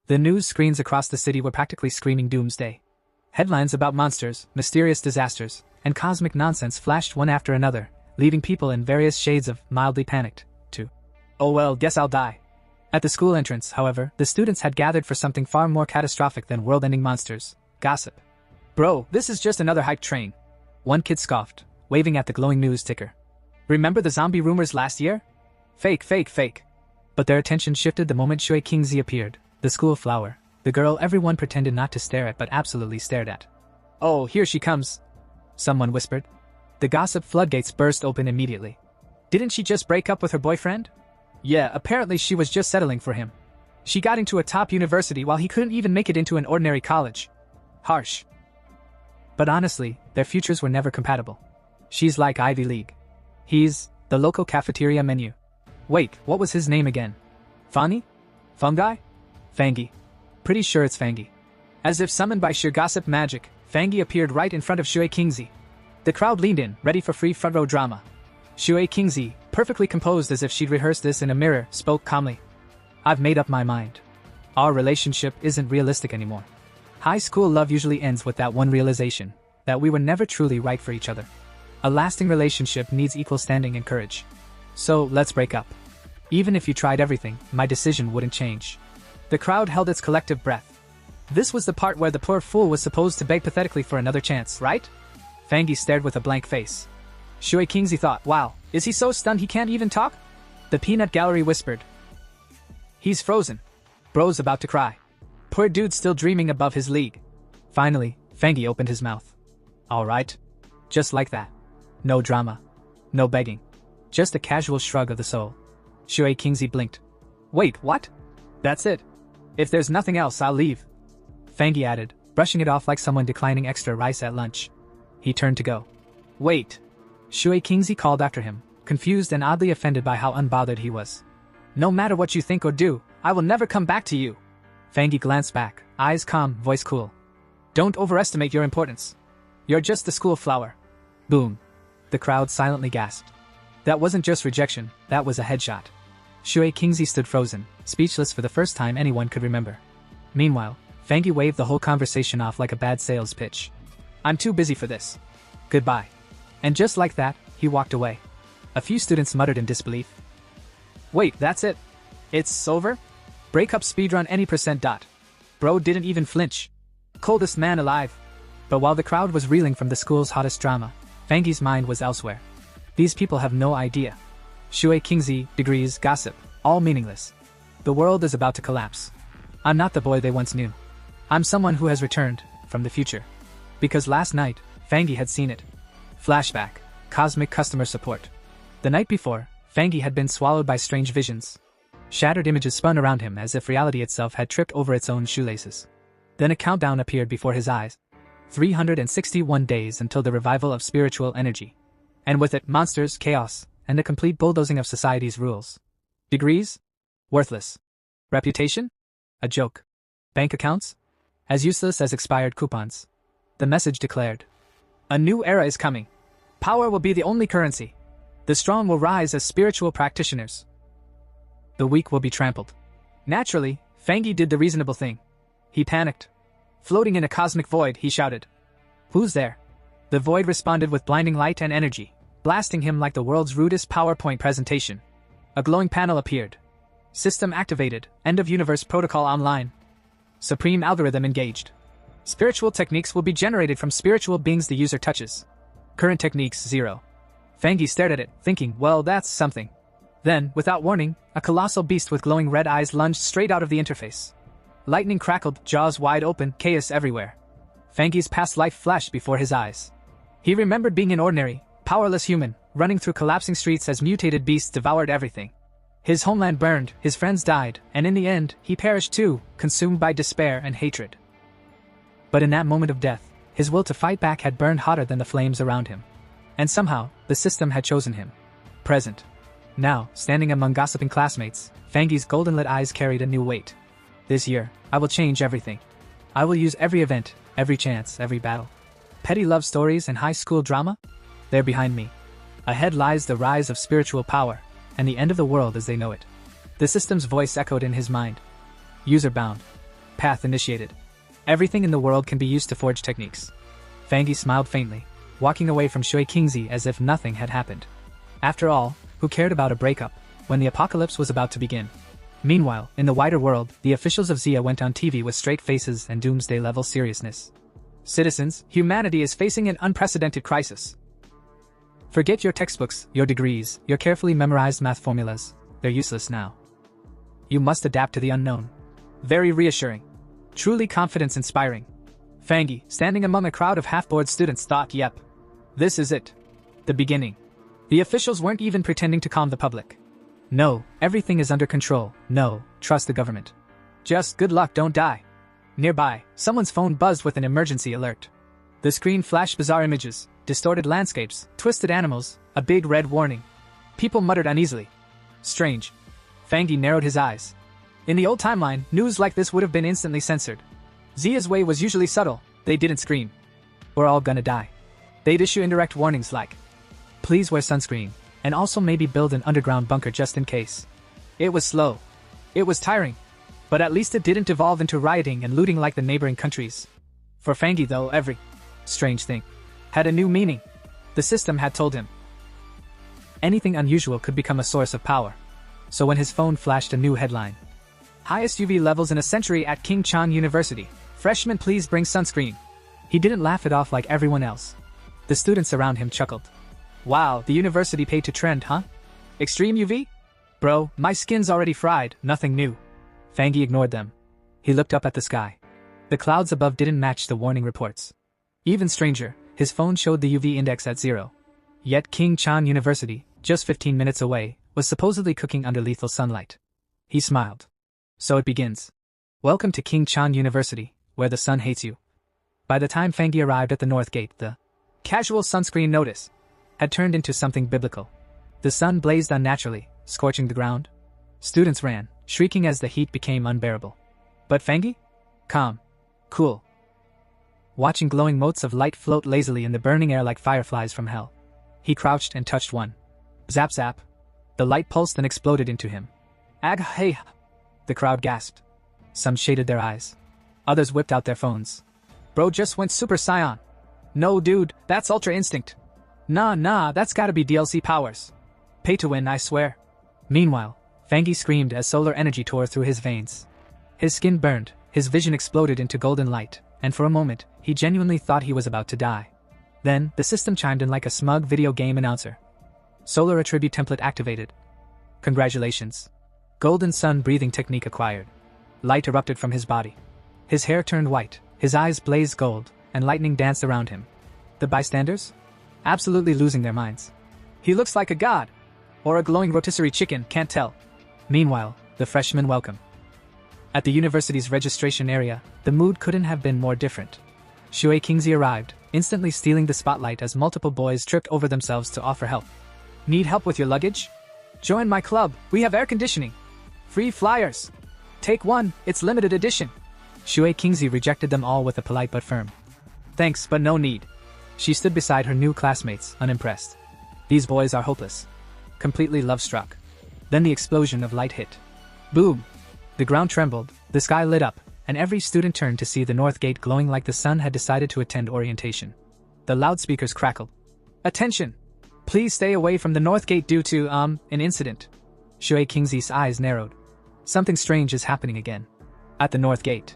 The news screens across the city were practically screaming doomsday. Headlines about monsters, mysterious disasters, and cosmic nonsense flashed one after another, leaving people in various shades of mildly panicked to, "Oh well, guess I'll die." At the school entrance, however, the students had gathered for something far more catastrophic than world-ending monsters: gossip. "Bro, this is just another hype train," one kid scoffed, waving at the glowing news ticker. "Remember the zombie rumors last year? Fake, fake, fake." But their attention shifted the moment Shui Qingzi appeared, the school flower, the girl everyone pretended not to stare at but absolutely stared at. "Oh, here she comes," someone whispered. The gossip floodgates burst open immediately. "Didn't she just break up with her boyfriend? Yeah, apparently she was just settling for him. She got into a top university while he couldn't even make it into an ordinary college. Harsh." But honestly, their futures were never compatible. She's like Ivy League. He's the local cafeteria menu. Wait, what was his name again? Fani? Fungi? Fangi. Pretty sure it's Fangi. As if summoned by sheer gossip magic, Fangi appeared right in front of Shui Qingzi. The crowd leaned in, ready for free front-row drama. Shui Qingzi, perfectly composed as if she'd rehearsed this in a mirror, spoke calmly. "I've made up my mind. Our relationship isn't realistic anymore. High school love usually ends with that one realization, that we were never truly right for each other. A lasting relationship needs equal standing and courage. So, let's break up. Even if you tried everything, my decision wouldn't change." The crowd held its collective breath. This was the part where the poor fool was supposed to beg pathetically for another chance, right? Fangi stared with a blank face. Shui Qingzi thought, wow, is he so stunned he can't even talk? The peanut gallery whispered. "He's frozen. Bro's about to cry. Poor dude still dreaming above his league." Finally, Fangi opened his mouth. "Alright. Just like that. No drama. No begging. Just a casual shrug of the soul." Shui Qingzi blinked. "Wait, what? That's it? If there's nothing else, I'll leave." Fangi added, brushing it off like someone declining extra rice at lunch. He turned to go. "Wait." Shui Qingzi called after him, confused and oddly offended by how unbothered he was. "No matter what you think or do, I will never come back to you." Fangi glanced back, eyes calm, voice cool. "Don't overestimate your importance. You're just the school flower." Boom. The crowd silently gasped. That wasn't just rejection, that was a headshot. Shui Qingzi stood frozen, speechless for the first time anyone could remember. Meanwhile, Fangi waved the whole conversation off like a bad sales pitch. "I'm too busy for this. Goodbye." And just like that, he walked away. A few students muttered in disbelief. "Wait, that's it? It's over? Breakup speedrun any %. Bro didn't even flinch. Coldest man alive." But while the crowd was reeling from the school's hottest drama, Fangi's mind was elsewhere. These people have no idea. Shui Qingzi, degrees, gossip, all meaningless. The world is about to collapse. I'm not the boy they once knew. I'm someone who has returned, from the future. Because last night, Fangi had seen it. Flashback, cosmic customer support. The night before, Fangi had been swallowed by strange visions. Shattered images spun around him as if reality itself had tripped over its own shoelaces. Then a countdown appeared before his eyes. 361 days until the revival of spiritual energy. And with it, monsters, chaos, and the complete bulldozing of society's rules. Degrees? Worthless. Reputation? A joke. Bank accounts? As useless as expired coupons. The message declared. A new era is coming. Power will be the only currency. The strong will rise as spiritual practitioners. The weak will be trampled. Naturally, Fangi did the reasonable thing. He panicked. Floating in a cosmic void, he shouted. "Who's there?" The void responded with blinding light and energy, blasting him like the world's rudest PowerPoint presentation. A glowing panel appeared. System activated, end of universe protocol online. Supreme algorithm engaged. Spiritual techniques will be generated from spiritual beings the user touches. Current techniques 0. Fangi stared at it, thinking, well, that's something. Then, without warning, a colossal beast with glowing red eyes lunged straight out of the interface. Lightning crackled, jaws wide open, chaos everywhere. Fangi's past life flashed before his eyes. He remembered being an ordinary, powerless human, running through collapsing streets as mutated beasts devoured everything. His homeland burned, his friends died, and in the end, he perished too, consumed by despair and hatred. But in that moment of death, his will to fight back had burned hotter than the flames around him. And somehow, the system had chosen him. Present. Now, standing among gossiping classmates, Fangi's golden-lit eyes carried a new weight. This year, I will change everything. I will use every event, every chance, every battle. Petty love stories and high school drama? They're behind me. Ahead lies the rise of spiritual power, and the end of the world as they know it. The system's voice echoed in his mind. User bound. path initiated. Everything in the world can be used to forge techniques. Fangi smiled faintly, walking away from Shui Kingzi as if nothing had happened. After all, who cared about a breakup when the apocalypse was about to begin? Meanwhile, in the wider world, the officials of Xia went on TV with straight faces and doomsday-level seriousness. Citizens, humanity is facing an unprecedented crisis. Forget your textbooks, your degrees, your carefully memorized math formulas. They're useless now. You must adapt to the unknown. Very reassuring. Truly confidence-inspiring. Fangi, standing among a crowd of half-bored students, thought, yep. This is it. The beginning. The officials weren't even pretending to calm the public. No, everything is under control. No, trust the government. Just good luck, don't die. Nearby, someone's phone buzzed with an emergency alert. The screen flashed bizarre images, distorted landscapes, twisted animals, a big red warning. People muttered uneasily. Strange. Fangi narrowed his eyes. In the old timeline, news like this would have been instantly censored. Zia's way was usually subtle. They didn't scream. We're all gonna die. They'd issue indirect warnings like, please wear sunscreen, and also maybe build an underground bunker just in case. It was slow. It was tiring. But at least it didn't evolve into rioting and looting like the neighboring countries. For Fangi though, every strange thing had a new meaning. The system had told him anything unusual could become a source of power. So when his phone flashed a new headline, highest UV levels in a century at King Chan University, freshmen please bring sunscreen, he didn't laugh it off like everyone else. The students around him chuckled. Wow, the university paid to trend, huh? Extreme UV? Bro, my skin's already fried, nothing new. Fangi ignored them. He looked up at the sky. The clouds above didn't match the warning reports. Even stranger, his phone showed the UV index at 0. Yet King Chan University, just 15 minutes away, was supposedly cooking under lethal sunlight. He smiled. So it begins. Welcome to King Chan University, where the sun hates you. By the time Fangi arrived at the north gate, the casual sunscreen notice had turned into something biblical. The sun blazed unnaturally, scorching the ground. Students ran, shrieking as the heat became unbearable. But Fangi? Calm. Cool. Watching glowing motes of light float lazily in the burning air like fireflies from hell. He crouched and touched one. Zap zap. The light pulsed and exploded into him. Ag hey! The crowd gasped. Some shaded their eyes. Others whipped out their phones. Bro just went Super Saiyan. No dude, that's Ultra Instinct. Nah, that's gotta be DLC powers. Pay to win, I swear. Meanwhile, Fangi screamed as solar energy tore through his veins. His skin burned, his vision exploded into golden light, and for a moment, he genuinely thought he was about to die. Then, the system chimed in like a smug video game announcer. Solar attribute template activated. Congratulations. Golden sun breathing technique acquired. Light erupted from his body. His hair turned white, his eyes blazed gold, and lightning danced around him. The bystanders? Absolutely losing their minds. He looks like a god. Or a glowing rotisserie chicken, can't tell. Meanwhile, the freshmen welcome. At the university's registration area, the mood couldn't have been more different. Shui Kingzi arrived, instantly stealing the spotlight as multiple boys tripped over themselves to offer help. Need help with your luggage? Join my club, we have air conditioning. Free flyers. Take one, it's limited edition. Shui Kingzi rejected them all with a polite but firm. Thanks, but no need. She stood beside her new classmates, unimpressed. These boys are hopeless. Completely love-struck. Then the explosion of light hit. Boom! The ground trembled, the sky lit up, and every student turned to see the north gate glowing like the sun had decided to attend orientation. The loudspeakers crackled. Attention! Please stay away from the north gate due to, an incident. Shui Kingzi's eyes narrowed. Something strange is happening again. At the north gate.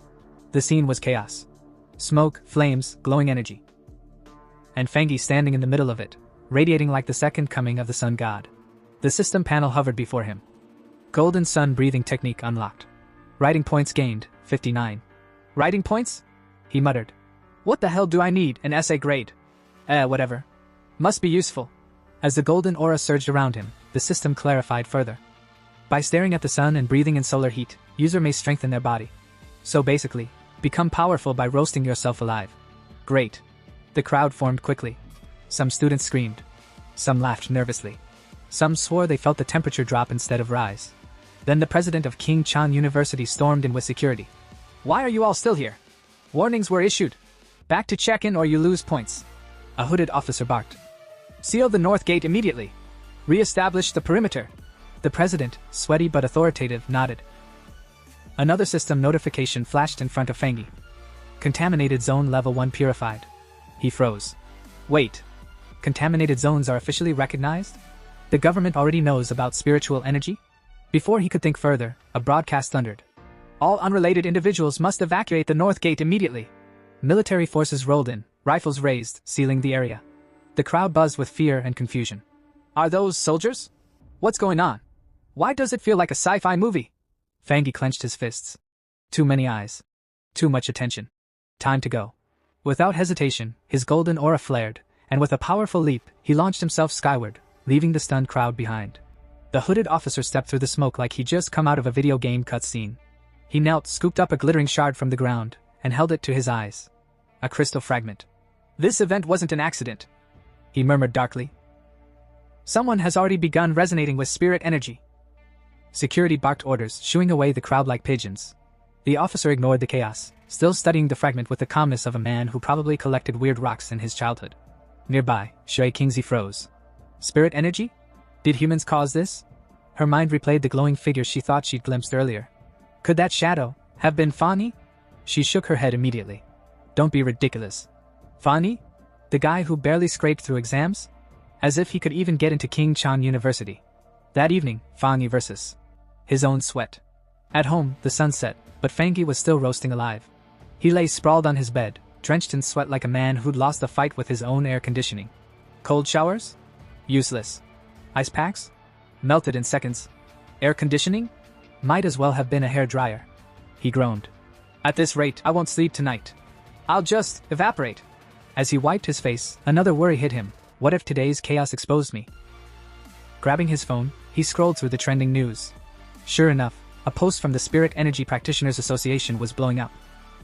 The scene was chaos. Smoke, flames, glowing energy. And Fangi standing in the middle of it, radiating like the second coming of the sun god. The system panel hovered before him. Golden sun breathing technique unlocked. Writing points gained, 59. Writing points? He muttered. What the hell do I need, an essay grade? Whatever. Must be useful. As the golden aura surged around him, the system clarified further. By staring at the sun and breathing in solar heat, user may strengthen their body. So basically, become powerful by roasting yourself alive. Great. The crowd formed quickly. Some students screamed. Some laughed nervously. Some swore they felt the temperature drop instead of rise. Then the president of King Chan University stormed in with security. Why are you all still here? Warnings were issued. Back to check-in or you lose points. A hooded officer barked. Seal the north gate immediately. Re-establish the perimeter. The president, sweaty but authoritative, nodded. Another system notification flashed in front of Fangi. Contaminated zone level 1 purified. He froze. Wait. Contaminated zones are officially recognized? The government already knows about spiritual energy? Before he could think further, a broadcast thundered. All unrelated individuals must evacuate the north gate immediately. Military forces rolled in, rifles raised, sealing the area. The crowd buzzed with fear and confusion. Are those soldiers? What's going on? Why does it feel like a sci-fi movie? Fangi clenched his fists. Too many eyes. Too much attention. Time to go. Without hesitation, his golden aura flared, and with a powerful leap, he launched himself skyward, leaving the stunned crowd behind. The hooded officer stepped through the smoke like he'd just come out of a video game cutscene. He knelt, scooped up a glittering shard from the ground, and held it to his eyes. A crystal fragment. This event wasn't an accident, he murmured darkly. Someone has already begun resonating with spirit energy. Security barked orders, shooing away the crowd like pigeons. The officer ignored the chaos, still studying the fragment with the calmness of a man who probably collected weird rocks in his childhood. Nearby, Shui Kingzi froze. Spirit energy? Did humans cause this? Her mind replayed the glowing figure she thought she'd glimpsed earlier. Could that shadow have been Fani? She shook her head immediately. Don't be ridiculous. Fani? The guy who barely scraped through exams? As if he could even get into King Chan University. That evening, Fani versus his own sweat. At home, the sun set, but Fangi was still roasting alive. He lay sprawled on his bed, drenched in sweat like a man who'd lost a fight with his own air conditioning. Cold showers? Useless. Ice packs? Melted in seconds. Air conditioning? Might as well have been a hair dryer. He groaned. At this rate, I won't sleep tonight. I'll just evaporate. As he wiped his face, another worry hit him. What if today's chaos exposed me? Grabbing his phone, he scrolled through the trending news. Sure enough, a post from the Spirit Energy Practitioners Association was blowing up.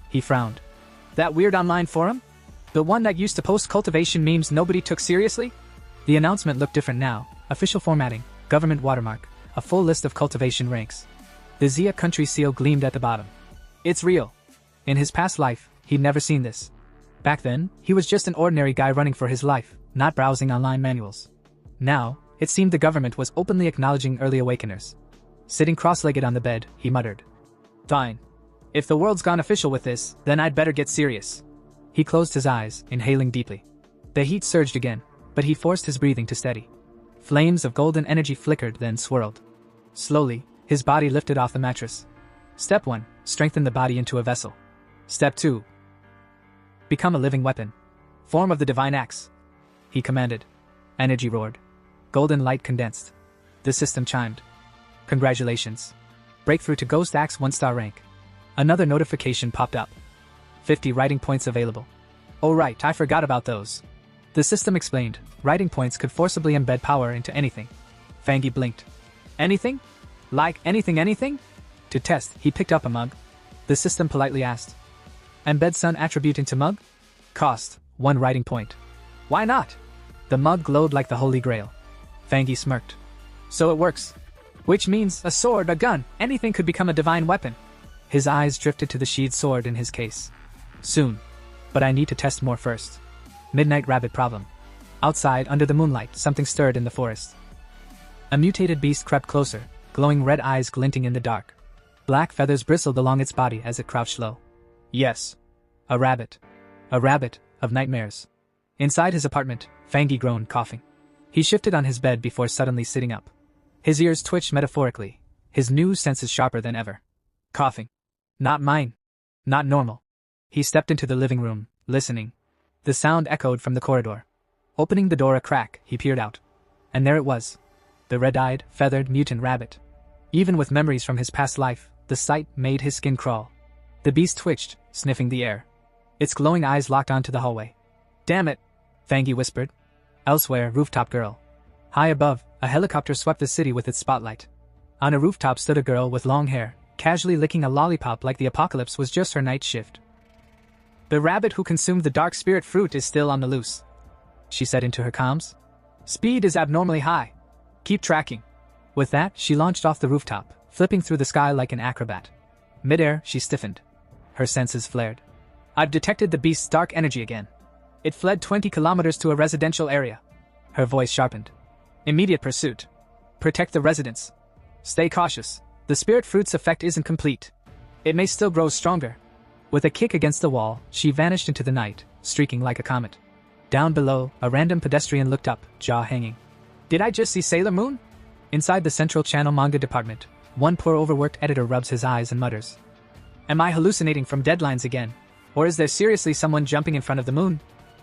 He frowned. That weird online forum? The one that used to post cultivation memes nobody took seriously? The announcement looked different now. Official formatting, government watermark, a full list of cultivation ranks. The Zia country seal gleamed at the bottom. It's real. In his past life, he'd never seen this. Back then, he was just an ordinary guy running for his life, not browsing online manuals. Now, it seemed the government was openly acknowledging early awakeners. Sitting cross-legged on the bed, he muttered. Fine. If the world's gone official with this, then I'd better get serious. He closed his eyes, inhaling deeply. The heat surged again, but he forced his breathing to steady. Flames of golden energy flickered, then swirled. Slowly, his body lifted off the mattress. Step 1. Strengthen the body into a vessel. Step 2. Become a living weapon. Form of the divine axe. He commanded. Energy roared. Golden light condensed. The system chimed. Congratulations. Breakthrough to Ghost Axe 1-star rank. Another notification popped up. 50 writing points available. Oh right, I forgot about those. The system explained, writing points could forcibly embed power into anything. Fangi blinked. Anything? Like anything? To test, he picked up a mug. The system politely asked. Embed sun attribute into mug? Cost, 1 writing point. Why not? The mug glowed like the Holy Grail. Fangi smirked. So it works. Which means a sword, a gun, anything could become a divine weapon. His eyes drifted to the sheathed sword in his case. Soon. But I need to test more first. Midnight rabbit problem. Outside, under the moonlight, something stirred in the forest. A mutated beast crept closer, glowing red eyes glinting in the dark. Black feathers bristled along its body as it crouched low. Yes. A rabbit. A rabbit of nightmares. Inside his apartment, Fangi groaned, coughing. He shifted on his bed before suddenly sitting up. His ears twitched metaphorically, his new senses sharper than ever. Coughing. Not mine. Not normal. He stepped into the living room, listening. The sound echoed from the corridor. Opening the door a crack, he peered out. And there it was. The red-eyed, feathered mutant rabbit. Even with memories from his past life, the sight made his skin crawl. The beast twitched, sniffing the air. Its glowing eyes locked onto the hallway. Damn it, Fangi whispered. Elsewhere, rooftop girl. High above, a helicopter swept the city with its spotlight. On a rooftop stood a girl with long hair, casually licking a lollipop like the apocalypse was just her night shift. The rabbit who consumed the dark spirit fruit is still on the loose, she said into her comms. Speed is abnormally high. Keep tracking. With that, she launched off the rooftop, flipping through the sky like an acrobat. Midair, she stiffened. Her senses flared. I've detected the beast's dark energy again. It fled 20 kilometers to a residential area. Her voice sharpened. Immediate pursuit. Protect the residents. Stay cautious. The spirit fruit's effect isn't complete. It may still grow stronger. With a kick against the wall, she vanished into the night, streaking like a comet. Down below, a random pedestrian looked up, jaw hanging. Did I just see Sailor Moon? Inside the Central Channel manga department, one poor overworked editor rubs his eyes and mutters. Am I hallucinating from deadlines again? Or is there seriously someone jumping in front of the moon?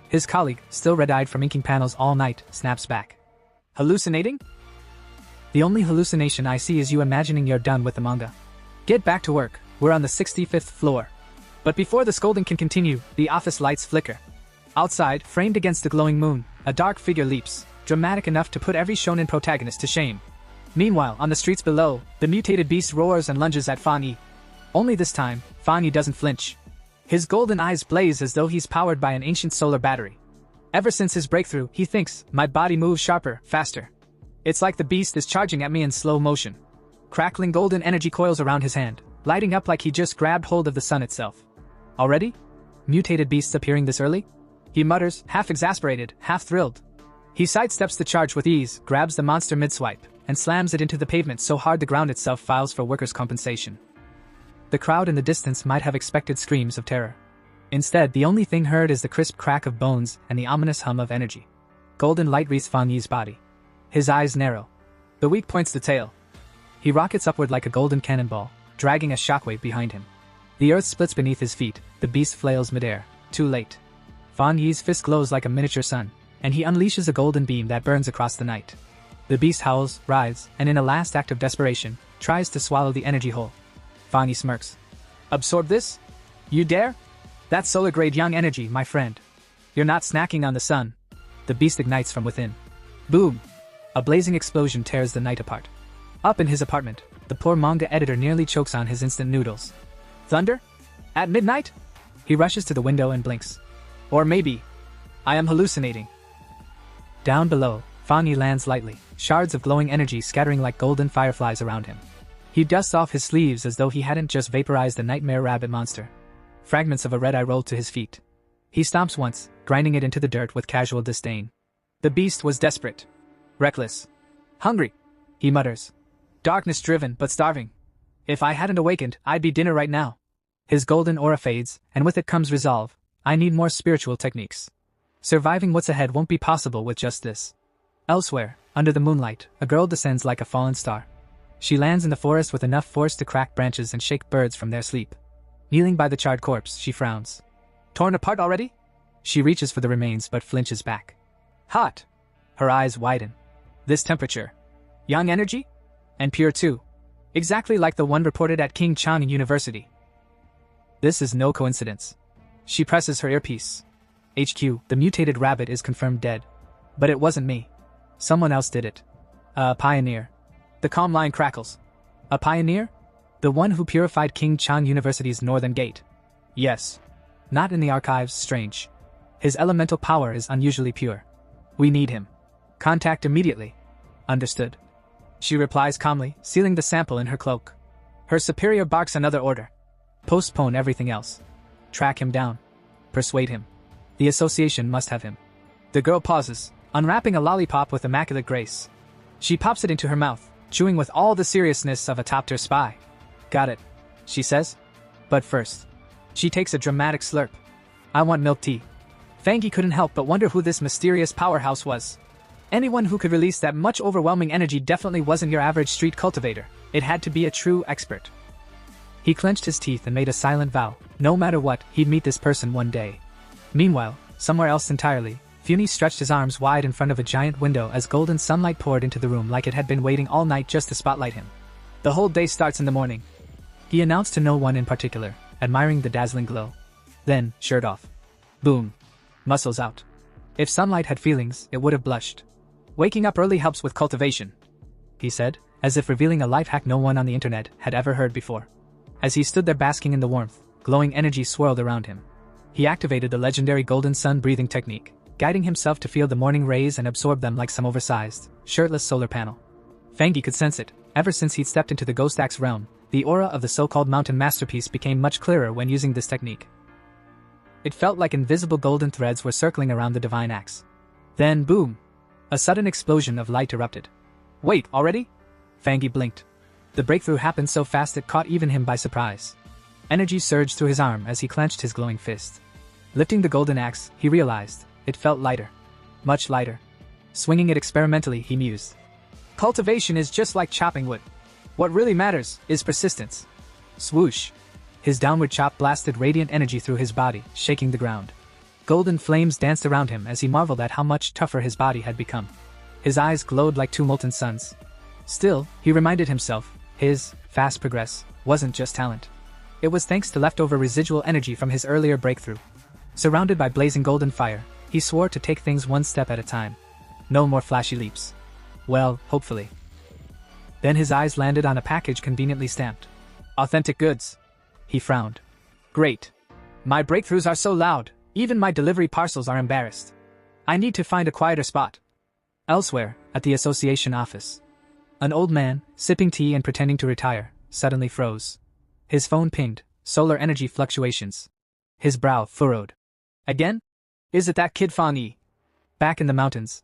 His colleague, still red-eyed from inking panels all night, snaps back. Hallucinating? The only hallucination I see is you imagining you're done with the manga. Get back to work, we're on the 65th floor. But before the scolding can continue, the office lights flicker. Outside, framed against the glowing moon, a dark figure leaps, dramatic enough to put every shonen protagonist to shame. Meanwhile, on the streets below, the mutated beast roars and lunges at Fan Yi. Only this time, Fan Yi doesn't flinch. His golden eyes blaze as though he's powered by an ancient solar battery. Ever since his breakthrough, he thinks, my body moves sharper, faster. It's like the beast is charging at me in slow motion. Crackling golden energy coils around his hand, lighting up like he just grabbed hold of the sun itself. Already? Mutated beasts appearing this early? He mutters, half exasperated, half thrilled. He sidesteps the charge with ease, grabs the monster mid-swipe, and slams it into the pavement so hard the ground itself files for workers' compensation. The crowd in the distance might have expected screams of terror. Instead, the only thing heard is the crisp crack of bones and the ominous hum of energy. Golden light wreaths Fan Yi's body. His eyes narrow. The weak points the tail. He rockets upward like a golden cannonball, dragging a shockwave behind him. The earth splits beneath his feet, the beast flails midair. Too late. Fan Yi's fist glows like a miniature sun, and he unleashes a golden beam that burns across the night. The beast howls, writhes, and in a last act of desperation, tries to swallow the energy whole. Fan Yi smirks. Absorb this? You dare? That's solar-grade young energy, my friend. You're not snacking on the sun. The beast ignites from within. Boom! A blazing explosion tears the night apart. Up in his apartment, the poor manga editor nearly chokes on his instant noodles. Thunder? At midnight? He rushes to the window and blinks. Or maybe, I am hallucinating. Down below, Fan Yi lands lightly, shards of glowing energy scattering like golden fireflies around him. He dusts off his sleeves as though he hadn't just vaporized a nightmare rabbit monster. Fragments of a red eye roll to his feet. He stomps once, grinding it into the dirt with casual disdain. The beast was desperate. Reckless. Hungry. He mutters. Darkness-driven but starving. If I hadn't awakened, I'd be dinner right now. His golden aura fades, and with it comes resolve. I need more spiritual techniques. Surviving what's ahead won't be possible with just this. Elsewhere, under the moonlight, a girl descends like a fallen star. She lands in the forest with enough force to crack branches and shake birds from their sleep. Kneeling by the charred corpse, she frowns. Torn apart already? She reaches for the remains but flinches back. Hot! Her eyes widen. This temperature. Young energy? And pure too. Exactly like the one reported at King Chang University. This is no coincidence. She presses her earpiece. HQ, the mutated rabbit is confirmed dead. But it wasn't me. Someone else did it. A pioneer. The calm line crackles. A pioneer? The one who purified King Chang University's northern gate. Yes. Not in the archives, strange. His elemental power is unusually pure. We need him. Contact immediately. Understood. She replies calmly, sealing the sample in her cloak. Her superior barks another order. Postpone everything else. Track him down. Persuade him. The association must have him. The girl pauses, unwrapping a lollipop with immaculate grace. She pops it into her mouth, chewing with all the seriousness of a top-tier spy. Got it, she says. But first, she takes a dramatic slurp. I want milk tea. Fan Yi couldn't help but wonder who this mysterious powerhouse was. Anyone who could release that much overwhelming energy definitely wasn't your average street cultivator. It had to be a true expert. He clenched his teeth and made a silent vow. No matter what, he'd meet this person one day. Meanwhile, somewhere else entirely, Funi stretched his arms wide in front of a giant window as golden sunlight poured into the room like it had been waiting all night just to spotlight him. The whole day starts in the morning. He announced to no one in particular, admiring the dazzling glow. Then, shirt off. Boom. Muscles out. If sunlight had feelings, it would have blushed. Waking up early helps with cultivation, he said, as if revealing a life hack no one on the internet had ever heard before. As he stood there basking in the warmth, glowing energy swirled around him. He activated the legendary golden sun breathing technique, guiding himself to feel the morning rays and absorb them like some oversized, shirtless solar panel. Fan Yi could sense it. Ever since he'd stepped into the Ghost Axe realm, the aura of the so-called mountain masterpiece became much clearer when using this technique. It felt like invisible golden threads were circling around the divine axe. Then, boom! A sudden explosion of light erupted. Wait, already? Fan Yi blinked. The breakthrough happened so fast it caught even him by surprise. Energy surged through his arm as he clenched his glowing fist. Lifting the golden axe, he realized it felt lighter. Much lighter. Swinging it experimentally, he mused. Cultivation is just like chopping wood. What really matters is persistence. Swoosh. His downward chop blasted radiant energy through his body, shaking the ground. Golden flames danced around him as he marveled at how much tougher his body had become. His eyes glowed like two molten suns. Still, he reminded himself, his fast progress wasn't just talent. It was thanks to leftover residual energy from his earlier breakthrough. Surrounded by blazing golden fire, he swore to take things one step at a time. No more flashy leaps. Well, hopefully. Then his eyes landed on a package conveniently stamped. Authentic goods. He frowned. Great. My breakthroughs are so loud, even my delivery parcels are embarrassed. I need to find a quieter spot. Elsewhere, at the association office. An old man, sipping tea and pretending to retire, suddenly froze. His phone pinged, solar energy fluctuations. His brow furrowed. Again? Is it that kid Fang Yi? Back in the mountains.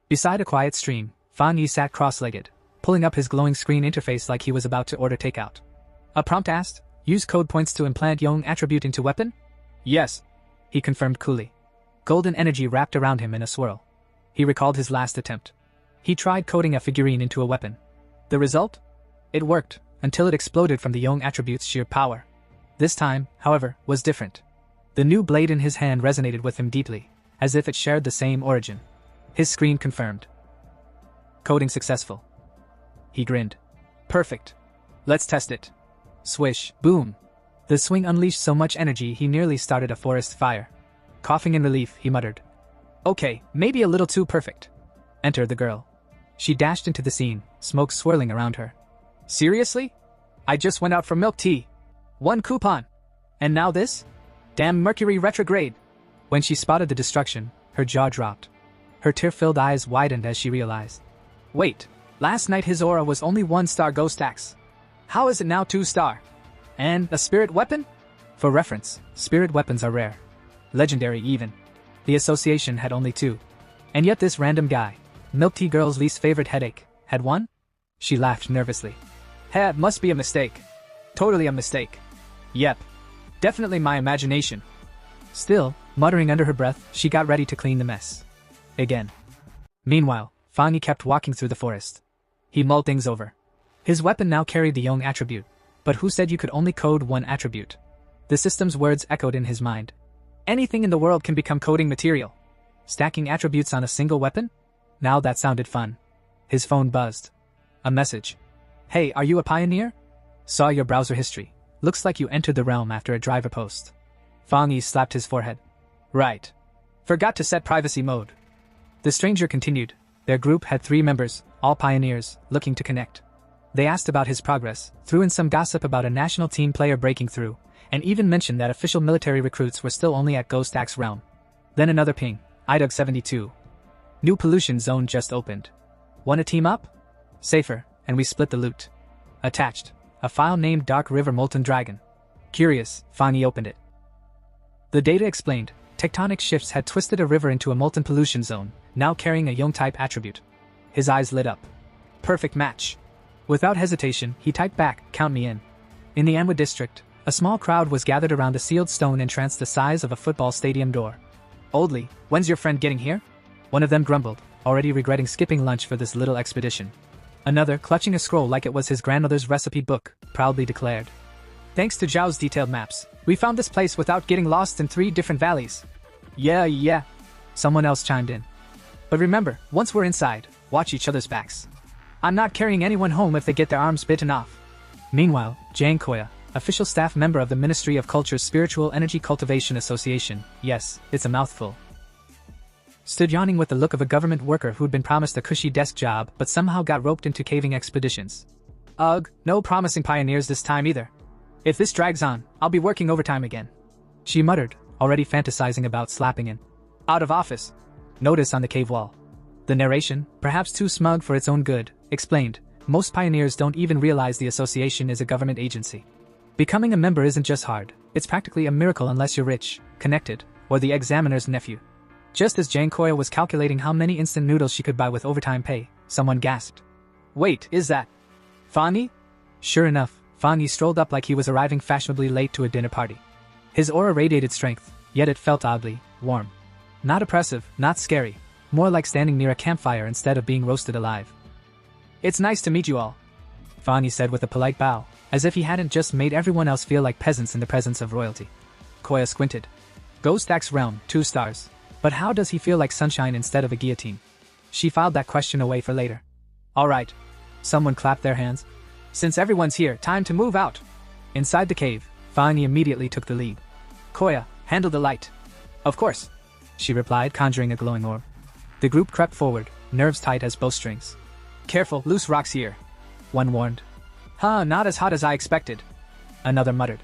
Beside a quiet stream, Fang Yi sat cross-legged, pulling up his glowing screen interface like he was about to order takeout. A prompt asked, use code points to implant Yong attribute into weapon? Yes. He confirmed coolly. Golden energy wrapped around him in a swirl. He recalled his last attempt. He tried coding a figurine into a weapon. The result? It worked, until it exploded from the Yong attribute's sheer power. This time, however, was different. The new blade in his hand resonated with him deeply, as if it shared the same origin. His screen confirmed. Coding successful. He grinned. Perfect. Let's test it. Swish, boom. The swing unleashed so much energy he nearly started a forest fire. Coughing in relief, he muttered. Okay, maybe a little too perfect. Enter the girl. She dashed into the scene, smoke swirling around her. Seriously? I just went out for milk tea. 1 coupon. And now this? Damn Mercury retrograde. When she spotted the destruction, her jaw dropped. Her tear-filled eyes widened as she realized. Wait, last night his aura was only 1-star ghost axe. How is it now 2-star? And a spirit weapon? For reference, spirit weapons are rare. Legendary even. The association had only 2. And yet this random guy, Milk Tea Girl's least favorite headache, had 1? She laughed nervously. Hey, it must be a mistake. Totally a mistake. Yep. Definitely my imagination. Still, muttering under her breath, she got ready to clean the mess. Again. Meanwhile, Fang Yi kept walking through the forest. He mulled things over. His weapon now carried the Yong attribute, but who said you could only code 1 attribute? The system's words echoed in his mind. Anything in the world can become coding material. Stacking attributes on a single weapon? Now that sounded fun. His phone buzzed. A message. Hey, are you a pioneer? Saw your browser history. Looks like you entered the realm after a driver post. Fang Yi slapped his forehead. Right. Forgot to set privacy mode. The stranger continued. Their group had 3 members, all pioneers, looking to connect. They asked about his progress, threw in some gossip about a national team player breaking through, and even mentioned that official military recruits were still only at Ghost Axe realm. Then another ping. IDUG 72. New pollution zone just opened. Wanna team up? Safer, and we split the loot. Attached. A file named Dark River Molten Dragon. Curious, Fang Yi opened it. The data explained, tectonic shifts had twisted a river into a molten pollution zone, now carrying a Yong-type attribute. His eyes lit up. Perfect match. Without hesitation, he typed back, count me in. In the Anhwa district, a small crowd was gathered around a sealed stone entrance the size of a football stadium door. Oldly, when's your friend getting here? One of them grumbled, already regretting skipping lunch for this little expedition. Another, clutching a scroll like it was his grandmother's recipe book, proudly declared. Thanks to Zhao's detailed maps, we found this place without getting lost in 3 different valleys. Yeah. Someone else chimed in. But remember, once we're inside, watch each other's backs. I'm not carrying anyone home if they get their arms bitten off. Meanwhile, Jang Koya, official staff member of the Ministry of Culture's Spiritual Energy Cultivation Association, yes, it's a mouthful, stood yawning with the look of a government worker who'd been promised a cushy desk job but somehow got roped into caving expeditions. Ugh, no promising pioneers this time either. If this drags on, I'll be working overtime again. She muttered, already fantasizing about slapping in. Out of office. Notice on the cave wall. The narration, perhaps too smug for its own good, explained, most pioneers don't even realize the association is a government agency. Becoming a member isn't just hard, it's practically a miracle unless you're rich, connected, or the examiner's nephew. Just as Jang Koya was calculating how many instant noodles she could buy with overtime pay, someone gasped. Wait, is that Fang Yi? Sure enough, Fangi strolled up like he was arriving fashionably late to a dinner party. His aura radiated strength, yet it felt oddly warm. Not oppressive, not scary, more like standing near a campfire instead of being roasted alive. "It's nice to meet you all," Fangi said with a polite bow, as if he hadn't just made everyone else feel like peasants in the presence of royalty. Koya squinted. Ghost Axe Realm, 2 stars. But how does he feel like sunshine instead of a guillotine? She filed that question away for later. "Alright." Someone clapped their hands. "Since everyone's here, time to move out." Inside the cave, Fangi immediately took the lead. "Koya, handle the light." "Of course," she replied, conjuring a glowing orb. The group crept forward, nerves tight as bowstrings. "Careful, loose rocks here," one warned. "Huh, not as hot as I expected," another muttered.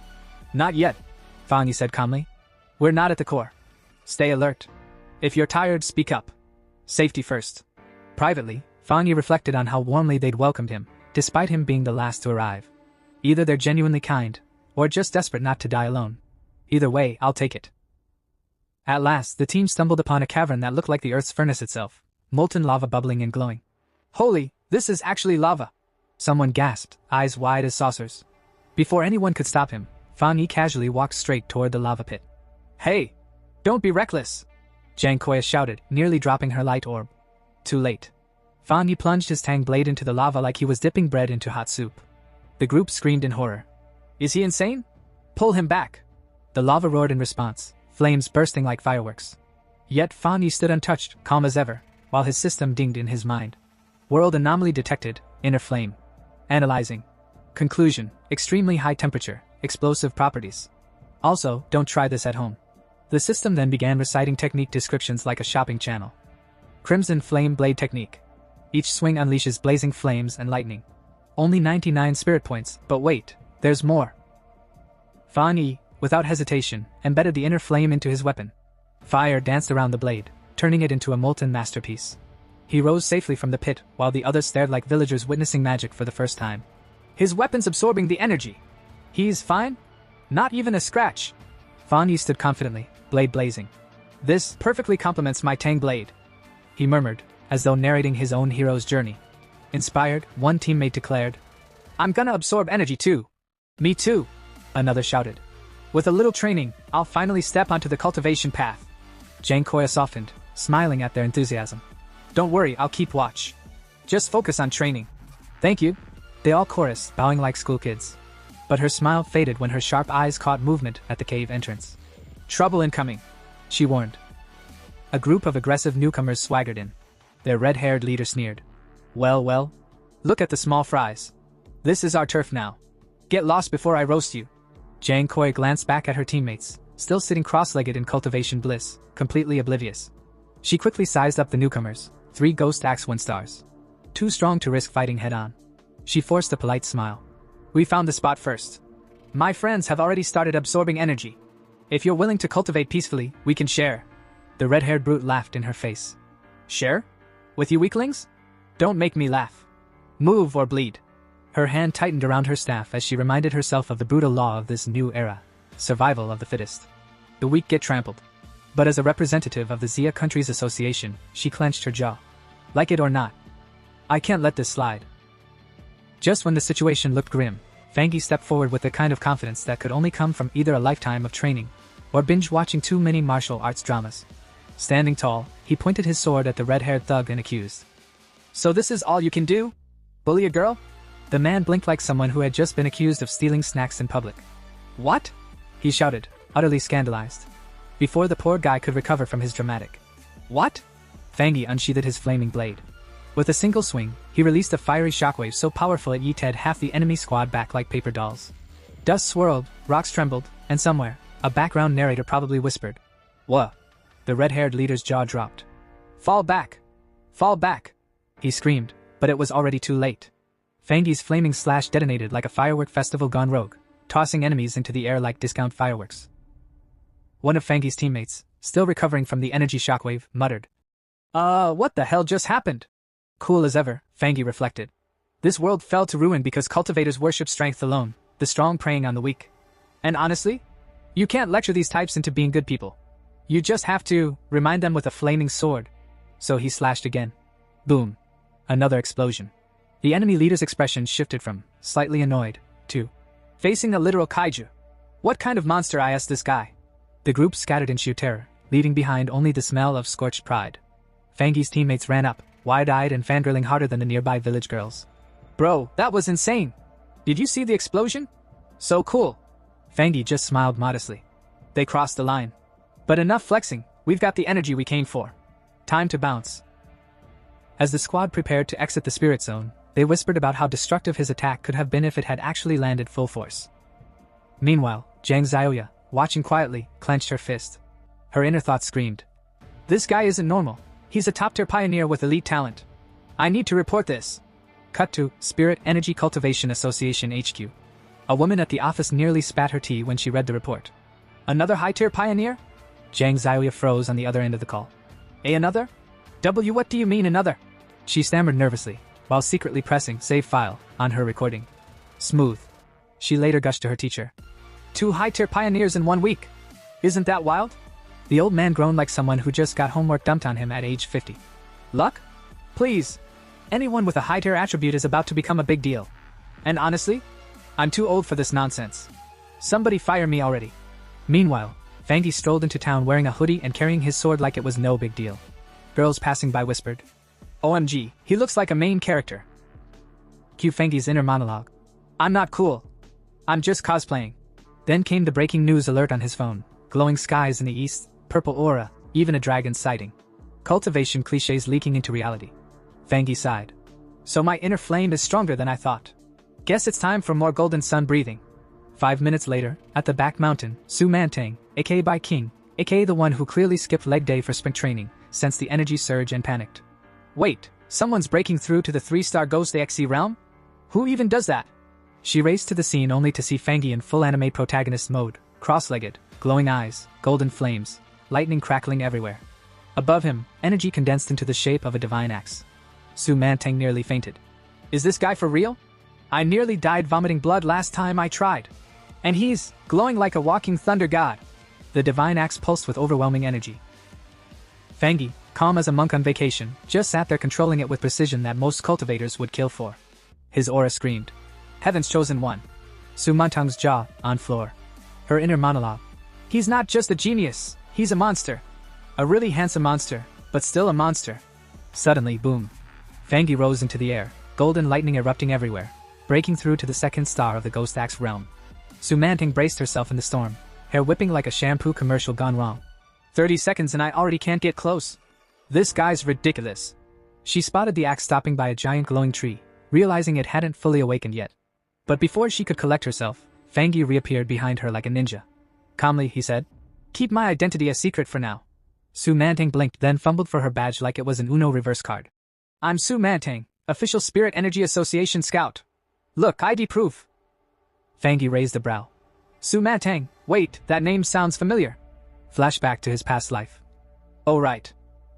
"Not yet," Fangi said calmly. "We're not at the core. Stay alert. If you're tired, speak up. Safety first." Privately, Fangi reflected on how warmly they'd welcomed him, despite him being the last to arrive. Either they're genuinely kind, or just desperate not to die alone. Either way, I'll take it. At last, the team stumbled upon a cavern that looked like the Earth's furnace itself, molten lava bubbling and glowing. "Holy, this is actually lava!" Someone gasped, eyes wide as saucers. Before anyone could stop him, Fangi casually walked straight toward the lava pit. "Hey! Don't be reckless!" Jang Koya shouted, nearly dropping her light orb. Too late. Fangi plunged his tang blade into the lava like he was dipping bread into hot soup. The group screamed in horror. "Is he insane? Pull him back!" The lava roared in response, flames bursting like fireworks. Yet Fangi stood untouched, calm as ever, while his system dinged in his mind. World anomaly detected, inner flame. Analyzing. Conclusion, extremely high temperature, explosive properties. Also, don't try this at home. The system then began reciting technique descriptions like a shopping channel. Crimson Flame Blade Technique. Each swing unleashes blazing flames and lightning. Only 99 spirit points, but wait, there's more. Fangi, without hesitation, embedded the inner flame into his weapon. Fire danced around the blade, turning it into a molten masterpiece. He rose safely from the pit while the others stared like villagers witnessing magic for the first time. "His weapon's absorbing the energy. He's fine? Not even a scratch." Fangi stood confidently, blade blazing. "This perfectly complements my Tang blade," he murmured, as though narrating his own hero's journey. Inspired, one teammate declared, "I'm gonna absorb energy too." "Me too," another shouted. "With a little training, I'll finally step onto the cultivation path." Jang Koya softened, smiling at their enthusiasm. "Don't worry, I'll keep watch. Just focus on training." "Thank you," they all chorused, bowing like schoolkids. But her smile faded when her sharp eyes caught movement at the cave entrance. "Trouble incoming," she warned. A group of aggressive newcomers swaggered in. Their red-haired leader sneered. Well, look at the small fries. This is our turf now. Get lost before I roast you." Jang Koya glanced back at her teammates, still sitting cross-legged in cultivation bliss, completely oblivious. She quickly sized up the newcomers, 3 Ghost Axe 1 stars. Too strong to risk fighting head-on. She forced a polite smile. "We found the spot first. My friends have already started absorbing energy. If you're willing to cultivate peacefully, we can share." The red-haired brute laughed in her face. "Share? With you weaklings? Don't make me laugh. Move or bleed." Her hand tightened around her staff as she reminded herself of the brutal law of this new era. Survival of the fittest. The weak get trampled. But as a representative of the Xia Countries Association, she clenched her jaw. Like it or not, I can't let this slide. Just when the situation looked grim, Fangi stepped forward with the kind of confidence that could only come from either a lifetime of training or binge-watching too many martial arts dramas. Standing tall, he pointed his sword at the red-haired thug and accused. "So this is all you can do? Bully a girl?" The man blinked like someone who had just been accused of stealing snacks in public. "What?" he shouted, utterly scandalized. Before the poor guy could recover from his dramatic "What?" Fangi unsheathed his flaming blade. With a single swing, he released a fiery shockwave so powerful it yeeted half the enemy squad back like paper dolls. Dust swirled, rocks trembled, and somewhere, a background narrator probably whispered, "Whoa." The red-haired leader's jaw dropped. "Fall back! Fall back!" he screamed, but it was already too late. Fangi's flaming slash detonated like a firework festival gone rogue, tossing enemies into the air like discount fireworks. One of Fangi's teammates, still recovering from the energy shockwave, muttered, What the hell just happened?" Cool as ever, Fangi reflected. This world fell to ruin because cultivators worship strength alone, the strong preying on the weak. And honestly, you can't lecture these types into being good people. You just have to remind them with a flaming sword. So he slashed again. Boom. Another explosion. The enemy leader's expression shifted from slightly annoyed to facing a literal kaiju. What kind of monster is this guy? The group scattered in sheer terror, leaving behind only the smell of scorched pride. Fangi's teammates ran up, wide-eyed and fangirling harder than the nearby village girls. Bro, that was insane! Did you see the explosion? So cool! Fangi just smiled modestly. They crossed the line. But enough flexing, we've got the energy we came for. Time to bounce. As the squad prepared to exit the spirit zone, they whispered about how destructive his attack could have been if it had actually landed full force. Meanwhile, Zhang Xiaoya, watching quietly, clenched her fist. Her inner thoughts screamed. This guy isn't normal. He's a top-tier pioneer with elite talent. I need to report this. Cut to Spirit Energy Cultivation Association HQ. A woman at the office nearly spat her tea when she read the report. Another high-tier pioneer? Zhang Xiaoya froze on the other end of the call. Another? What do you mean another? She stammered nervously, while secretly pressing Save File on her recording. Smooth. She later gushed to her teacher. 2 high-tier pioneers in 1 week. Isn't that wild? The old man groaned like someone who just got homework dumped on him at age 50. Luck? Please. Anyone with a high-tier attribute is about to become a big deal. And honestly, I'm too old for this nonsense. Somebody fire me already. Meanwhile, Fangi strolled into town wearing a hoodie and carrying his sword like it was no big deal. Girls passing by whispered, OMG, he looks like a main character. Cue Fangi's inner monologue. I'm not cool. I'm just cosplaying. Then came the breaking news alert on his phone. Glowing skies in the east, purple aura, even a dragon sighting. Cultivation cliches leaking into reality. Fangi sighed. So my inner flame is stronger than I thought. Guess it's time for more golden sun breathing. 5 minutes later, at the back mountain, Su Mantang, aka by King, aka the one who clearly skipped leg day for sprint training, sensed the energy surge and panicked. Wait, someone's breaking through to the 3-star Ghost AXE realm? Who even does that? She raced to the scene only to see Fangi in full anime protagonist mode, cross-legged, glowing eyes, golden flames, lightning crackling everywhere. Above him, energy condensed into the shape of a divine axe. Su Mantang nearly fainted. Is this guy for real? I nearly died vomiting blood last time I tried. And he's glowing like a walking thunder god. The divine axe pulsed with overwhelming energy. Fangi, calm as a monk on vacation, just sat there controlling it with precision that most cultivators would kill for. His aura screamed. Heaven's chosen one. Su Mantang's jaw on floor. Her inner monologue. He's not just a genius, he's a monster. A really handsome monster, but still a monster. Suddenly, boom. Fangi rose into the air, golden lightning erupting everywhere, breaking through to the 2nd star of the Ghost Axe realm. Su Mantang braced herself in the storm, hair whipping like a shampoo commercial gone wrong. 30 seconds and I already can't get close. This guy's ridiculous. She spotted the axe stopping by a giant glowing tree, realizing it hadn't fully awakened yet. But before she could collect herself, Fangi reappeared behind her like a ninja. Calmly, he said, keep my identity a secret for now. Su Mantang blinked, then fumbled for her badge like it was an Uno reverse card. I'm Su Mantang, official Spirit Energy Association scout. Look, ID proof. Fangi raised a brow. Su Mantang, wait, that name sounds familiar. Flashback to his past life. Oh right.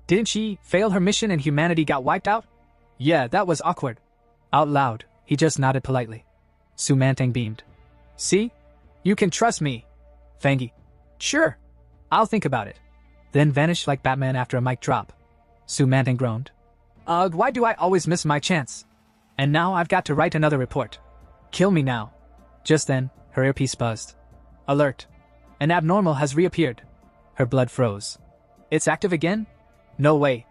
Didn't she fail her mission and humanity got wiped out? Yeah, that was awkward. Out loud, he just nodded politely. Su Mantang beamed. See? You can trust me. Fangi. Sure. I'll think about it. Then vanished like Batman after a mic drop. Su Mantang groaned. Why do I always miss my chance? And now I've got to write another report. Kill me now. Just then, her earpiece buzzed. Alert. An abnormal has reappeared. Her blood froze. It's active again? No way.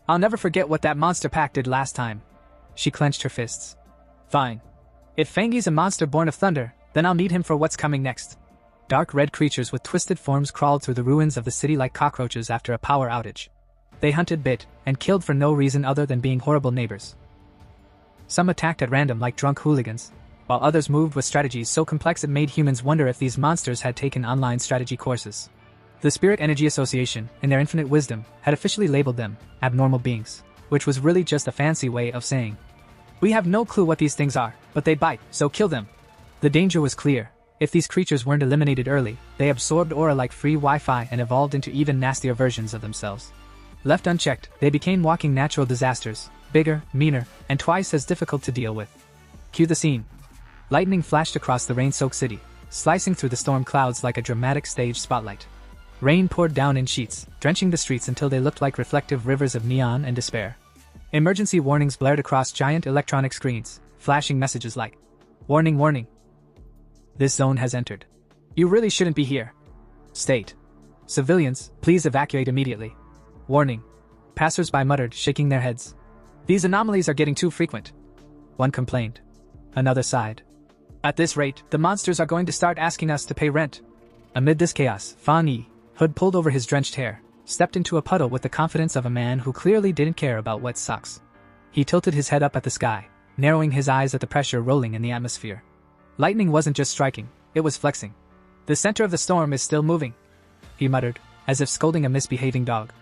I'll never forget what that monster pack did last time. She clenched her fists. Fine. If Fangi's a monster born of thunder, then I'll need him for what's coming next. Dark red creatures with twisted forms crawled through the ruins of the city like cockroaches after a power outage. They hunted, bit, and killed for no reason other than being horrible neighbors. Some attacked at random like drunk hooligans, while others moved with strategies so complex it made humans wonder if these monsters had taken online strategy courses. The Spirit Energy Association, in their infinite wisdom, had officially labeled them abnormal beings, which was really just a fancy way of saying, we have no clue what these things are, but they bite, so kill them. The danger was clear. If these creatures weren't eliminated early, they absorbed aura like free Wi-Fi and evolved into even nastier versions of themselves. Left unchecked, they became walking natural disasters, bigger, meaner, and twice as difficult to deal with. Cue the scene. Lightning flashed across the rain-soaked city, slicing through the storm clouds like a dramatic stage spotlight. Rain poured down in sheets, drenching the streets until they looked like reflective rivers of neon and despair. Emergency warnings blared across giant electronic screens, flashing messages like, Warning, warning. This zone has entered. You really shouldn't be here. State. Civilians, please evacuate immediately. Warning. Passers-by muttered, shaking their heads. These anomalies are getting too frequent. One complained. Another sighed. At this rate, the monsters are going to start asking us to pay rent. Amid this chaos, Fan Yi, hood pulled over his drenched hair, stepped into a puddle with the confidence of a man who clearly didn't care about wet socks. He tilted his head up at the sky, narrowing his eyes at the pressure rolling in the atmosphere. Lightning wasn't just striking, it was flexing. The center of the storm is still moving, he muttered, as if scolding a misbehaving dog.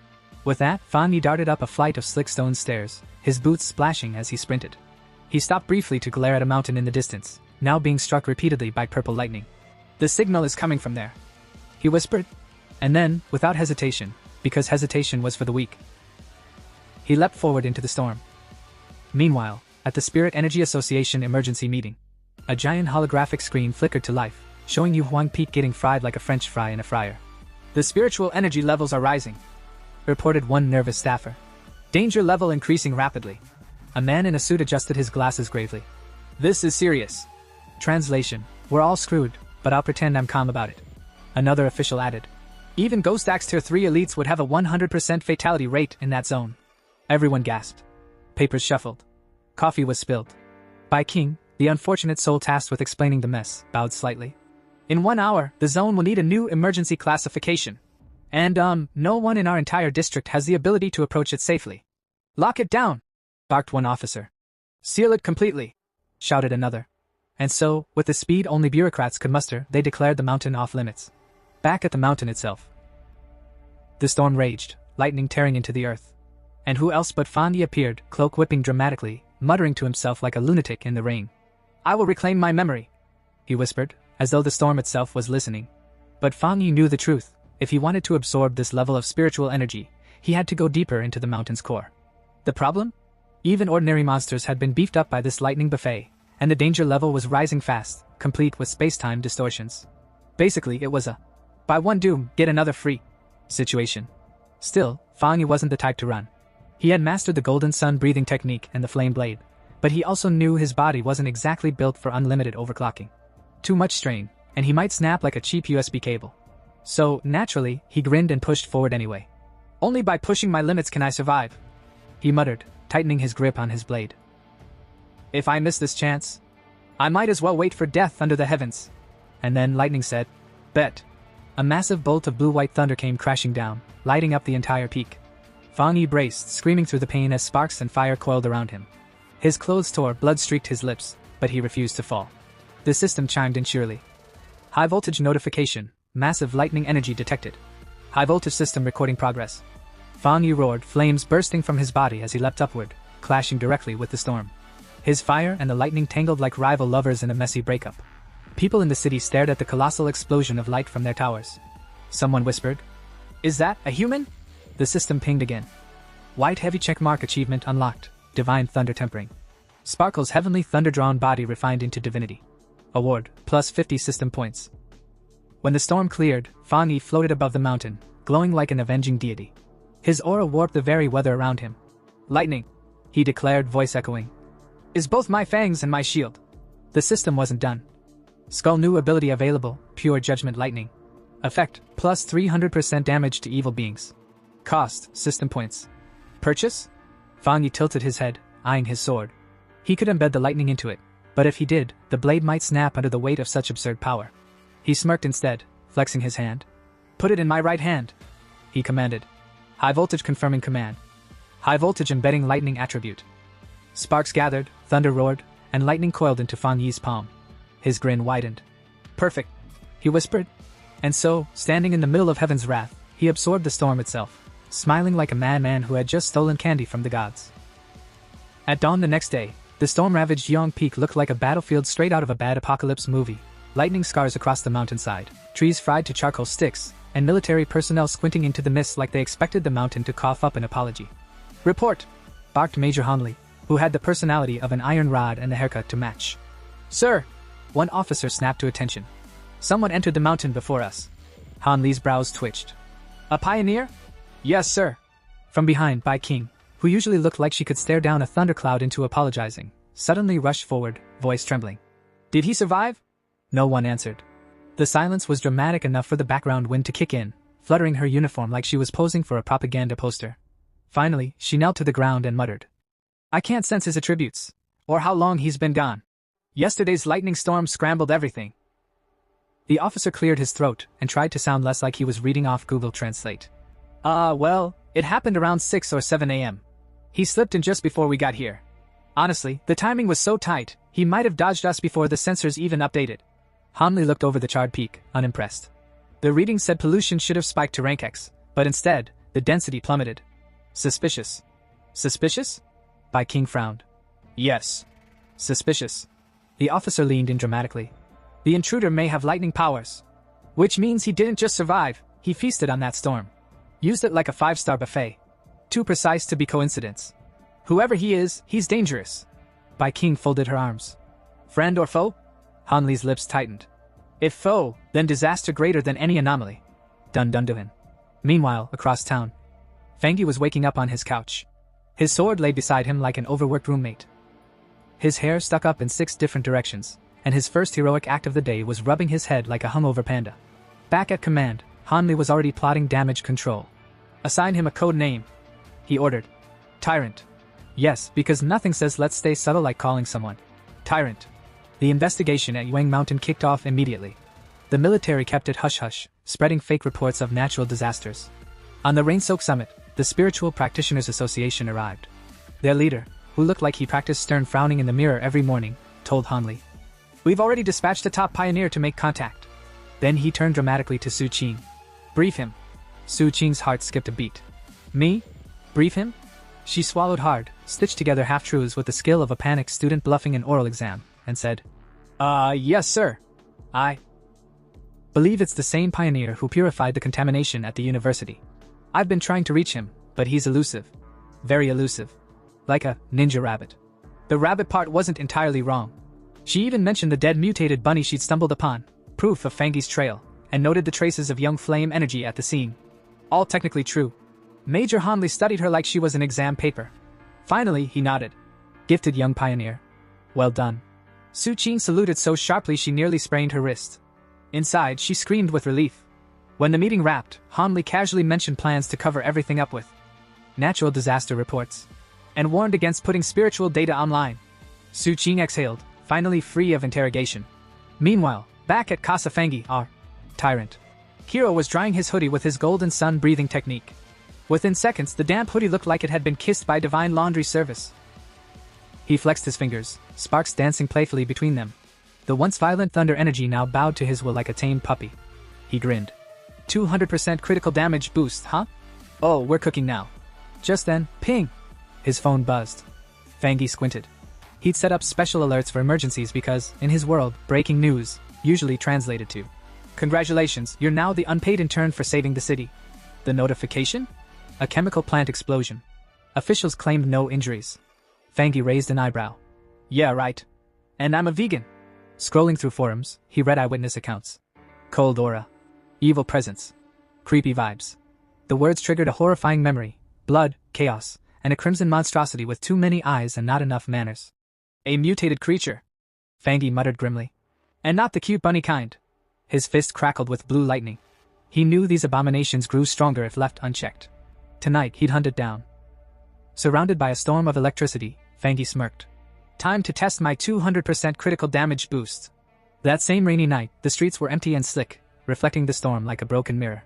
With that, Fan Yi darted up a flight of slick stone stairs, his boots splashing as he sprinted. He stopped briefly to glare at a mountain in the distance, now being struck repeatedly by purple lightning. The signal is coming from there, he whispered. And then, without hesitation, because hesitation was for the weak, he leapt forward into the storm. Meanwhile, at the Spirit Energy Association emergency meeting, a giant holographic screen flickered to life, showing Yu Huang Peak getting fried like a French fry in a fryer. The spiritual energy levels are rising, reported one nervous staffer. Danger level increasing rapidly. A man in a suit adjusted his glasses gravely. This is serious. Translation: we're all screwed, but I'll pretend I'm calm about it. Another official added. Even Ghost Axe Tier 3 elites would have a 100% fatality rate in that zone. Everyone gasped. Papers shuffled. Coffee was spilled. Bai King, the unfortunate soul tasked with explaining the mess, bowed slightly. In 1 hour, the zone will need a new emergency classification. And no one in our entire district has the ability to approach it safely. Lock it down, barked one officer. Seal it completely, shouted another. And so, with the speed only bureaucrats could muster, they declared the mountain off limits. Back at the mountain itself, the storm raged, lightning tearing into the earth. And who else but Fan Yi appeared, cloak whipping dramatically, muttering to himself like a lunatic in the rain. I will reclaim my memory, he whispered, as though the storm itself was listening. But Fan Yi knew the truth. If he wanted to absorb this level of spiritual energy, he had to go deeper into the mountain's core. The problem? Even ordinary monsters had been beefed up by this lightning buffet, and the danger level was rising fast, complete with space-time distortions. Basically, it was a buy one doom, get another free situation. Still, Fan Yi wasn't the type to run. He had mastered the golden sun breathing technique and the flame blade, but he also knew his body wasn't exactly built for unlimited overclocking. Too much strain, and he might snap like a cheap USB cable. So, naturally, he grinned and pushed forward anyway. Only by pushing my limits can I survive, he muttered, tightening his grip on his blade. If I miss this chance, I might as well wait for death under the heavens. And then lightning said, bet. A massive bolt of blue-white thunder came crashing down, lighting up the entire peak. Fan Yi braced, screaming through the pain as sparks and fire coiled around him. His clothes tore, blood streaked his lips, but he refused to fall. The system chimed in cheerily. High voltage notification, massive lightning energy detected. High voltage system recording progress. Fan Yi roared, flames bursting from his body as he leapt upward, clashing directly with the storm. His fire and the lightning tangled like rival lovers in a messy breakup. People in the city stared at the colossal explosion of light from their towers. Someone whispered, "Is that a human?" The system pinged again. White heavy checkmark achievement unlocked, divine thunder tempering. Sparkle's heavenly thunder-drawn body refined into divinity. Award, plus 50 system points. When the storm cleared, Fan Yi floated above the mountain, glowing like an avenging deity. His aura warped the very weather around him. Lightning, he declared, voice echoing, is both my fangs and my shield. The system wasn't done. Skull new ability available, pure judgment lightning. Effect, plus 300% damage to evil beings. Cost, system points. Purchase? Fan Yi tilted his head, eyeing his sword. He could embed the lightning into it, but if he did, the blade might snap under the weight of such absurd power. He smirked instead, flexing his hand. Put it in my right hand, he commanded. High voltage confirming command. High voltage embedding lightning attribute. Sparks gathered, thunder roared, and lightning coiled into Fan Yi's palm. His grin widened. Perfect, he whispered. And so, standing in the middle of heaven's wrath, he absorbed the storm itself, smiling like a madman who had just stolen candy from the gods. At dawn the next day, the storm-ravaged Yong Peak looked like a battlefield straight out of a bad apocalypse movie. Lightning scars across the mountainside, trees fried to charcoal sticks, and military personnel squinting into the mist like they expected the mountain to cough up an apology. Report, barked Major Hanley, who had the personality of an iron rod and the haircut to match. Sir, one officer snapped to attention. Someone entered the mountain before us. Hanley's brows twitched. A pioneer? Yes, sir. From behind, Bai King, who usually looked like she could stare down a thundercloud into apologizing, suddenly rushed forward, voice trembling. Did he survive? No one answered. The silence was dramatic enough for the background wind to kick in, fluttering her uniform like she was posing for a propaganda poster. Finally, she knelt to the ground and muttered, "I can't sense his attributes, or how long he's been gone. Yesterday's lightning storm scrambled everything." The officer cleared his throat and tried to sound less like he was reading off Google Translate. Well, it happened around 6 or 7 a.m. He slipped in just before we got here. Honestly, the timing was so tight, he might have dodged us before the sensors even updated." Hanli looked over the charred peak, unimpressed. The reading said pollution should have spiked to rank X, but instead, the density plummeted. Suspicious. Suspicious? Bai King frowned. Yes. Suspicious. The officer leaned in dramatically. The intruder may have lightning powers. Which means he didn't just survive, he feasted on that storm. Used it like a 5-star buffet. Too precise to be coincidence. Whoever he is, he's dangerous. Bai King folded her arms. Friend or foe? Hanli's lips tightened. If foe, then disaster greater than any anomaly. Dun dun dun. Meanwhile, across town, Fangi was waking up on his couch. His sword lay beside him like an overworked roommate. His hair stuck up in 6 different directions, and his first heroic act of the day was rubbing his head like a hungover panda. Back at command, Hanli was already plotting damage control. Assign him a code name, he ordered. Tyrant. Yes, because nothing says let's stay subtle like calling someone Tyrant. The investigation at Yuang Mountain kicked off immediately. The military kept it hush-hush, spreading fake reports of natural disasters. On the Rain-Soaked Summit, the Spiritual Practitioners Association arrived. Their leader, who looked like he practiced stern frowning in the mirror every morning, told Hanli, "We've already dispatched a top pioneer to make contact." Then he turned dramatically to Su Qin. "Brief him." Su Qin's heart skipped a beat. "Me? Brief him?" She swallowed hard, stitched together half-truths with the skill of a panicked student bluffing an oral exam, and said, Yes sir. I believe it's the same pioneer who purified the contamination at the university. I've been trying to reach him, but he's elusive. Very elusive. Like a ninja rabbit. The rabbit part wasn't entirely wrong. She even mentioned the dead mutated bunny she'd stumbled upon, proof of Fangi's trail, and noted the traces of young flame energy at the scene. All technically true. Major Hanli studied her like she was an exam paper. Finally, he nodded. Gifted young pioneer. Well done. Su Qin saluted so sharply she nearly sprained her wrist. Inside, she screamed with relief. When the meeting wrapped, Hanli casually mentioned plans to cover everything up with natural disaster reports, and warned against putting spiritual data online. Su Qin exhaled, finally free of interrogation. Meanwhile, back at Casa Fangi, our tyrant hero was drying his hoodie with his golden sun breathing technique. Within seconds, the damp hoodie looked like it had been kissed by divine laundry service. He flexed his fingers, sparks dancing playfully between them. The once violent thunder energy now bowed to his will like a tamed puppy. He grinned. 200% critical damage boost, huh? Oh, we're cooking now. Just then, ping! His phone buzzed. Fangi squinted. He'd set up special alerts for emergencies because, in his world, breaking news usually translated to, "Congratulations, you're now the unpaid intern for saving the city." The notification? A chemical plant explosion. Officials claimed no injuries. Fangi raised an eyebrow. Yeah, right. And I'm a vegan. Scrolling through forums, he read eyewitness accounts. Cold aura. Evil presence. Creepy vibes. The words triggered a horrifying memory. Blood, chaos, and a crimson monstrosity with too many eyes and not enough manners. A mutated creature. Fangi muttered grimly. And not the cute bunny kind. His fist crackled with blue lightning. He knew these abominations grew stronger if left unchecked. Tonight he'd hunt it down. Surrounded by a storm of electricity, Fangi smirked. Time to test my 200% critical damage boost. That same rainy night, the streets were empty and slick, reflecting the storm like a broken mirror.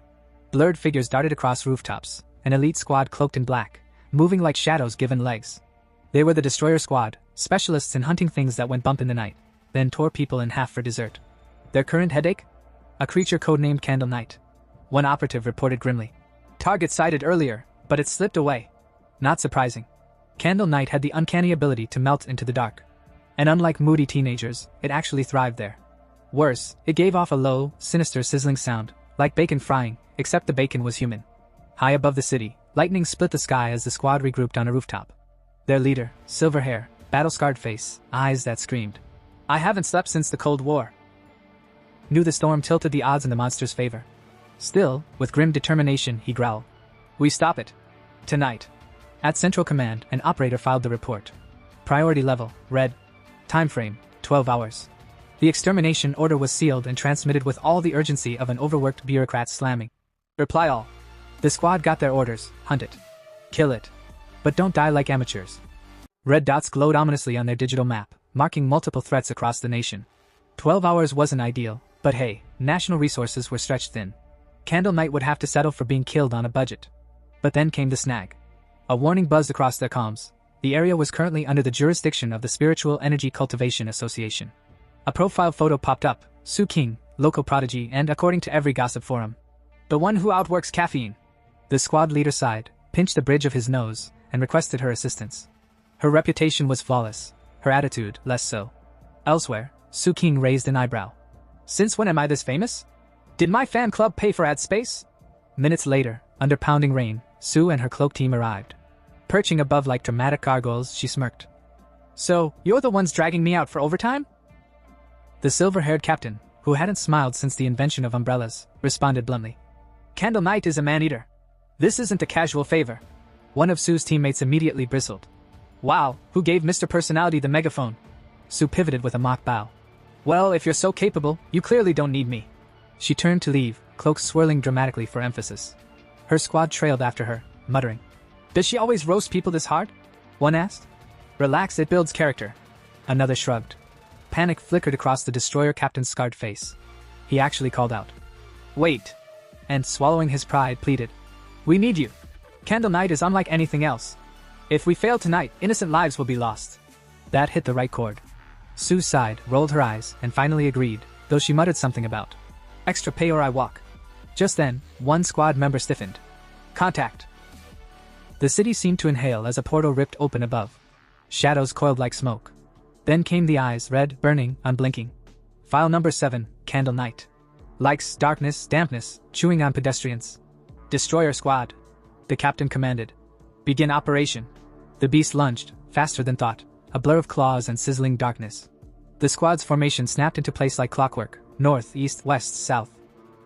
Blurred figures darted across rooftops, an elite squad cloaked in black, moving like shadows given legs. They were the Destroyer Squad, specialists in hunting things that went bump in the night, then tore people in half for dessert. Their current headache? A creature codenamed Candle Knight. One operative reported grimly. Target sighted earlier, but it slipped away. Not surprising. Candle Knight had the uncanny ability to melt into the dark. And unlike moody teenagers, it actually thrived there. Worse, it gave off a low, sinister sizzling sound, like bacon frying, except the bacon was human. High above the city, lightning split the sky as the squad regrouped on a rooftop. Their leader, silver hair, battle-scarred face, eyes that screamed, "I haven't slept since the Cold War," knew the storm tilted the odds in the monster's favor. Still, with grim determination, he growled. "We stop it. Tonight." At Central Command, an operator filed the report. Priority level, red. Time frame, 12 hours. The extermination order was sealed and transmitted with all the urgency of an overworked bureaucrat slamming. Reply all. The squad got their orders, hunt it. Kill it. But don't die like amateurs. Red dots glowed ominously on their digital map, marking multiple threats across the nation. 12 hours wasn't ideal, but hey, national resources were stretched thin. Candle Knight would have to settle for being killed on a budget. But then came the snag. A warning buzzed across their comms. The area was currently under the jurisdiction of the Spiritual Energy Cultivation Association. A profile photo popped up, Su King, local prodigy and, according to every gossip forum, the one who outworks caffeine. The squad leader sighed, pinched the bridge of his nose, and requested her assistance. Her reputation was flawless, her attitude less so. Elsewhere, Su King raised an eyebrow. Since when am I this famous? Did my fan club pay for ad space? Minutes later, under pounding rain, Su and her cloak team arrived. Perching above like dramatic gargoyles, she smirked. So, you're the ones dragging me out for overtime? The silver-haired captain, who hadn't smiled since the invention of umbrellas, responded bluntly. Candle Knight is a man-eater. This isn't a casual favor. One of Su's teammates immediately bristled. Wow, who gave Mr. Personality the megaphone? Su pivoted with a mock bow. Well, if you're so capable, you clearly don't need me. She turned to leave, cloak swirling dramatically for emphasis. Her squad trailed after her, muttering. Does she always roast people this hard? One asked. Relax, it builds character. Another shrugged. Panic flickered across the destroyer captain's scarred face. He actually called out. Wait. And swallowing his pride, pleaded. We need you. Candle Knight is unlike anything else. If we fail tonight, innocent lives will be lost. That hit the right chord. Su sighed, rolled her eyes, and finally agreed, though she muttered something about extra pay or I walk. Just then, one squad member stiffened. Contact. The city seemed to inhale as a portal ripped open above. Shadows coiled like smoke. Then came the eyes, red, burning, unblinking. File number 7, Candle Knight. Likes darkness, dampness, chewing on pedestrians. Destroyer squad. The captain commanded. Begin operation. The beast lunged, faster than thought, a blur of claws and sizzling darkness. The squad's formation snapped into place like clockwork, north, east, west, south.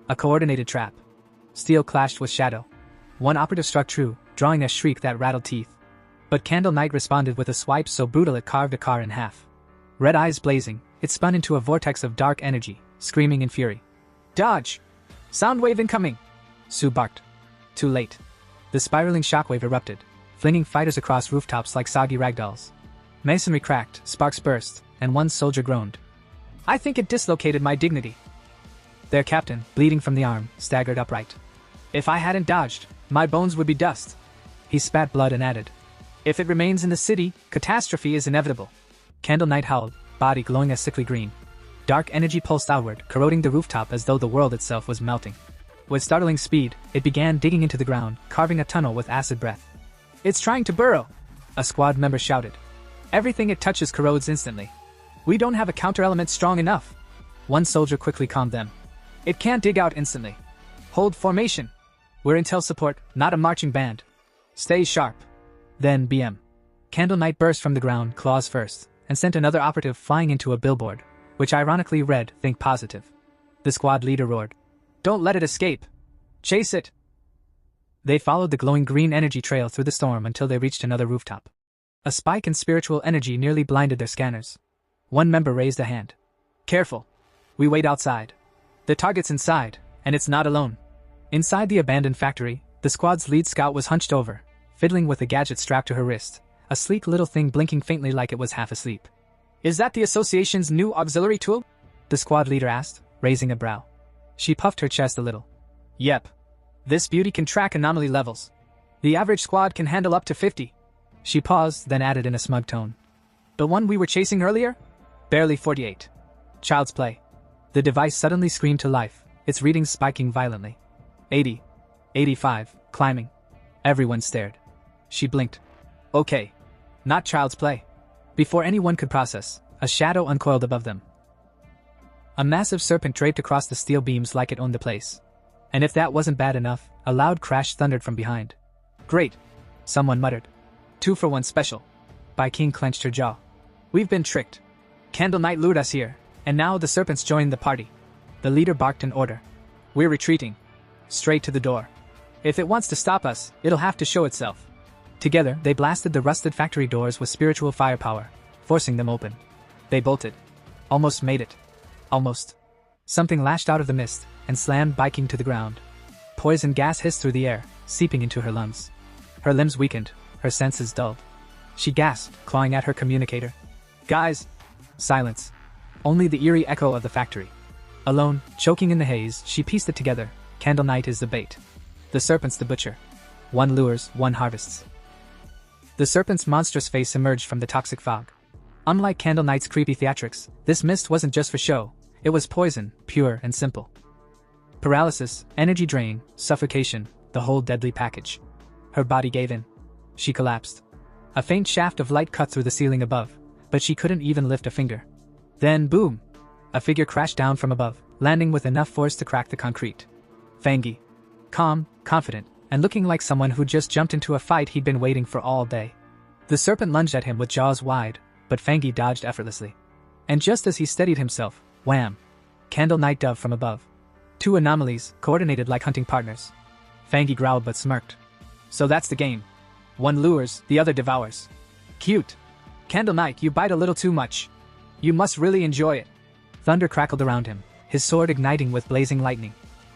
A coordinated trap. Steel clashed with shadow. One operative struck true, drawing a shriek that rattled teeth. But Candle Knight responded with a swipe so brutal it carved a car in half. Red eyes blazing, it spun into a vortex of dark energy, screaming in fury. Dodge! Soundwave incoming! Su barked. Too late. The spiraling shockwave erupted, flinging fighters across rooftops like soggy ragdolls. Masonry cracked, sparks burst, and one soldier groaned. I think it dislocated my dignity. Their captain, bleeding from the arm, staggered upright. If I hadn't dodged, my bones would be dust. He spat blood and added. If it remains in the city, catastrophe is inevitable. Candle Knight howled, body glowing a sickly green. Dark energy pulsed outward, corroding the rooftop as though the world itself was melting. With startling speed, it began digging into the ground, carving a tunnel with acid breath. It's trying to burrow! A squad member shouted. Everything it touches corrodes instantly. We don't have a counter-element strong enough. One soldier quickly calmed them. It can't dig out instantly. Hold formation. We're intel support, not a marching band. Stay sharp. Then BM. Candle Knight burst from the ground, claws first, and sent another operative flying into a billboard, which ironically read, Think Positive. The squad leader roared. Don't let it escape. Chase it. They followed the glowing green energy trail through the storm until they reached another rooftop. A spike in spiritual energy nearly blinded their scanners. One member raised a hand. Careful. We wait outside. The target's inside, and it's not alone. Inside the abandoned factory, the squad's lead scout was hunched over, fiddling with a gadget strapped to her wrist, a sleek little thing blinking faintly like it was half asleep. Is that the association's new auxiliary tool? The squad leader asked, raising a brow. She puffed her chest a little. Yep. This beauty can track anomaly levels. The average squad can handle up to 50. She paused, then added in a smug tone. The one we were chasing earlier? Barely 48. Child's play. The device suddenly screamed to life, its readings spiking violently. 80. 85, climbing. Everyone stared. She blinked. Okay. Not child's play. Before anyone could process, a shadow uncoiled above them. A massive serpent draped across the steel beams like it owned the place. And if that wasn't bad enough, a loud crash thundered from behind. Great. Someone muttered. 2 for 1 special. Bai King clenched her jaw. We've been tricked. Candle Knight lured us here, and now the serpents joined the party. The leader barked an order. We're retreating. Straight to the door. If it wants to stop us, it'll have to show itself. Together, they blasted the rusted factory doors with spiritual firepower, forcing them open. They bolted. Almost made it. Almost. Something lashed out of the mist and slammed biking to the ground. Poison gas hissed through the air, seeping into her lungs. Her limbs weakened, her senses dulled. She gasped, clawing at her communicator. Guys! Silence. Only the eerie echo of the factory. Alone, choking in the haze, she pieced it together. Candle Knight is the bait. The serpent's the butcher. One lures, one harvests. The serpent's monstrous face emerged from the toxic fog. Unlike Candle Knight's creepy theatrics, this mist wasn't just for show. It was poison, pure and simple. Paralysis, energy drain, suffocation, the whole deadly package. Her body gave in. She collapsed. A faint shaft of light cut through the ceiling above, but she couldn't even lift a finger. Then, boom! A figure crashed down from above, landing with enough force to crack the concrete. Fangi. Calm, confident, and looking like someone who just jumped into a fight he'd been waiting for all day. The serpent lunged at him with jaws wide, but Fangi dodged effortlessly. And just as he steadied himself, wham! Candle Knight dove from above. Two anomalies, coordinated like hunting partners. Fangi growled but smirked. So that's the game. One lures, the other devours. Cute. Candle Knight, you bite a little too much. You must really enjoy it. Thunder crackled around him, his sword igniting with blazing lightning.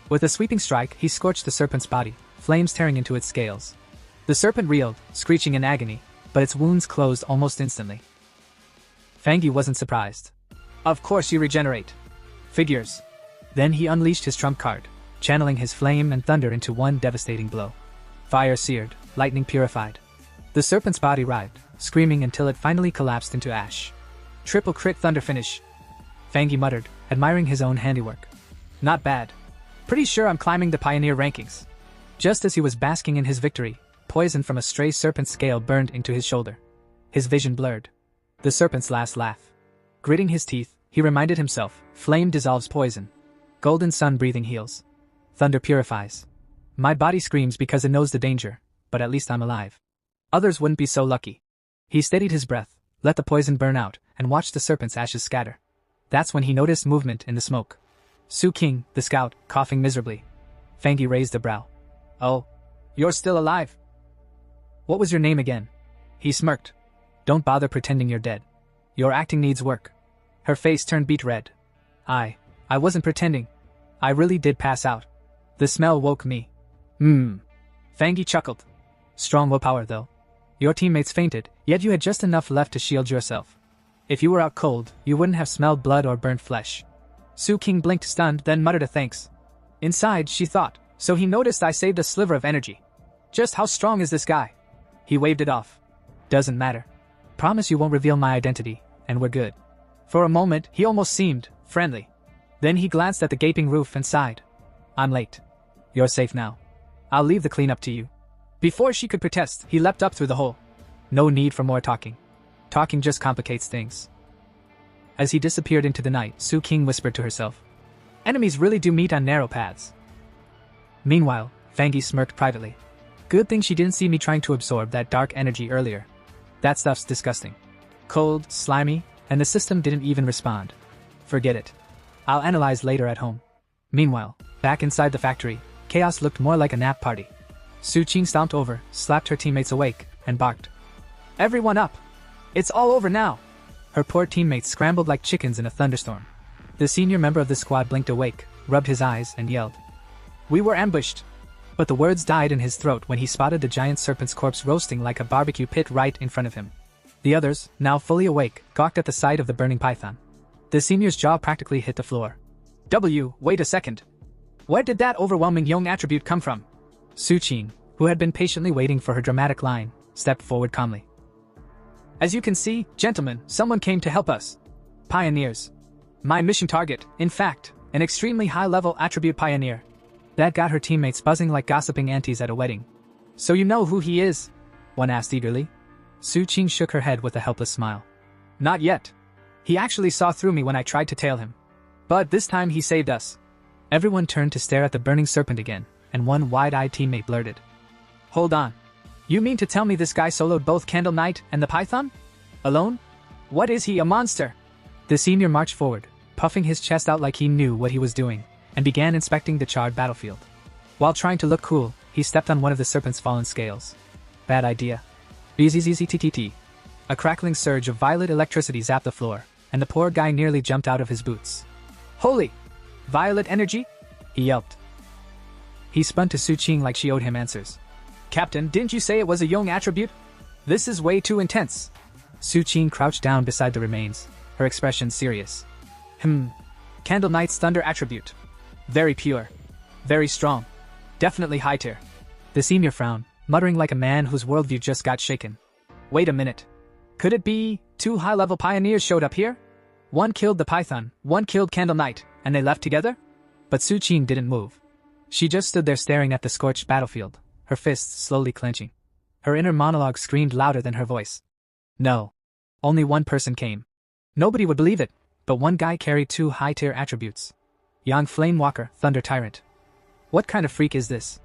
With a sweeping strike, he scorched the serpent's body, flames tearing into its scales. The serpent reeled, screeching in agony, but its wounds closed almost instantly. Fangi wasn't surprised. Of course you regenerate. Figures. Then he unleashed his trump card, channeling his flame and thunder into one devastating blow. Fire seared, lightning purified. The serpent's body writhed, screaming until it finally collapsed into ash. Triple crit thunder finish. Fangi muttered, admiring his own handiwork. Not bad. Pretty sure I'm climbing the pioneer rankings. Just as he was basking in his victory, poison from a stray serpent's scale burned into his shoulder. His vision blurred. The serpent's last laugh. Gritting his teeth, he reminded himself, flame dissolves poison. Golden sun breathing heals. Thunder purifies. My body screams because it knows the danger, but at least I'm alive. Others wouldn't be so lucky. He steadied his breath, let the poison burn out, and watched the serpent's ashes scatter. That's when he noticed movement in the smoke. Su King, the scout, coughing miserably. Fangi raised a brow. Oh, you're still alive. What was your name again? He smirked. Don't bother pretending you're dead. Your acting needs work. Her face turned beet red. I wasn't pretending. I really did pass out. The smell woke me. Fangi chuckled. Strong willpower though. Your teammates fainted, yet you had just enough left to shield yourself. If you were out cold, you wouldn't have smelled blood or burnt flesh. Su King blinked stunned, then muttered a thanks. Inside, she thought, so he noticed I saved a sliver of energy. Just how strong is this guy? He waved it off. Doesn't matter. Promise you won't reveal my identity, and we're good. For a moment, he almost seemed friendly. Then he glanced at the gaping roof and sighed. I'm late. You're safe now. I'll leave the cleanup to you. Before she could protest, he leapt up through the hole. No need for more talking. Talking just complicates things. As he disappeared into the night, Su King whispered to herself. Enemies really do meet on narrow paths. Meanwhile, Fangi smirked privately. Good thing she didn't see me trying to absorb that dark energy earlier. That stuff's disgusting. Cold, slimy, and the system didn't even respond. Forget it. I'll analyze later at home. Meanwhile, back inside the factory, chaos looked more like a nap party. Su Qing stomped over, slapped her teammates awake, and barked. Everyone up! It's all over now! Her poor teammates scrambled like chickens in a thunderstorm. The senior member of the squad blinked awake, rubbed his eyes, and yelled. We were ambushed! But the words died in his throat when he spotted the giant serpent's corpse roasting like a barbecue pit right in front of him. The others, now fully awake, gawked at the sight of the burning python. The senior's jaw practically hit the floor. Wait a second. Where did that overwhelming young attribute come from? Su Qing, who had been patiently waiting for her dramatic line, stepped forward calmly. As you can see, gentlemen, someone came to help us. Pioneers. My mission target, in fact, an extremely high-level attribute pioneer. That got her teammates buzzing like gossiping aunties at a wedding. So you know who he is? One asked eagerly. Su Qing shook her head with a helpless smile. Not yet. He actually saw through me when I tried to tail him. But this time he saved us. Everyone turned to stare at the burning serpent again, and one wide-eyed teammate blurted. Hold on. You mean to tell me this guy soloed both Candle Knight and the python? Alone? What is he, a monster? The senior marched forward, puffing his chest out like he knew what he was doing, and began inspecting the charred battlefield. While trying to look cool, he stepped on one of the serpent's fallen scales. Bad idea. Bzzzztt. A crackling surge of violet electricity zapped the floor, and the poor guy nearly jumped out of his boots. Holy! Violet energy? He yelped. He spun to Su Qing like she owed him answers. Captain, didn't you say it was a young attribute? This is way too intense. Su Qing crouched down beside the remains, her expression serious. Candle Knight's thunder attribute. Very pure. Very strong. Definitely high tier. The senior frowned, muttering like a man whose worldview just got shaken. Wait a minute. Could it be 2 high-level pioneers showed up here? One killed the Python, one killed Candle Knight, and they left together? But Su Qing didn't move. She just stood there staring at the scorched battlefield, her fists slowly clenching. Her inner monologue screamed louder than her voice. No. Only one person came. Nobody would believe it, but one guy carried 2 high-tier attributes. Yang Flame Walker, Thunder Tyrant. What kind of freak is this?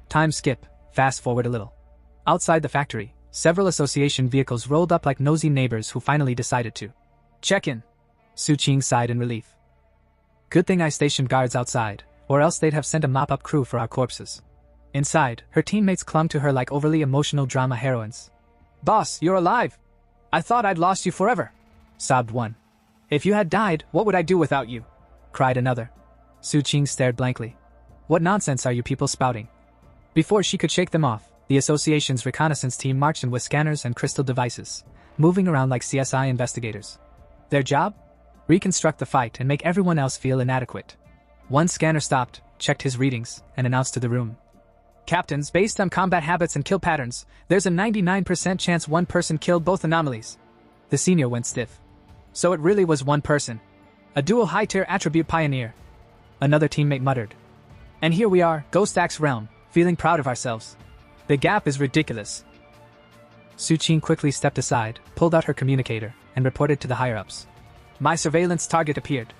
Time skip, fast forward a little. Outside the factory, several association vehicles rolled up like nosy neighbors who finally decided to check in. Su Qing sighed in relief. Good thing I stationed guards outside, or else they'd have sent a mop-up crew for our corpses. Inside, her teammates clung to her like overly emotional drama heroines. Boss, you're alive! I thought I'd lost you forever, sobbed one. If you had died, what would I do without you? Cried another. Su Qing stared blankly. What nonsense are you people spouting? Before she could shake them off, the association's reconnaissance team marched in with scanners and crystal devices, moving around like CSI investigators. Their job? Reconstruct the fight and make everyone else feel inadequate. One scanner stopped, checked his readings, and announced to the room. Captains, based on combat habits and kill patterns, there's a 99% chance one person killed both anomalies. The senior went stiff. So it really was one person. A dual high-tier attribute pioneer. Another teammate muttered. And here we are, Ghost Axe realm, feeling proud of ourselves. The gap is ridiculous. Su Qing quickly stepped aside, pulled out her communicator, and reported to the higher-ups. My surveillance target appeared.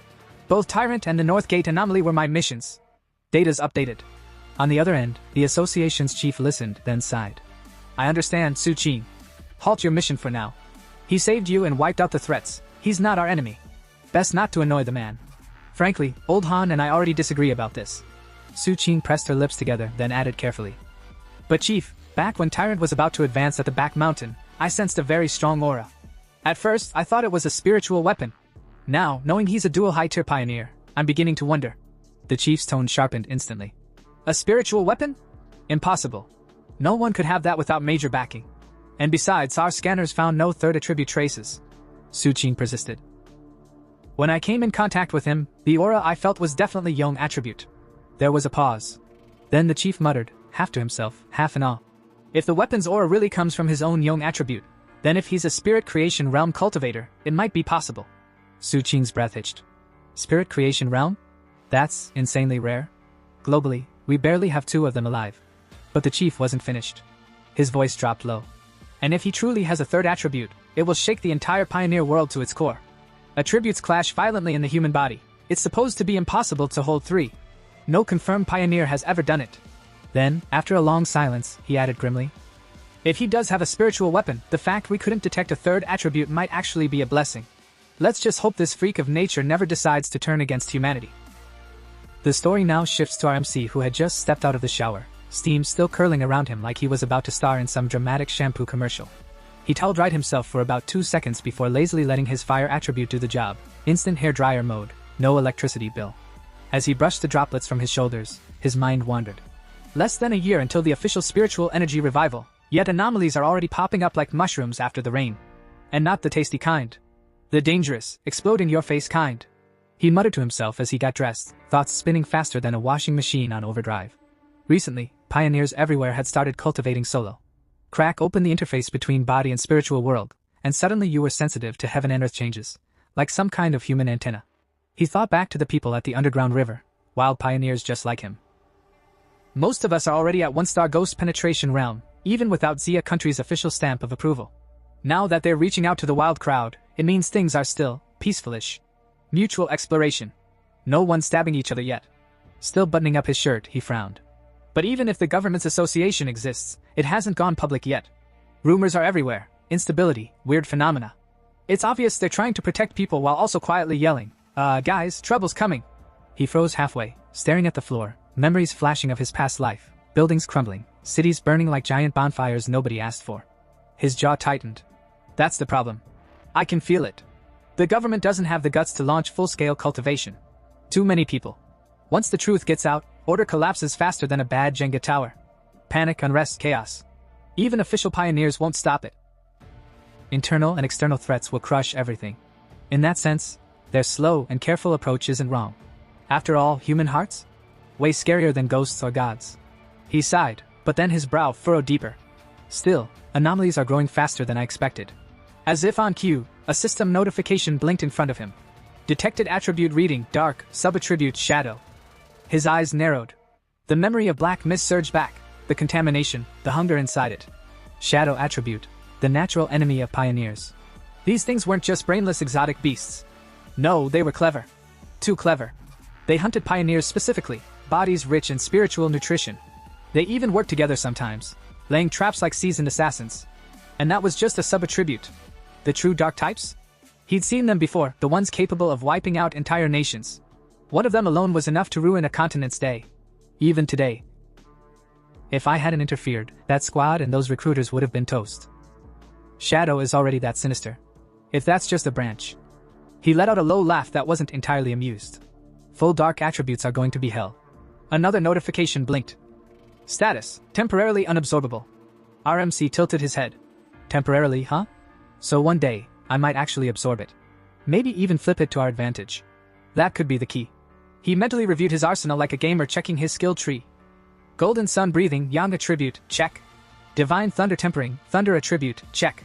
Both Tyrant and the North Gate anomaly were my missions. Data's updated. On the other end, the association's chief listened, then sighed. I understand, Su Qing. Halt your mission for now. He saved you and wiped out the threats. He's not our enemy. Best not to annoy the man. Frankly, Old Han and I already disagree about this. Su Qing pressed her lips together, then added carefully. But Chief, back when Tyrant was about to advance at the back mountain, I sensed a very strong aura. At first, I thought it was a spiritual weapon. Now, knowing he's a dual high-tier pioneer, I'm beginning to wonder. The Chief's tone sharpened instantly. A spiritual weapon? Impossible. No one could have that without major backing. And besides, our scanners found no third attribute traces. Su Qing persisted. When I came in contact with him, the aura I felt was definitely Young attribute. There was a pause. Then the chief muttered, half to himself, half in awe. If the weapon's aura really comes from his own Young attribute, then if he's a spirit creation realm cultivator, it might be possible. Su Qing's breath hitched. Spirit creation realm? That's insanely rare. Globally, we barely have 2 of them alive. But the chief wasn't finished. His voice dropped low. And if he truly has a third attribute, it will shake the entire pioneer world to its core. Attributes clash violently in the human body. It's supposed to be impossible to hold 3. No confirmed pioneer has ever done it. Then, after a long silence, he added grimly. If he does have a spiritual weapon, the fact we couldn't detect a third attribute might actually be a blessing. Let's just hope this freak of nature never decides to turn against humanity. The story now shifts to our MC who had just stepped out of the shower, steam still curling around him like he was about to star in some dramatic shampoo commercial. He towel-dried himself for about 2 seconds before lazily letting his fire attribute do the job, instant hair dryer mode, no electricity bill. As he brushed the droplets from his shoulders, his mind wandered. Less than a year until the official spiritual energy revival, yet anomalies are already popping up like mushrooms after the rain. And not the tasty kind. The dangerous, explode-in-your-face kind. He muttered to himself as he got dressed, thoughts spinning faster than a washing machine on overdrive. Recently, pioneers everywhere had started cultivating solo. Crack open the interface between body and spiritual world, and suddenly you were sensitive to heaven and earth changes, like some kind of human antenna. He thought back to the people at the underground river, wild pioneers just like him. Most of us are already at 1-star ghost penetration realm, even without Zia country's official stamp of approval. Now that they're reaching out to the wild crowd, it means things are still peaceful-ish. Mutual exploration. No one stabbing each other yet. Still buttoning up his shirt, he frowned. But even if the government's association exists, it hasn't gone public yet. Rumors are everywhere, instability, weird phenomena. It's obvious they're trying to protect people while also quietly yelling, guys, trouble's coming. He froze halfway, staring at the floor, memories flashing of his past life, buildings crumbling, cities burning like giant bonfires nobody asked for. His jaw tightened. That's the problem. I can feel it. The government doesn't have the guts to launch full-scale cultivation. Too many people. Once the truth gets out, order collapses faster than a bad Jenga tower. Panic, unrest, chaos. Even official pioneers won't stop it. Internal and external threats will crush everything. In that sense, their slow and careful approach isn't wrong. After all, human hearts? Way scarier than ghosts or gods. He sighed, but then his brow furrowed deeper. Still, anomalies are growing faster than I expected. As if on cue, a system notification blinked in front of him. Detected attribute reading, dark, subattribute, shadow. His eyes narrowed. The memory of black mist surged back, the contamination, the hunger inside it. Shadow attribute, the natural enemy of pioneers. These things weren't just brainless exotic beasts. No, they were clever. Too clever. They hunted pioneers specifically, bodies rich in spiritual nutrition. They even worked together sometimes, laying traps like seasoned assassins. And that was just a subattribute. The true dark types? He'd seen them before, the ones capable of wiping out entire nations. One of them alone was enough to ruin a continent's day. Even today. If I hadn't interfered, that squad and those recruiters would have been toast. Shadow is already that sinister. If that's just a branch. He let out a low laugh that wasn't entirely amused. Full dark attributes are going to be hell. Another notification blinked. Status, temporarily unabsorbable. RMC tilted his head. Temporarily, huh? So one day, I might actually absorb it. Maybe even flip it to our advantage. That could be the key. He mentally reviewed his arsenal like a gamer checking his skill tree. Golden Sun breathing, Yang attribute, check. Divine Thunder tempering, Thunder attribute, check.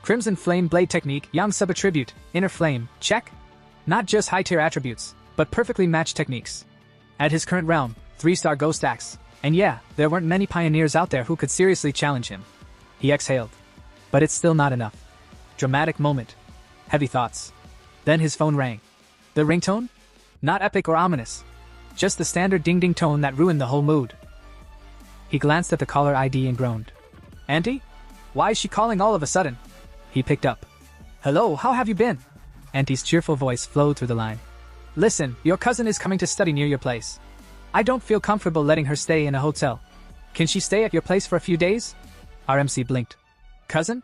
Crimson Flame blade technique, Yang sub-attribute, Inner Flame, check. Not just high-tier attributes, but perfectly matched techniques. At his current realm, 3-star Ghost Axe, and yeah, there weren't many pioneers out there who could seriously challenge him. He exhaled. But it's still not enough. Dramatic moment. Heavy thoughts. Then his phone rang. The ringtone? Not epic or ominous. Just the standard ding-ding tone that ruined the whole mood. He glanced at the caller ID and groaned. Auntie? Why is she calling all of a sudden? He picked up. Hello, how have you been? Auntie's cheerful voice flowed through the line. Listen, your cousin is coming to study near your place. I don't feel comfortable letting her stay in a hotel. Can she stay at your place for a few days? RMC blinked. Cousin?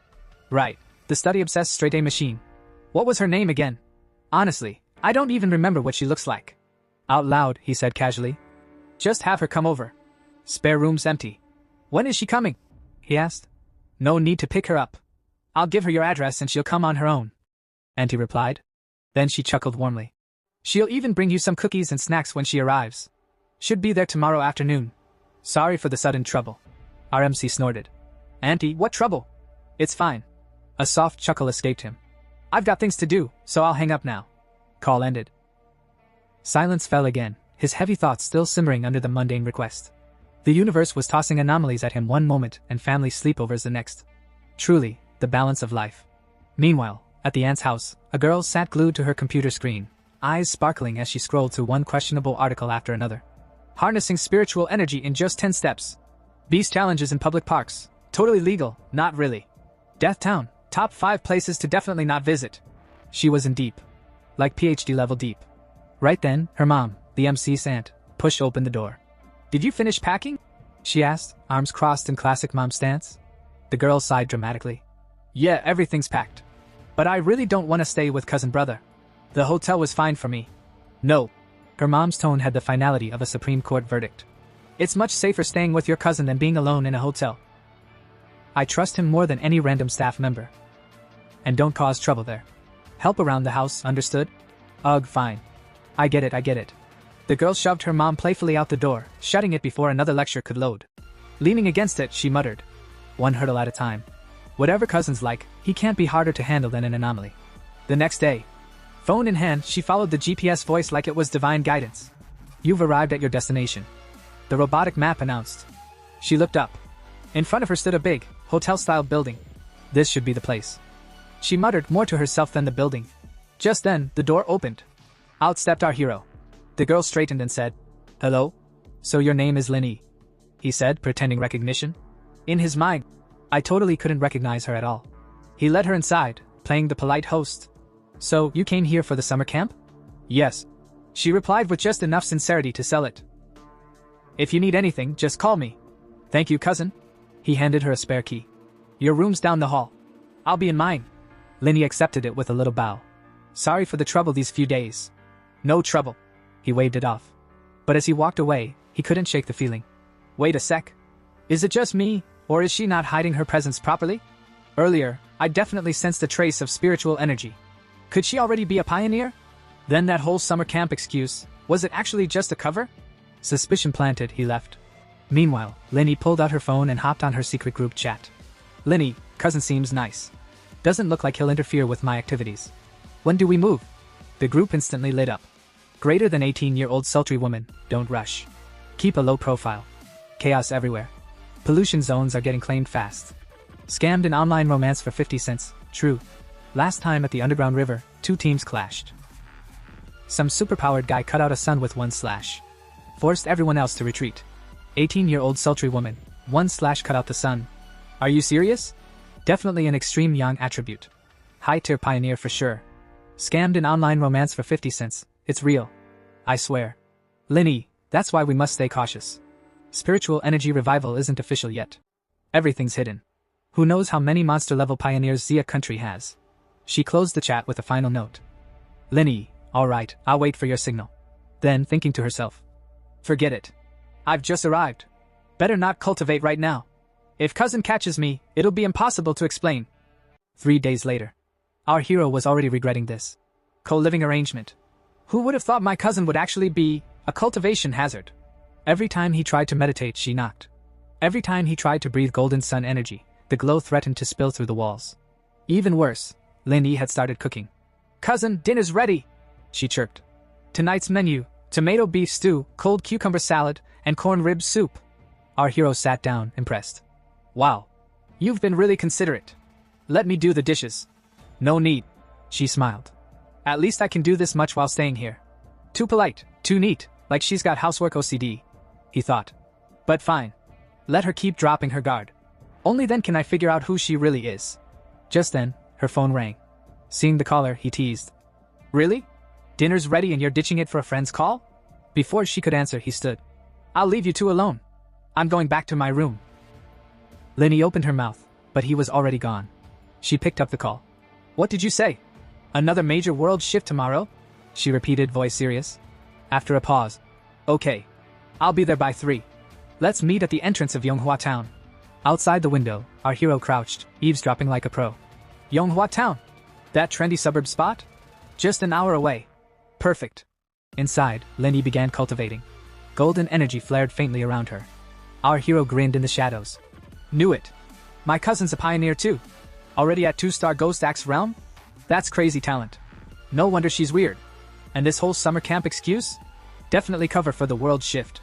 Right, the study-obsessed straight-A machine. What was her name again? Honestly, I don't even remember what she looks like. Out loud, he said casually. Just have her come over. Spare room's empty. When is she coming? He asked. No need to pick her up. I'll give her your address and she'll come on her own. Auntie replied. Then she chuckled warmly. She'll even bring you some cookies and snacks when she arrives. Should be there tomorrow afternoon. Sorry for the sudden trouble. RMC snorted. Auntie, what trouble? It's fine. A soft chuckle escaped him. I've got things to do, so I'll hang up now. Call ended. Silence fell again, his heavy thoughts still simmering under the mundane request. The universe was tossing anomalies at him one moment and family sleepovers the next. Truly, the balance of life. Meanwhile, at the aunt's house, a girl sat glued to her computer screen, eyes sparkling as she scrolled through one questionable article after another. Harnessing spiritual energy in just 10 steps. Beast challenges in public parks. Totally legal, not really. Death Town, top 5 places to definitely not visit. She was in deep. Like PhD level deep. Right then, her mom, the MC's aunt, pushed open the door. Did you finish packing? She asked, arms crossed in classic mom stance. The girl sighed dramatically. Yeah, everything's packed. But I really don't want to stay with cousin brother. The hotel was fine for me. No. Her mom's tone had the finality of a Supreme Court verdict. It's much safer staying with your cousin than being alone in a hotel. I trust him more than any random staff member. And don't cause trouble there. Help around the house, understood? Ugh, fine. I get it. The girl shoved her mom playfully out the door, shutting it before another lecture could load. Leaning against it, she muttered. One hurdle at a time. Whatever cousin's like, he can't be harder to handle than an anomaly. The next day, phone in hand, she followed the GPS voice like it was divine guidance. You've arrived at your destination. The robotic map announced. She looked up. In front of her stood a big, hotel-style building. This should be the place. She muttered more to herself than the building. Just then, the door opened. Out stepped our hero. The girl straightened and said, Hello? So your name is Linny? He said, pretending recognition. In his mind, I totally couldn't recognize her at all. He led her inside, playing the polite host. So, you came here for the summer camp? Yes. She replied with just enough sincerity to sell it. If you need anything, just call me. Thank you, cousin. He handed her a spare key. Your room's down the hall. I'll be in mine. Linny accepted it with a little bow. Sorry for the trouble these few days. No trouble. He waved it off. But as he walked away, he couldn't shake the feeling. Wait a sec. Is it just me, or is she not hiding her presence properly? Earlier, I definitely sensed a trace of spiritual energy. Could she already be a pioneer? Then that whole summer camp excuse, was it actually just a cover? Suspicion planted, he left. Meanwhile, Linny pulled out her phone and hopped on her secret group chat. Linny, cousin seems nice. Doesn't look like he'll interfere with my activities. When do we move? The group instantly lit up. Greater than 18-year-old sultry woman, don't rush. Keep a low profile. Chaos everywhere. Pollution zones are getting claimed fast. Scammed in online romance for 50 cents, true. Last time at the underground river, 2 teams clashed. Some superpowered guy cut out a sun with 1 slash. Forced everyone else to retreat. 18-year-old sultry woman, 1 slash cut out the sun. Are you serious? Definitely an extreme young attribute. High-tier pioneer for sure. Scammed in online romance for 50 cents, it's real. I swear. Linny, that's why we must stay cautious. Spiritual energy revival isn't official yet. Everything's hidden. Who knows how many monster-level pioneers Zia country has. She closed the chat with a final note. Linny, alright, I'll wait for your signal. Then, thinking to herself. Forget it. I've just arrived. Better not cultivate right now. If cousin catches me, it'll be impossible to explain. 3 days later. Our hero was already regretting this. Co-living arrangement. Who would have thought my cousin would actually be a cultivation hazard? Every time he tried to meditate, she knocked. Every time he tried to breathe golden sun energy, the glow threatened to spill through the walls. Even worse, Lindy had started cooking. Cousin, dinner's ready, she chirped. Tonight's menu, tomato beef stew, cold cucumber salad, and corn rib soup. Our hero sat down, impressed. Wow. You've been really considerate. Let me do the dishes. No need, she smiled. At least I can do this much while staying here. Too polite, too neat, like she's got housework OCD, he thought. But fine. Let her keep dropping her guard. Only then can I figure out who she really is. Just then, her phone rang. Seeing the caller, he teased. Really? Dinner's ready and you're ditching it for a friend's call? Before she could answer, he stood. I'll leave you two alone. I'm going back to my room. Linny opened her mouth, but he was already gone. She picked up the call. What did you say? Another major world shift tomorrow? She repeated, voice serious. After a pause. Okay. I'll be there by 3. Let's meet at the entrance of Yonghua Town. Outside the window, our hero crouched, eavesdropping like a pro. Yonghua Town? That trendy suburb spot? Just an hour away. Perfect. Inside, Linny began cultivating. Golden energy flared faintly around her. Our hero grinned in the shadows. Knew it. My cousin's a pioneer too. Already at 2-star Ghost Axe realm? That's crazy talent. No wonder she's weird. And this whole summer camp excuse? Definitely cover for the world shift.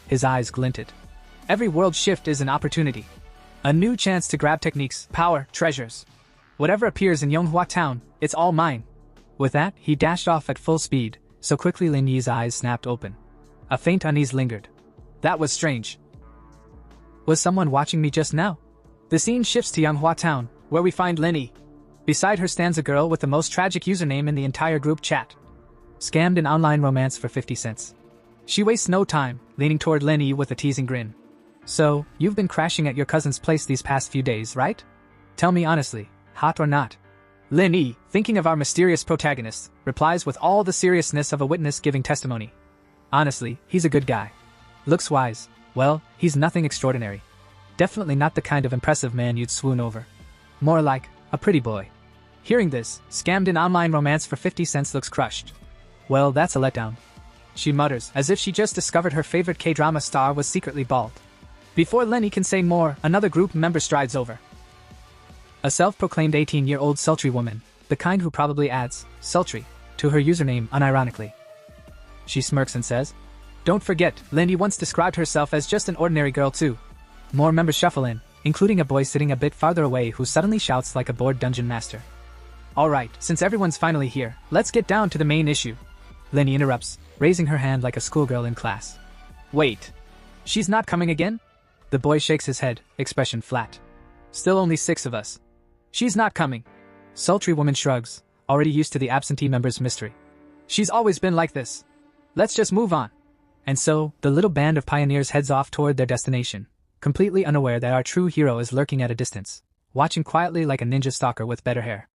His eyes glinted. Every world shift is an opportunity. A new chance to grab techniques, power, treasures. Whatever appears in Yonghua Town, it's all mine. With that, he dashed off at full speed, so quickly Lin Yi's eyes snapped open. A faint unease lingered. That was strange. Was someone watching me just now? The scene shifts to Yonghua Town, where we find Linny. Beside her stands a girl with the most tragic username in the entire group chat. Scammed in online romance for 50 cents. She wastes no time, leaning toward Linny with a teasing grin. So, you've been crashing at your cousin's place these past few days, right? Tell me honestly, hot or not? Linny, thinking of our mysterious protagonist, replies with all the seriousness of a witness giving testimony. Honestly, he's a good guy. Looks wise. Well, he's nothing extraordinary. Definitely not the kind of impressive man you'd swoon over. More like a pretty boy. Hearing this, scammed in online romance for 50 cents looks crushed. Well, that's a letdown. She mutters, as if she just discovered her favorite K-drama star was secretly bald. Before Lenny can say more, another group member strides over. A self-proclaimed 18-year-old sultry woman, the kind who probably adds sultry to her username unironically. She smirks and says, Don't forget, Lindy once described herself as just an ordinary girl too. More members shuffle in, including a boy sitting a bit farther away who suddenly shouts like a bored dungeon master. Alright, since everyone's finally here, let's get down to the main issue. Linny interrupts, raising her hand like a schoolgirl in class. Wait. She's not coming again? The boy shakes his head, expression flat. Still only 6 of us. She's not coming. Sultry woman shrugs, already used to the absentee member's mystery. She's always been like this. Let's just move on. And so, the little band of pioneers heads off toward their destination, completely unaware that our true hero is lurking at a distance, watching quietly like a ninja stalker with better hair.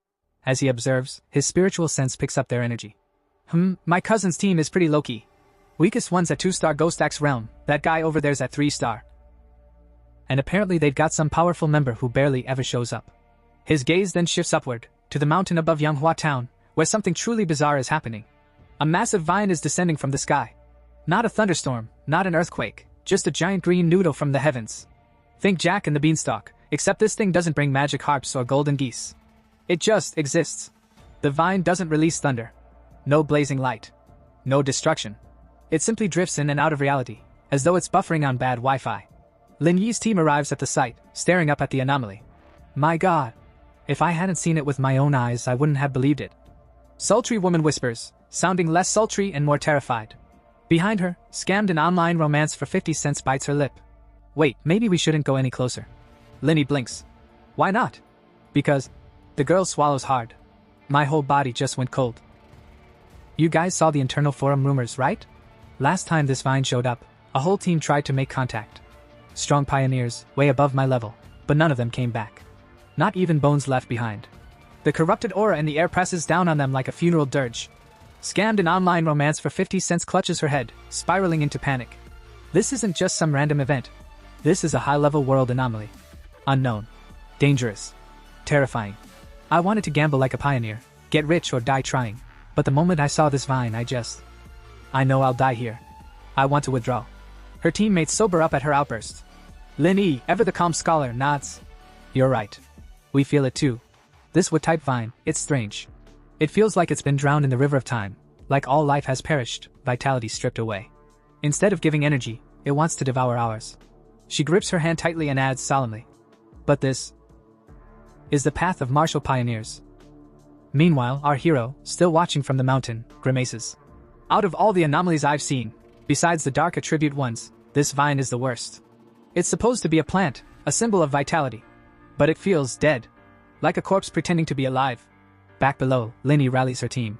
As he observes, his spiritual sense picks up their energy. My cousin's team is pretty low-key. Weakest one's at 2-star Ghost Axe realm, that guy over there's at 3-star. And apparently they've got some powerful member who barely ever shows up. His gaze then shifts upward, to the mountain above Yanghua town, where something truly bizarre is happening. A massive vine is descending from the sky. Not a thunderstorm, not an earthquake, just a giant green noodle from the heavens. Think Jack and the Beanstalk, except this thing doesn't bring magic harps or golden geese. It just exists. The vine doesn't release thunder. No blazing light. No destruction. It simply drifts in and out of reality, as though it's buffering on bad Wi-Fi. Lin Yi's team arrives at the site, staring up at the anomaly. My god. If I hadn't seen it with my own eyes, I wouldn't have believed it. Sultry woman whispers, sounding less sultry and more terrified. Behind her, scammed an online romance for 50 cents bites her lip. Wait, maybe we shouldn't go any closer. Linny blinks. Why not? Because the girl swallows hard. My whole body just went cold. You guys saw the internal forum rumors, right? Last time this vine showed up, a whole team tried to make contact. Strong pioneers, way above my level, but none of them came back. Not even bones left behind. The corrupted aura in the air presses down on them like a funeral dirge. Scammed an online romance for 50 cents clutches her head, spiraling into panic. This isn't just some random event. This is a high-level world anomaly. Unknown. Dangerous. Terrifying. I wanted to gamble like a pioneer, get rich or die trying, but the moment I saw this vine I know I'll die here. I want to withdraw. Her teammates sober up at her outburst. Lin Yi, ever the calm scholar, nods. You're right. We feel it too. This wood-type vine, it's strange. It feels like it's been drowned in the river of time, like all life has perished, vitality stripped away. Instead of giving energy, it wants to devour ours. She grips her hand tightly and adds solemnly. But this is the path of martial pioneers. Meanwhile, our hero, still watching from the mountain, grimaces. Out of all the anomalies I've seen, besides the dark attribute ones, this vine is the worst. It's supposed to be a plant, a symbol of vitality. But it feels dead. Like a corpse pretending to be alive. Back below, Linny rallies her team.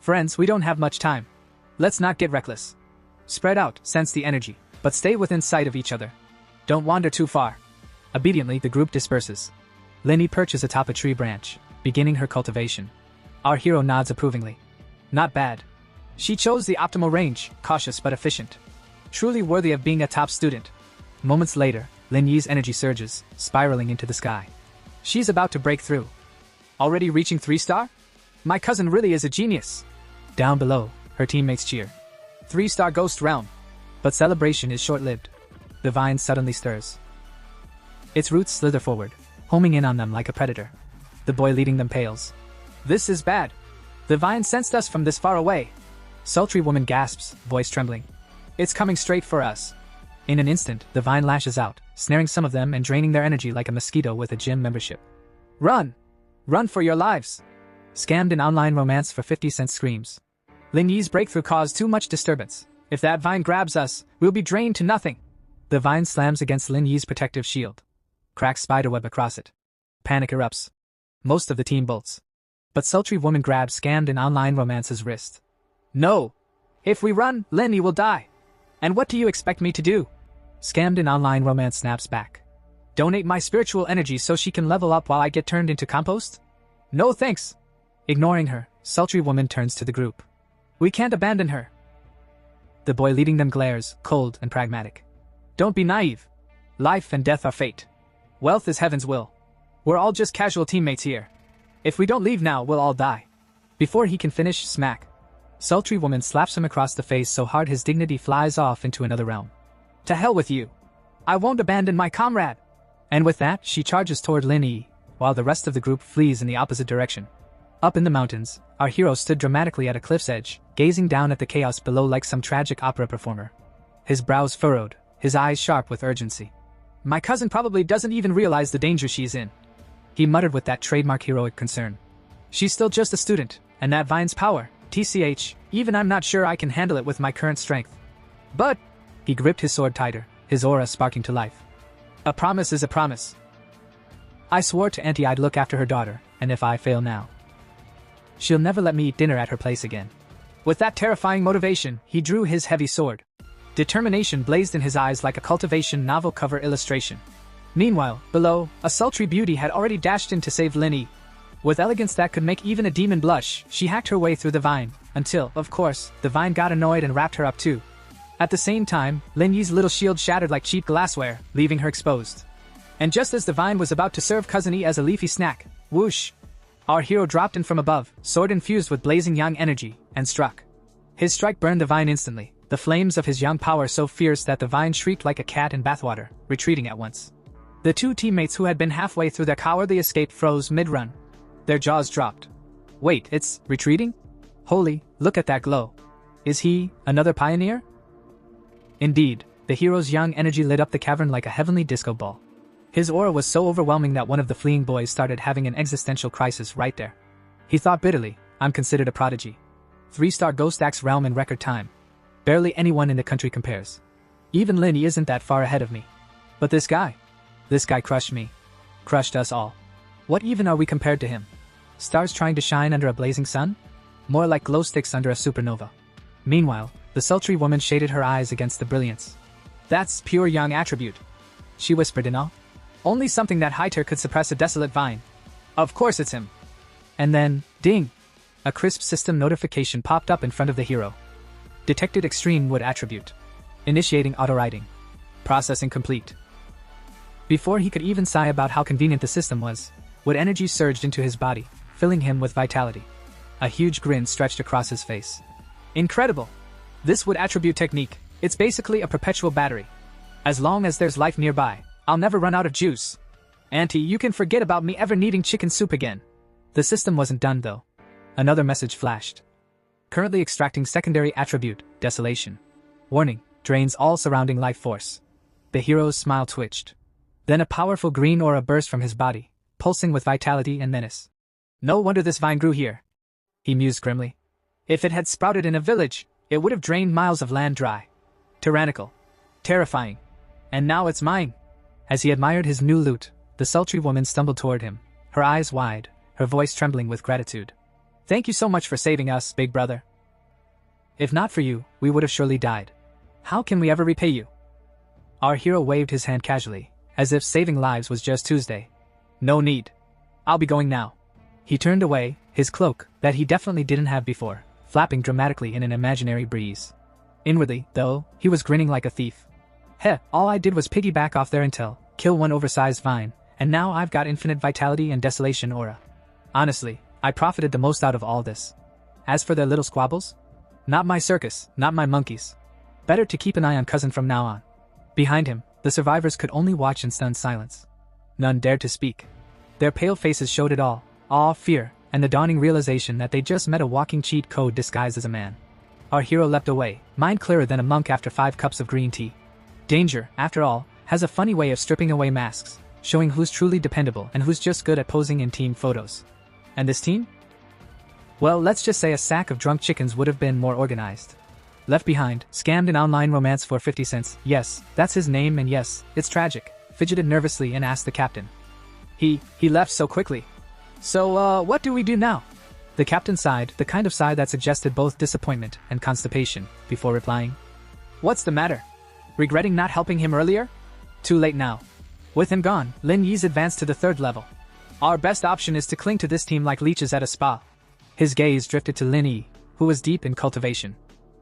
Friends, we don't have much time. Let's not get reckless. Spread out, sense the energy, but stay within sight of each other. Don't wander too far. Obediently, the group disperses. Linny perches atop a tree branch, beginning her cultivation. Our hero nods approvingly. Not bad. She chose the optimal range, cautious but efficient. Truly worthy of being a top student. Moments later, Lin Yi's energy surges, spiraling into the sky. She's about to break through. Already reaching 3-star? My cousin really is a genius. Down below, her teammates cheer. 3-star Ghost Realm. But celebration is short-lived. The vine suddenly stirs. Its roots slither forward, homing in on them like a predator. The boy leading them pales. This is bad. The vine sensed us from this far away. Sultry woman gasps, voice trembling. It's coming straight for us. In an instant, the vine lashes out, snaring some of them and draining their energy like a mosquito with a gym membership. Run! Run for your lives! Scammed an online romance for 50 cents screams. Lin Yi's breakthrough caused too much disturbance. If that vine grabs us, we'll be drained to nothing. The vine slams against Lin Yi's protective shield. Cracks spiderweb across it. Panic erupts. Most of the team bolts. But sultry woman grabs scammed an online romance's wrist. No! If we run, Lin Yi will die. And what do you expect me to do? Scammed an online romance snaps back. Donate my spiritual energy so she can level up while I get turned into compost? No thanks. Ignoring her, sultry woman turns to the group. We can't abandon her. The boy leading them glares, cold and pragmatic. Don't be naive. Life and death are fate. Wealth is heaven's will. We're all just casual teammates here. If we don't leave now, we'll all die. Before he can finish, smack. Sultry woman slaps him across the face so hard his dignity flies off into another realm. To hell with you. I won't abandon my comrade. And with that, she charges toward Lin Yi, while the rest of the group flees in the opposite direction. Up in the mountains, our hero stood dramatically at a cliff's edge, gazing down at the chaos below like some tragic opera performer. His brows furrowed, his eyes sharp with urgency. My cousin probably doesn't even realize the danger she's in. He muttered with that trademark heroic concern. She's still just a student, and that vine's power, TCH, even I'm not sure I can handle it with my current strength. But, he gripped his sword tighter, his aura sparking to life. A promise is a promise. I swore to Auntie I'd look after her daughter, and if I fail now, she'll never let me eat dinner at her place again. With that terrifying motivation, he drew his heavy sword. Determination blazed in his eyes like a cultivation novel cover illustration. Meanwhile, below, a sultry beauty had already dashed in to save Lin Yi. With elegance that could make even a demon blush, she hacked her way through the vine, until, of course, the vine got annoyed and wrapped her up too. At the same time, Lin Yi's little shield shattered like cheap glassware, leaving her exposed. And just as the vine was about to serve Cousin Yi as a leafy snack, whoosh! Our hero dropped in from above, sword infused with blazing yang energy, and struck. His strike burned the vine instantly, the flames of his yang power so fierce that the vine shrieked like a cat in bathwater, retreating at once. The two teammates who had been halfway through their cowardly escape froze mid-run. Their jaws dropped. Wait, it's retreating? Holy, look at that glow. Is he another pioneer? Indeed, the hero's yang energy lit up the cavern like a heavenly disco ball. His aura was so overwhelming that one of the fleeing boys started having an existential crisis right there. He thought bitterly, I'm considered a prodigy. 3-star Ghost Axe realm in record time. Barely anyone in the country compares. Even Lin Yi isn't that far ahead of me. But this guy crushed me. Crushed us all. What even are we compared to him? Stars trying to shine under a blazing sun? More like glow sticks under a supernova. Meanwhile, the sultry woman shaded her eyes against the brilliance. That's pure yang attribute, she whispered in awe. Only something that high tier could suppress a desolate vine. Of course it's him. And then, ding! A crisp system notification popped up in front of the hero. Detected extreme wood attribute. Initiating auto-writing. Processing complete. Before he could even sigh about how convenient the system was, wood energy surged into his body, filling him with vitality. A huge grin stretched across his face. Incredible! This wood attribute technique, it's basically a perpetual battery. As long as there's life nearby, I'll never run out of juice. Auntie, you can forget about me ever needing chicken soup again. The system wasn't done though. Another message flashed. Currently extracting secondary attribute, desolation. Warning, drains all surrounding life force. The hero's smile twitched. Then a powerful green aura burst from his body, pulsing with vitality and menace. No wonder this vine grew here, he mused grimly. If it had sprouted in a village, it would have drained miles of land dry. Tyrannical. Terrifying. And now it's mine. As he admired his new loot, the sultry woman stumbled toward him, her eyes wide, her voice trembling with gratitude. Thank you so much for saving us, big brother. If not for you, we would have surely died. How can we ever repay you? Our hero waved his hand casually, as if saving lives was just Tuesday. No need. I'll be going now. He turned away, his cloak, that he definitely didn't have before, flapping dramatically in an imaginary breeze. Inwardly, though, he was grinning like a thief. Heh, all I did was piggyback off their intel, kill one oversized vine, and now I've got infinite vitality and desolation aura. Honestly, I profited the most out of all this. As for their little squabbles? Not my circus, not my monkeys. Better to keep an eye on Cousin from now on. Behind him, the survivors could only watch in stunned silence. None dared to speak. Their pale faces showed it all, awe, fear, and the dawning realization that they just met a walking cheat code disguised as a man. Our hero leapt away, mind clearer than a monk after 5 cups of green tea. Danger, after all, has a funny way of stripping away masks, showing who's truly dependable and who's just good at posing in team photos. And this team? Well, let's just say a sack of drunk chickens would have been more organized. Left behind, scammed an online romance for 50 cents, yes, that's his name and yes, it's tragic, fidgeted nervously and asked the captain. He left so quickly. So, what do we do now? The captain sighed, the kind of sigh that suggested both disappointment and constipation, before replying. What's the matter? Regretting not helping him earlier? Too late now. With him gone, Lin Yi's advanced to the 3rd level. Our best option is to cling to this team like leeches at a spa. His gaze drifted to Lin Yi, who was deep in cultivation.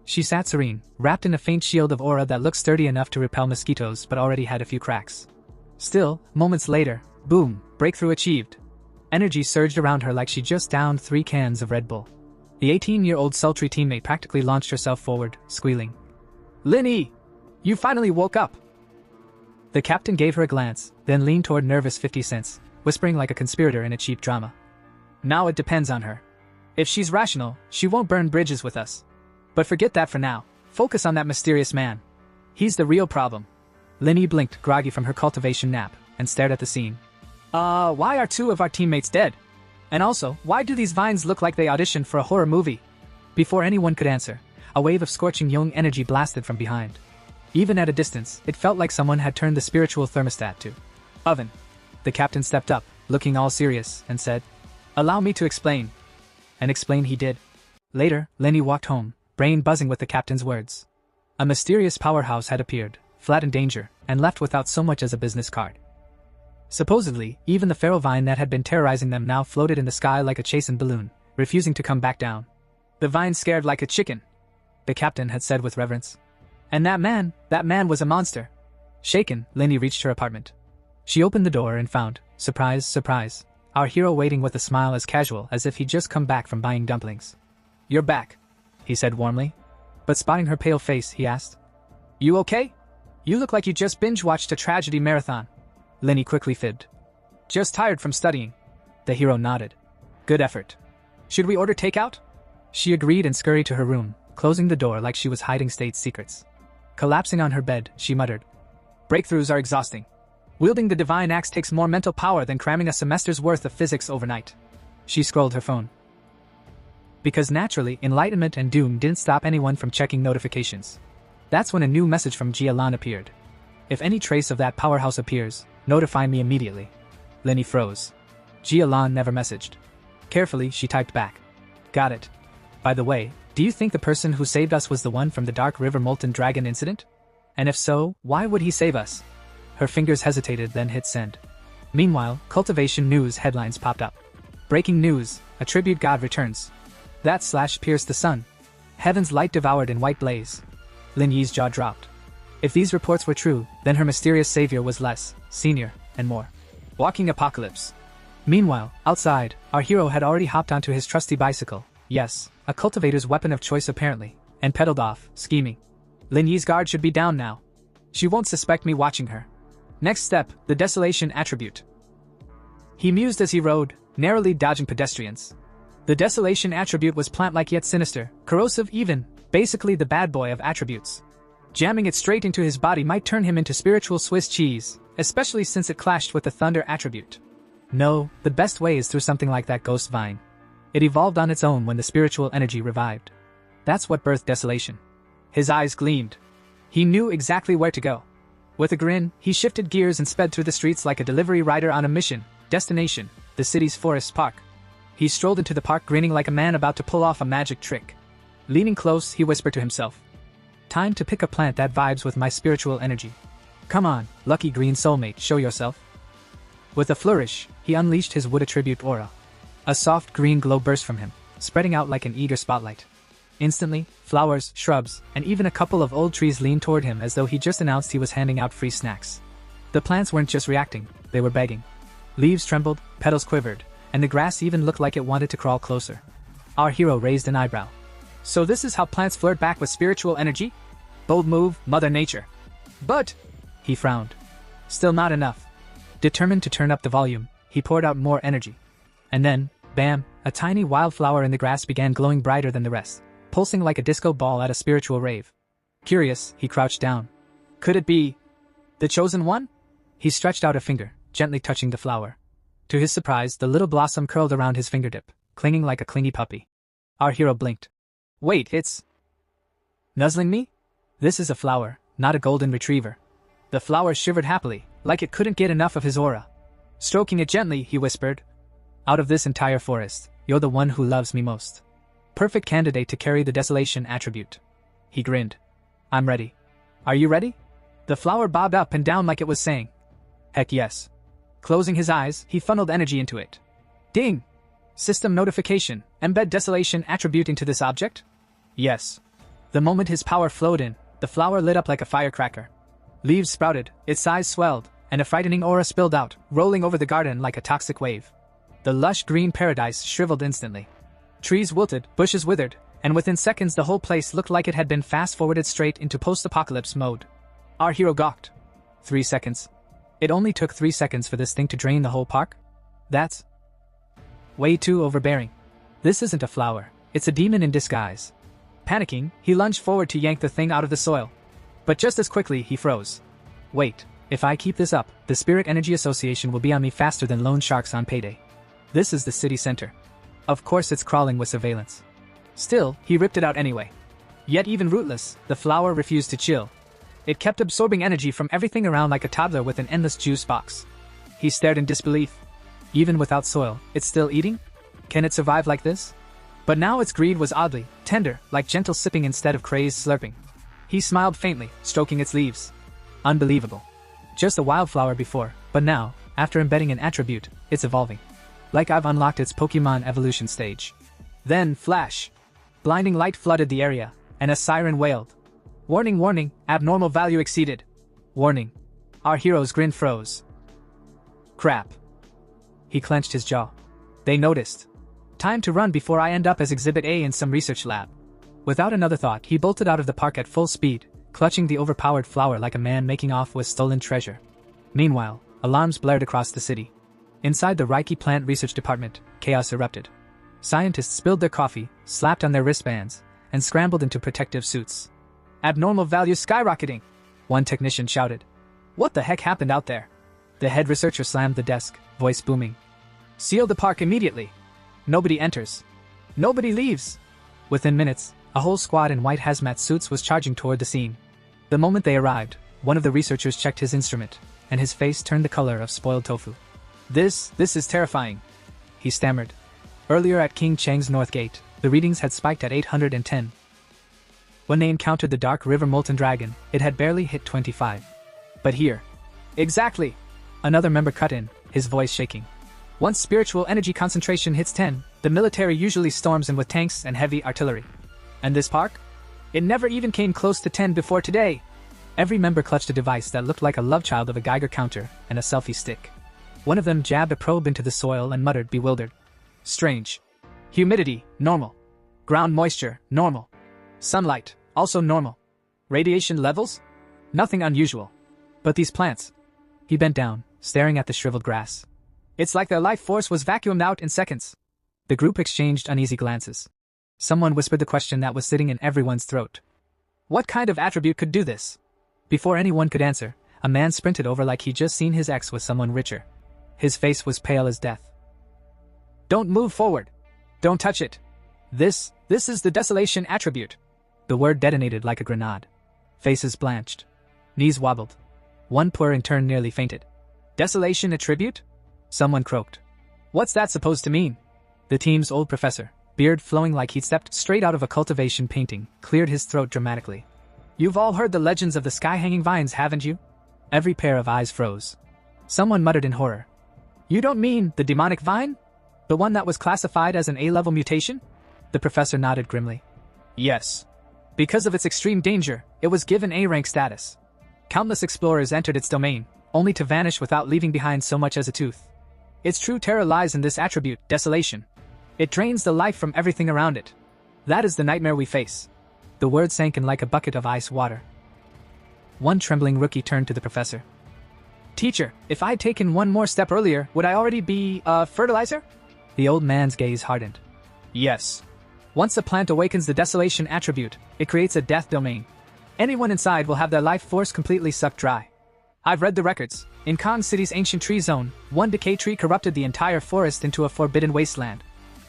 She sat serene, wrapped in a faint shield of aura that looked sturdy enough to repel mosquitoes but already had a few cracks. Still, moments later, boom, breakthrough achieved. Energy surged around her like she just downed 3 cans of Red Bull. The 18-year-old sultry teammate practically launched herself forward, squealing. Lin Yi! You finally woke up! The captain gave her a glance, then leaned toward nervous 50 cents, whispering like a conspirator in a cheap drama. Now it depends on her. If she's rational, she won't burn bridges with us. But forget that for now. Focus on that mysterious man. He's the real problem. Lin Yi blinked, groggy from her cultivation nap, and stared at the scene. Why are 2 of our teammates dead? And also, why do these vines look like they auditioned for a horror movie? Before anyone could answer, a wave of scorching yang energy blasted from behind. Even at a distance, it felt like someone had turned the spiritual thermostat to oven. The captain stepped up, looking all serious, and said, Allow me to explain. And explain he did. Later, Lin Yi walked home, brain buzzing with the captain's words. A mysterious powerhouse had appeared, flat in danger, and left without so much as a business card. Supposedly, even the feral vine that had been terrorizing them now floated in the sky like a chastened balloon, refusing to come back down. The vine scared like a chicken, the captain had said with reverence. And that man was a monster. Shaken, Linny reached her apartment. She opened the door and found, surprise, surprise, our hero waiting with a smile as casual as if he'd just come back from buying dumplings. "You're back," he said warmly. But spotting her pale face, he asked, "You okay? You look like you just binge-watched a tragedy marathon." Linny quickly fibbed. "Just tired from studying." The hero nodded. "Good effort. Should we order takeout?" She agreed and scurried to her room, closing the door like she was hiding state secrets. Collapsing on her bed, she muttered, "Breakthroughs are exhausting. Wielding the divine axe takes more mental power than cramming a semester's worth of physics overnight." She scrolled her phone. Because naturally, enlightenment and doom didn't stop anyone from checking notifications. That's when a new message from Jialan appeared. "If any trace of that powerhouse appears, notify me immediately." Linny froze. Jialan never messaged. Carefully, she typed back, "Got it. By the way, do you think the person who saved us was the one from the Dark River Molten Dragon incident? And if so, why would he save us?" Her fingers hesitated, then hit send. Meanwhile, cultivation news headlines popped up. "Breaking news, a tribute god returns. That slash pierced the sun. Heaven's light devoured in white blaze." Lin Yi's jaw dropped. If these reports were true, then her mysterious savior was less, senior, and more. Walking apocalypse. Meanwhile, outside, our hero had already hopped onto his trusty bicycle, yes, a cultivator's weapon of choice apparently, and pedaled off, scheming. Lin Yi's guard should be down now. She won't suspect me watching her. Next step, the desolation attribute. He mused as he rode, narrowly dodging pedestrians. The desolation attribute was plant-like yet sinister, corrosive even, basically the bad boy of attributes. Jamming it straight into his body might turn him into spiritual Swiss cheese, especially since it clashed with the thunder attribute. No, the best way is through something like that ghost vine. It evolved on its own when the spiritual energy revived. That's what birthed desolation. His eyes gleamed. He knew exactly where to go. With a grin, he shifted gears and sped through the streets like a delivery rider on a mission. Destination, the city's forest park. He strolled into the park grinning like a man about to pull off a magic trick. Leaning close, he whispered to himself, "Time to pick a plant that vibes with my spiritual energy. Come on, lucky green soulmate, show yourself." With a flourish, he unleashed his wood attribute aura. A soft green glow burst from him, spreading out like an eager spotlight. Instantly, flowers, shrubs, and even a couple of old trees leaned toward him as though he just announced he was handing out free snacks. The plants weren't just reacting, they were begging. Leaves trembled, petals quivered, and the grass even looked like it wanted to crawl closer. Our hero raised an eyebrow. "So this is how plants flirt back with spiritual energy? Bold move, Mother Nature." "But," he frowned. Still not enough. Determined to turn up the volume, he poured out more energy. And then, bam, a tiny wildflower in the grass began glowing brighter than the rest, pulsing like a disco ball at a spiritual rave. Curious, he crouched down. Could it be the chosen one? He stretched out a finger, gently touching the flower. To his surprise, the little blossom curled around his fingertip, clinging like a clingy puppy. Our hero blinked. "Wait, it's nuzzling me? This is a flower, not a golden retriever." The flower shivered happily, like it couldn't get enough of his aura. Stroking it gently, he whispered, "Out of this entire forest, you're the one who loves me most. Perfect candidate to carry the desolation attribute." He grinned. "I'm ready. Are you ready?" The flower bobbed up and down like it was saying, "Heck yes." Closing his eyes, he funneled energy into it. Ding! System notification, embed desolation attribute into this object? Yes. The moment his power flowed in, the flower lit up like a firecracker. Leaves sprouted, its size swelled, and a frightening aura spilled out, rolling over the garden like a toxic wave. The lush green paradise shriveled instantly. Trees wilted, bushes withered, and within seconds the whole place looked like it had been fast-forwarded straight into post-apocalypse mode. Our hero gawked. 3 seconds. It only took 3 seconds for this thing to drain the whole park? That's way too overbearing. This isn't a flower, it's a demon in disguise. Panicking, he lunged forward to yank the thing out of the soil. But just as quickly, he froze. Wait, if I keep this up, the Spirit Energy Association will be on me faster than loan sharks on payday. This is the city center. Of course it's crawling with surveillance. Still, he ripped it out anyway. Yet even rootless, the flower refused to chill. It kept absorbing energy from everything around like a toddler with an endless juice box. He stared in disbelief. Even without soil, it's still eating? Can it survive like this? But now its greed was oddly tender, like gentle sipping instead of crazed slurping. He smiled faintly, stroking its leaves. Unbelievable. Just a wildflower before, but now, after embedding an attribute, it's evolving. Like I've unlocked its Pokemon evolution stage. Then, flash! Blinding light flooded the area, and a siren wailed. Warning, warning, abnormal value exceeded. Warning. Our hero's grin froze. Crap. He clenched his jaw. They noticed. Time to run before I end up as Exhibit A in some research lab. Without another thought, he bolted out of the park at full speed, clutching the overpowered flower like a man making off with stolen treasure. Meanwhile, alarms blared across the city. Inside the Reiki plant research department, chaos erupted. Scientists spilled their coffee, slapped on their wristbands, and scrambled into protective suits. Abnormal value skyrocketing! One technician shouted. What the heck happened out there? The head researcher slammed the desk, voice booming. Seal the park immediately! Nobody enters. Nobody leaves! Within minutes, a whole squad in white hazmat suits was charging toward the scene. The moment they arrived, one of the researchers checked his instrument, and his face turned the color of spoiled tofu. This is terrifying, he stammered. Earlier at King Cheng's North Gate, the readings had spiked at 810. When they encountered the Dark River Molten Dragon, it had barely hit 25. But here... Exactly! Another member cut in, his voice shaking. Once spiritual energy concentration hits 10, the military usually storms in with tanks and heavy artillery. And this park? It never even came close to 10 before today. Every member clutched a device that looked like a love child of a Geiger counter and a selfie stick. One of them jabbed a probe into the soil and muttered, bewildered. Strange. Humidity, normal. Ground moisture, normal. Sunlight, also normal. Radiation levels? Nothing unusual. But these plants. He bent down, staring at the shriveled grass. It's like their life force was vacuumed out in seconds. The group exchanged uneasy glances. Someone whispered the question that was sitting in everyone's throat. What kind of attribute could do this? Before anyone could answer, a man sprinted over like he'd just seen his ex with someone richer. His face was pale as death. Don't move forward. Don't touch it. This is the desolation attribute. The word detonated like a grenade. Faces blanched. Knees wobbled. One poor in turn nearly fainted. Desolation attribute? Someone croaked. What's that supposed to mean? The team's old professor, beard flowing like he'd stepped straight out of a cultivation painting, cleared his throat dramatically. You've all heard the legends of the sky-hanging vines, haven't you? Every pair of eyes froze. Someone muttered in horror. You don't mean the demonic vine? The one that was classified as an A-level mutation? The professor nodded grimly. Yes. Because of its extreme danger, it was given A-rank status. Countless explorers entered its domain, only to vanish without leaving behind so much as a tooth. Its true terror lies in this attribute, desolation. It drains the life from everything around it. That is the nightmare we face. The word sank in like a bucket of ice water. One trembling rookie turned to the professor. Teacher, if I'd taken one more step earlier, would I already be, fertilizer? The old man's gaze hardened. Yes. Once a plant awakens the desolation attribute, it creates a death domain. Anyone inside will have their life force completely sucked dry. I've read the records. In Kong City's ancient tree zone, one decay tree corrupted the entire forest into a forbidden wasteland.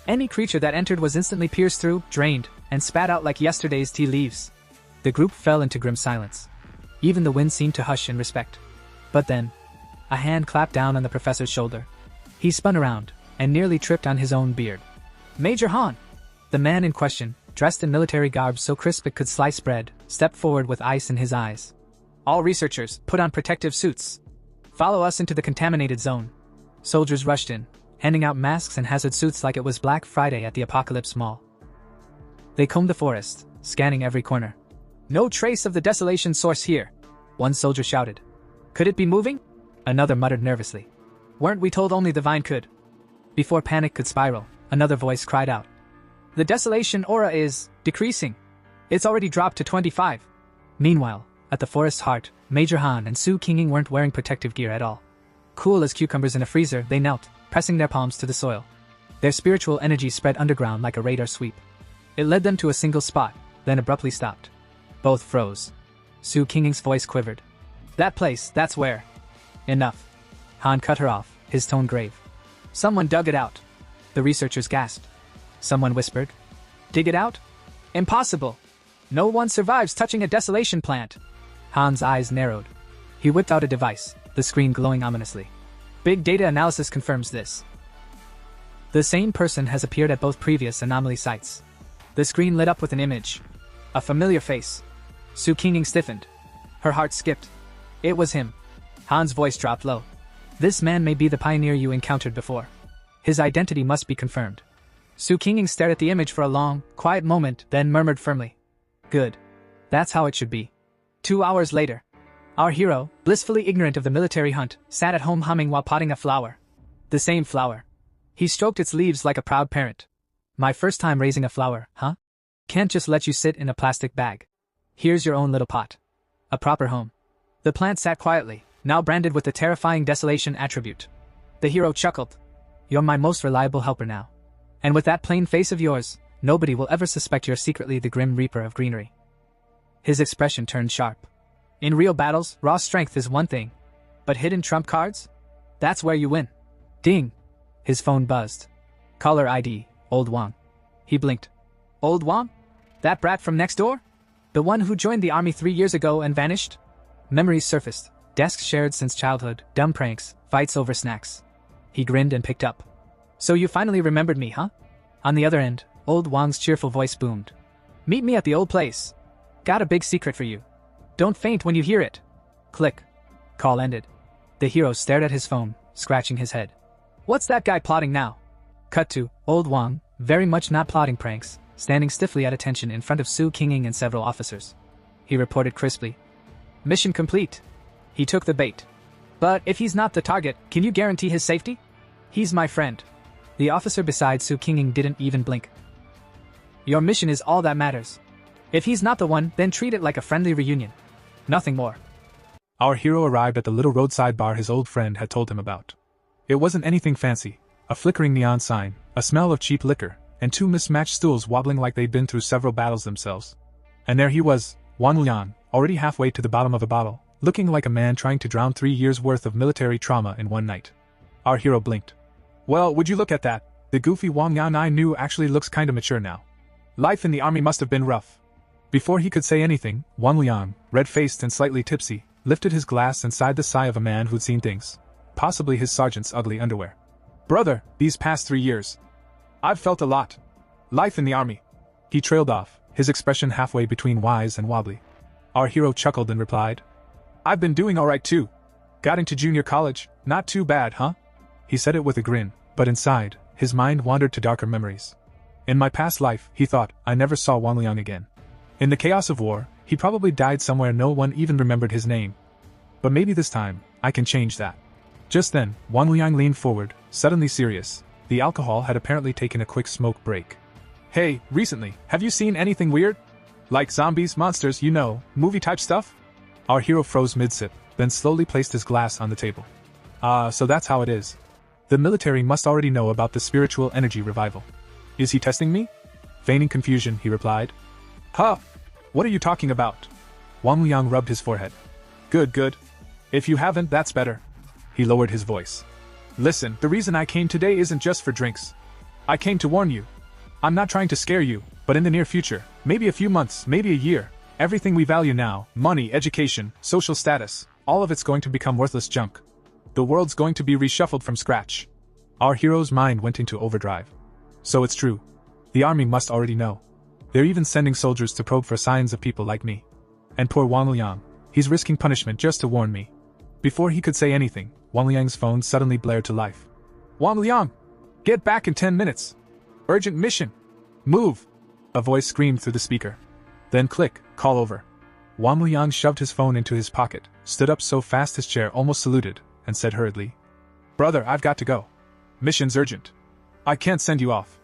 Any creature that entered was instantly pierced through, drained, and spat out like yesterday's tea leaves. The group fell into grim silence. Even the wind seemed to hush in respect. But then, a hand clapped down on the professor's shoulder. He spun around, and nearly tripped on his own beard. Major Han! The man in question, dressed in military garb so crisp it could slice bread, stepped forward with ice in his eyes. All researchers, put on protective suits. Follow us into the contaminated zone. Soldiers rushed in, handing out masks and hazard suits like it was Black Friday at the Apocalypse Mall. They combed the forest, scanning every corner. No trace of the desolation source here, one soldier shouted. Could it be moving? Another muttered nervously. Weren't we told only the vine could? Before panic could spiral, another voice cried out. The desolation aura is decreasing. It's already dropped to 25. Meanwhile, at the forest's heart, Major Han and Su Qinging weren't wearing protective gear at all. Cool as cucumbers in a freezer, they knelt, pressing their palms to the soil. Their spiritual energy spread underground like a radar sweep. It led them to a single spot, then abruptly stopped. Both froze. Su Qinging's voice quivered. That place, that's where. Enough. Han cut her off, his tone grave. Someone dug it out. The researchers gasped. Someone whispered. Dig it out? Impossible. No one survives touching a desolation plant. Han's eyes narrowed. He whipped out a device, the screen glowing ominously. Big data analysis confirms this. The same person has appeared at both previous anomaly sites. The screen lit up with an image. A familiar face. Su Qinging stiffened. Her heart skipped. It was him. Han's voice dropped low. This man may be the pioneer you encountered before. His identity must be confirmed. Su Qinging stared at the image for a long, quiet moment, then murmured firmly. Good. That's how it should be. 2 hours later. Our hero, blissfully ignorant of the military hunt, sat at home humming while potting a flower. The same flower. He stroked its leaves like a proud parent. My first time raising a flower, huh? Can't just let you sit in a plastic bag. Here's your own little pot. A proper home. The plant sat quietly, now branded with the terrifying desolation attribute. The hero chuckled. You're my most reliable helper now. And with that plain face of yours, nobody will ever suspect you're secretly the grim reaper of greenery. His expression turned sharp. In real battles, raw strength is one thing. But hidden trump cards? That's where you win. Ding! His phone buzzed. Caller ID, Old Wang. He blinked. Old Wang? That brat from next door? The one who joined the army 3 years ago and vanished? Memories surfaced. Desks shared since childhood, dumb pranks, fights over snacks. He grinned and picked up. So you finally remembered me, huh? On the other end, Old Wang's cheerful voice boomed. Meet me at the old place. Got a big secret for you. Don't faint when you hear it. Click. Call ended. The hero stared at his phone, scratching his head. What's that guy plotting now? Cut to Old Wang, very much not plotting pranks, standing stiffly at attention in front of Su Qinging and several officers. He reported crisply. Mission complete. He took the bait. But if he's not the target, can you guarantee his safety? He's my friend. The officer beside Su Qinging didn't even blink. Your mission is all that matters. If he's not the one, then treat it like a friendly reunion. Nothing more. Our hero arrived at the little roadside bar his old friend had told him about. It wasn't anything fancy. A flickering neon sign, a smell of cheap liquor, and 2 mismatched stools wobbling like they'd been through several battles themselves. And there he was, Wang Liang, already halfway to the bottom of a bottle, looking like a man trying to drown 3 years' worth of military trauma in one night. Our hero blinked. Well, would you look at that? The goofy Wang Liang I knew actually looks kinda mature now. Life in the army must have been rough. Before he could say anything, Wang Liang, red-faced and slightly tipsy, lifted his glass and sighed the sigh of a man who'd seen things. Possibly his sergeant's ugly underwear. Brother, these past 3 years. I've felt a lot. Life in the army. He trailed off, his expression halfway between wise and wobbly. Our hero chuckled and replied. I've been doing alright too. Got into junior college, not too bad, huh? He said it with a grin, but inside, his mind wandered to darker memories. In my past life, he thought, I never saw Wang Liang again. In the chaos of war, he probably died somewhere no one even remembered his name. But maybe this time, I can change that. Just then, Wang Liang leaned forward, suddenly serious. The alcohol had apparently taken a quick smoke break. Hey, recently, have you seen anything weird? Like zombies, monsters, you know, movie-type stuff? Our hero froze mid-sip, then slowly placed his glass on the table. So that's how it is. The military must already know about the spiritual energy revival. Is he testing me? Feigning confusion, he replied. Huh! What are you talking about? Wang Liang rubbed his forehead. Good. If you haven't, that's better. He lowered his voice. Listen, the reason I came today isn't just for drinks. I came to warn you. I'm not trying to scare you, but in the near future, maybe a few months, maybe a year, everything we value now, money, education, social status, all of it's going to become worthless junk. The world's going to be reshuffled from scratch. Our hero's mind went into overdrive. So it's true. The army must already know. They're even sending soldiers to probe for signs of people like me. And poor Wang Liang, he's risking punishment just to warn me. Before he could say anything, Wang Liang's phone suddenly blared to life. Wang Liang! Get back in 10 minutes! Urgent mission! Move! A voice screamed through the speaker. Then click, call over. Wang Liang shoved his phone into his pocket, stood up so fast his chair almost saluted, and said hurriedly. Brother, I've got to go. Mission's urgent. I can't send you off.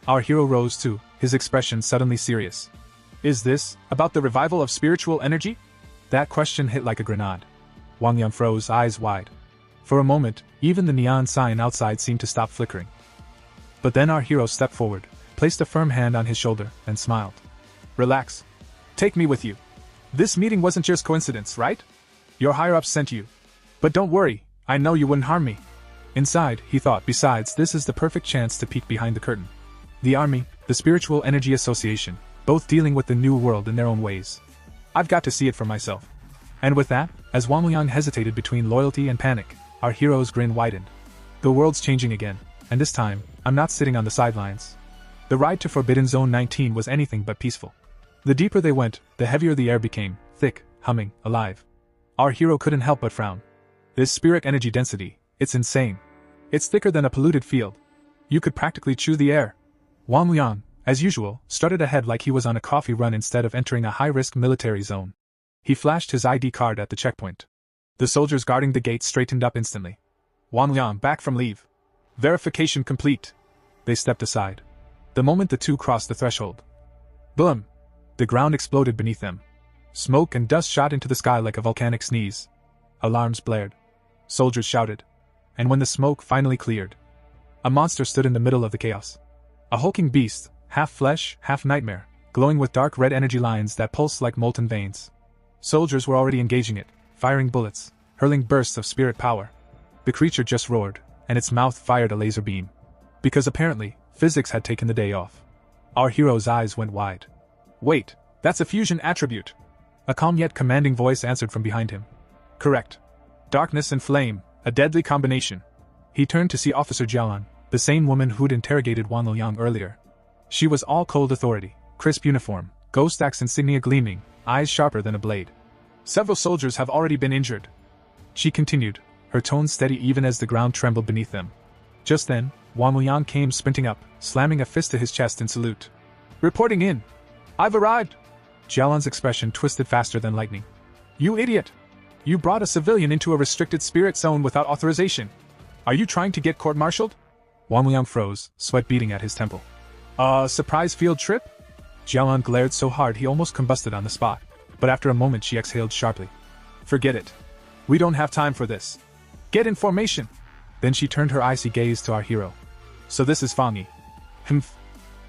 Our hero rose too, his expression suddenly serious. Is this about the revival of spiritual energy? That question hit like a grenade. Wang Liang froze, eyes wide. For a moment, even the neon sign outside seemed to stop flickering. But then our hero stepped forward, placed a firm hand on his shoulder, and smiled. Relax. Take me with you. This meeting wasn't just coincidence, right? Your higher-ups sent you. But don't worry, I know you wouldn't harm me. Inside, he thought, besides, this is the perfect chance to peek behind the curtain. The Army, the Spiritual Energy Association, both dealing with the new world in their own ways. I've got to see it for myself. And with that, as Wang Liang hesitated between loyalty and panic, our hero's grin widened. The world's changing again, and this time, I'm not sitting on the sidelines. The ride to Forbidden Zone 19 was anything but peaceful. The deeper they went, the heavier the air became, thick, humming, alive. Our hero couldn't help but frown. This spirit energy density, it's insane. It's thicker than a polluted field. You could practically chew the air. Wang Liang, as usual, strutted ahead like he was on a coffee run instead of entering a high-risk military zone. He flashed his ID card at the checkpoint. The soldiers guarding the gate straightened up instantly. Wang Liang, back from leave. Verification complete. They stepped aside. The moment the two crossed the threshold. Boom! The ground exploded beneath them. Smoke and dust shot into the sky like a volcanic sneeze. Alarms blared. Soldiers shouted. And when the smoke finally cleared, a monster stood in the middle of the chaos. A hulking beast, half flesh, half nightmare, glowing with dark red energy lines that pulsed like molten veins. Soldiers were already engaging it, firing bullets, hurling bursts of spirit power. The creature just roared, and its mouth fired a laser beam. Because apparently, physics had taken the day off. Our hero's eyes went wide. Wait, that's a fusion attribute. A calm yet commanding voice answered from behind him. Correct. Darkness and flame, a deadly combination. He turned to see Officer Jialan, the same woman who'd interrogated Wang Liang earlier. She was all cold authority, crisp uniform, ghost axe insignia gleaming, eyes sharper than a blade. Several soldiers have already been injured. She continued, her tone steady even as the ground trembled beneath them. Just then, Wang Liang came sprinting up, slamming a fist to his chest in salute. Reporting in. I've arrived. Jialan's expression twisted faster than lightning. You idiot! You brought a civilian into a restricted spirit zone without authorization. Are you trying to get court-martialed? Wang Liang froze, sweat beading at his temple. Surprise field trip? Jialan glared so hard he almost combusted on the spot, but after a moment she exhaled sharply. Forget it. We don't have time for this. Get in formation! Then she turned her icy gaze to our hero. So this is Fang Yi. Humph.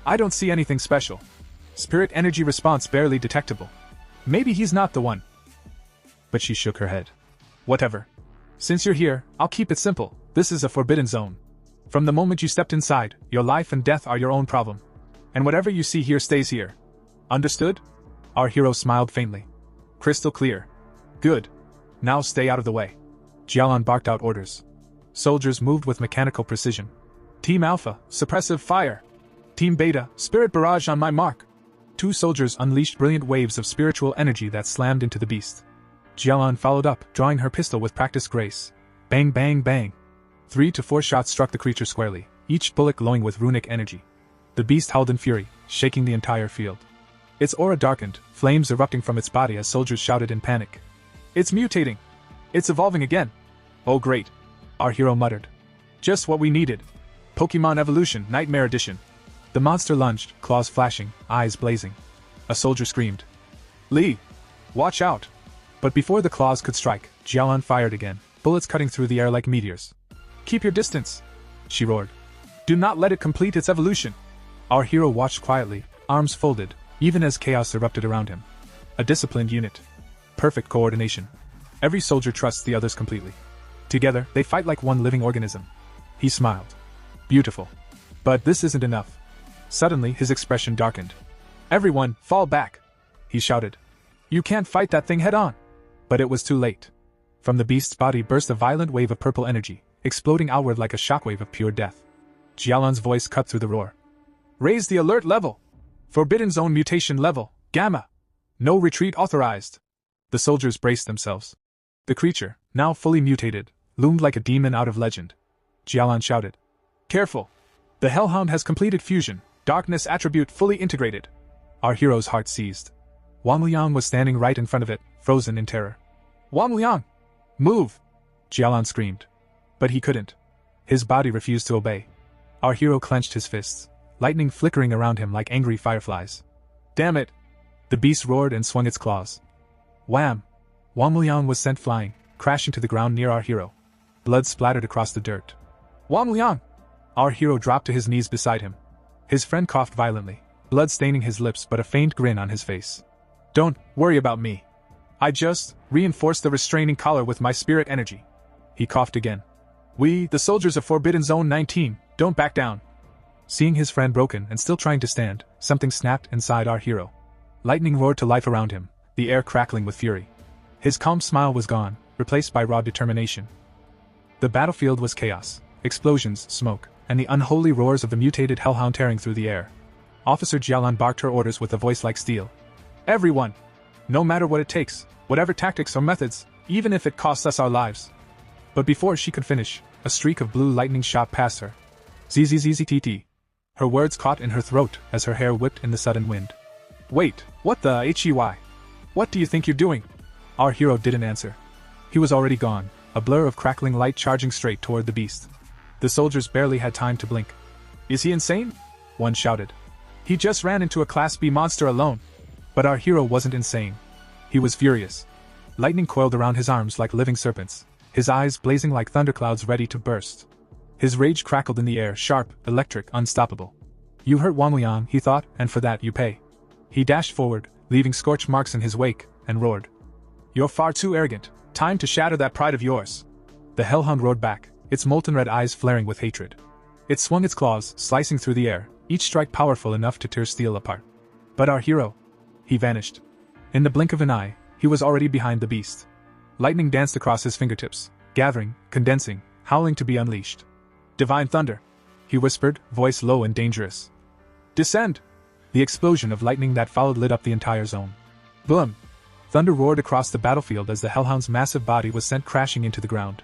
I don't see anything special. Spirit energy response barely detectable. Maybe he's not the one. But she shook her head. Whatever. Since you're here, I'll keep it simple. This is a forbidden zone. From the moment you stepped inside, your life and death are your own problem. And whatever you see here stays here. Understood? Our hero smiled faintly. Crystal clear. Good. Now stay out of the way. Jialan barked out orders. Soldiers moved with mechanical precision. Team Alpha, suppressive fire. Team Beta, spirit barrage on my mark. Two soldiers unleashed brilliant waves of spiritual energy that slammed into the beast. Jialan followed up, drawing her pistol with practiced grace. Bang bang bang. 3 to 4 shots struck the creature squarely, each bullet glowing with runic energy. The beast howled in fury, shaking the entire field. Its aura darkened, flames erupting from its body as soldiers shouted in panic. It's mutating! It's evolving again! Oh great! Our hero muttered. Just what we needed. Pokemon Evolution, Nightmare Edition. The monster lunged, claws flashing, eyes blazing. A soldier screamed. Li! Watch out! But before the claws could strike, Jialan fired again, bullets cutting through the air like meteors. Keep your distance! She roared. Do not let it complete its evolution! Our hero watched quietly, arms folded, even as chaos erupted around him. A disciplined unit. Perfect coordination. Every soldier trusts the others completely. Together, they fight like one living organism. He smiled. Beautiful. But this isn't enough. Suddenly, his expression darkened. Everyone, fall back! He shouted. You can't fight that thing head-on! But it was too late. From the beast's body burst a violent wave of purple energy, exploding outward like a shockwave of pure death. Jialan's voice cut through the roar. Raise the alert level! Forbidden Zone mutation level, Gamma! No retreat authorized! The soldiers braced themselves. The creature, now fully mutated, loomed like a demon out of legend. Jialan shouted. Careful! The Hellhound has completed fusion, darkness attribute fully integrated. Our hero's heart seized. Wang Liang was standing right in front of it, frozen in terror. Wang Liang! Move! Jialan screamed. But he couldn't. His body refused to obey. Our hero clenched his fists, lightning flickering around him like angry fireflies. Damn it! The beast roared and swung its claws. Wham! Wang Liang was sent flying, crashing to the ground near our hero. Blood splattered across the dirt. Wang Liang! Our hero dropped to his knees beside him. His friend coughed violently, blood staining his lips but a faint grin on his face. Don't worry about me. I just reinforced the restraining collar with my spirit energy. He coughed again. We, the soldiers of Forbidden Zone 19, don't back down. Seeing his friend broken and still trying to stand, something snapped inside our hero. Lightning roared to life around him, the air crackling with fury. His calm smile was gone, replaced by raw determination. The battlefield was chaos, explosions, smoke, and the unholy roars of the mutated hellhound tearing through the air. Officer Jialan barked her orders with a voice like steel. Everyone! No matter what it takes, whatever tactics or methods, even if it costs us our lives. But before she could finish, a streak of blue lightning shot past her. ZZZZTT. Her words caught in her throat as her hair whipped in the sudden wind. Wait, what the HEY? What do you think you're doing? Our hero didn't answer. He was already gone, a blur of crackling light charging straight toward the beast. The soldiers barely had time to blink. Is he insane? One shouted. He just ran into a Class B monster alone. But our hero wasn't insane. He was furious. Lightning coiled around his arms like living serpents, his eyes blazing like thunderclouds ready to burst. His rage crackled in the air, sharp, electric, unstoppable. You hurt Wang Liang, he thought, and for that you pay. He dashed forward, leaving scorch marks in his wake, and roared. You're far too arrogant. Time to shatter that pride of yours. The hellhound roared back, its molten red eyes flaring with hatred. It swung its claws, slicing through the air, each strike powerful enough to tear steel apart. But our hero? He vanished. In the blink of an eye, he was already behind the beast. Lightning danced across his fingertips, gathering, condensing, howling to be unleashed. Divine thunder, he whispered, voice low and dangerous. Descend! The explosion of lightning that followed lit up the entire zone. Boom! Thunder roared across the battlefield as the hellhound's massive body was sent crashing into the ground.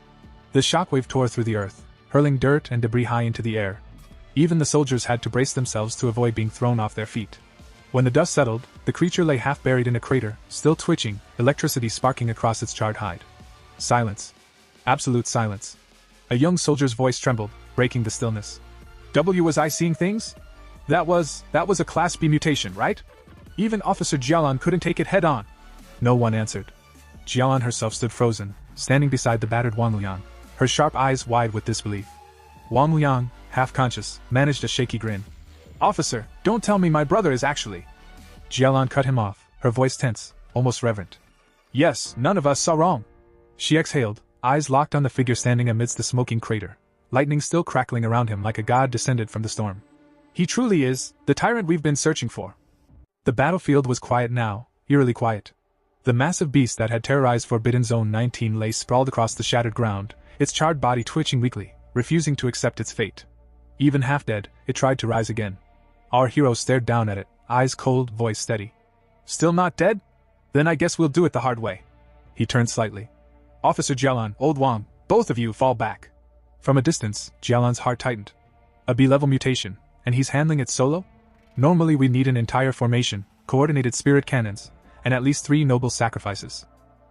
The shockwave tore through the earth, hurling dirt and debris high into the air. Even the soldiers had to brace themselves to avoid being thrown off their feet. When the dust settled, the creature lay half buried in a crater, still twitching, electricity sparking across its charred hide. Silence. Absolute silence. A young soldier's voice trembled, breaking the stillness. Was I seeing things? That was a Class B mutation, right? Even Officer Jialan couldn't take it head on. No one answered. Jialan herself stood frozen, standing beside the battered Wang Liang, her sharp eyes wide with disbelief. Wang Liang, half conscious, managed a shaky grin. Officer, don't tell me my brother is actually... Jialan cut him off, her voice tense, almost reverent. Yes, none of us saw wrong. She exhaled, eyes locked on the figure standing amidst the smoking crater, lightning still crackling around him like a god descended from the storm. He truly is, the tyrant we've been searching for. The battlefield was quiet now, eerily quiet. The massive beast that had terrorized Forbidden Zone 19 lay sprawled across the shattered ground, its charred body twitching weakly, refusing to accept its fate. Even half dead, it tried to rise again. Our hero stared down at it, eyes cold, voice steady. Still not dead? Then I guess we'll do it the hard way. He turned slightly. Officer Jialan, Old Wang, both of you fall back. From a distance, Jialan's heart tightened. A B-level mutation, and he's handling it solo? Normally we need an entire formation, coordinated spirit cannons, and at least 3 noble sacrifices.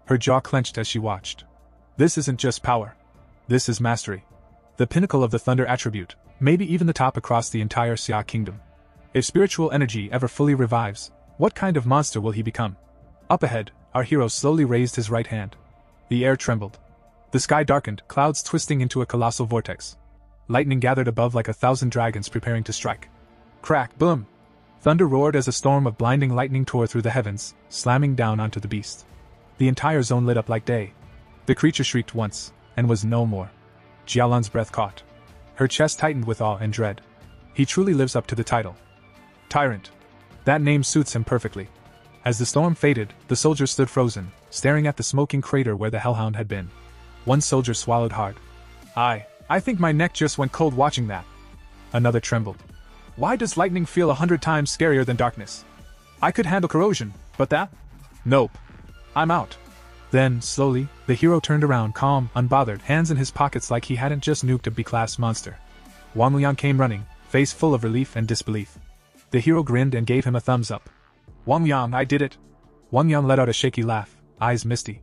Her jaw clenched as she watched. This isn't just power. This is mastery. The pinnacle of the thunder attribute, maybe even the top across the entire Xia kingdom. If spiritual energy ever fully revives, what kind of monster will he become? Up ahead, our hero slowly raised his right hand. The air trembled. The sky darkened, clouds twisting into a colossal vortex. Lightning gathered above like 1,000 dragons preparing to strike. Crack, boom! Thunder roared as a storm of blinding lightning tore through the heavens, slamming down onto the beast. The entire zone lit up like day. The creature shrieked once, and was no more. Jialan's breath caught. Her chest tightened with awe and dread. He truly lives up to the title. Tyrant. That name suits him perfectly. As the storm faded, the soldiers stood frozen, staring at the smoking crater where the hellhound had been. One soldier swallowed hard. I think my neck just went cold watching that. Another trembled. Why does lightning feel 100 times scarier than darkness? I could handle corrosion, but that? Nope. I'm out. Then, slowly, the hero turned around, calm, unbothered, hands in his pockets like he hadn't just nuked a B-class monster. Wang Liang came running, face full of relief and disbelief. The hero grinned and gave him a thumbs up. Wang Liang, I did it. Wang Liang let out a shaky laugh, eyes misty.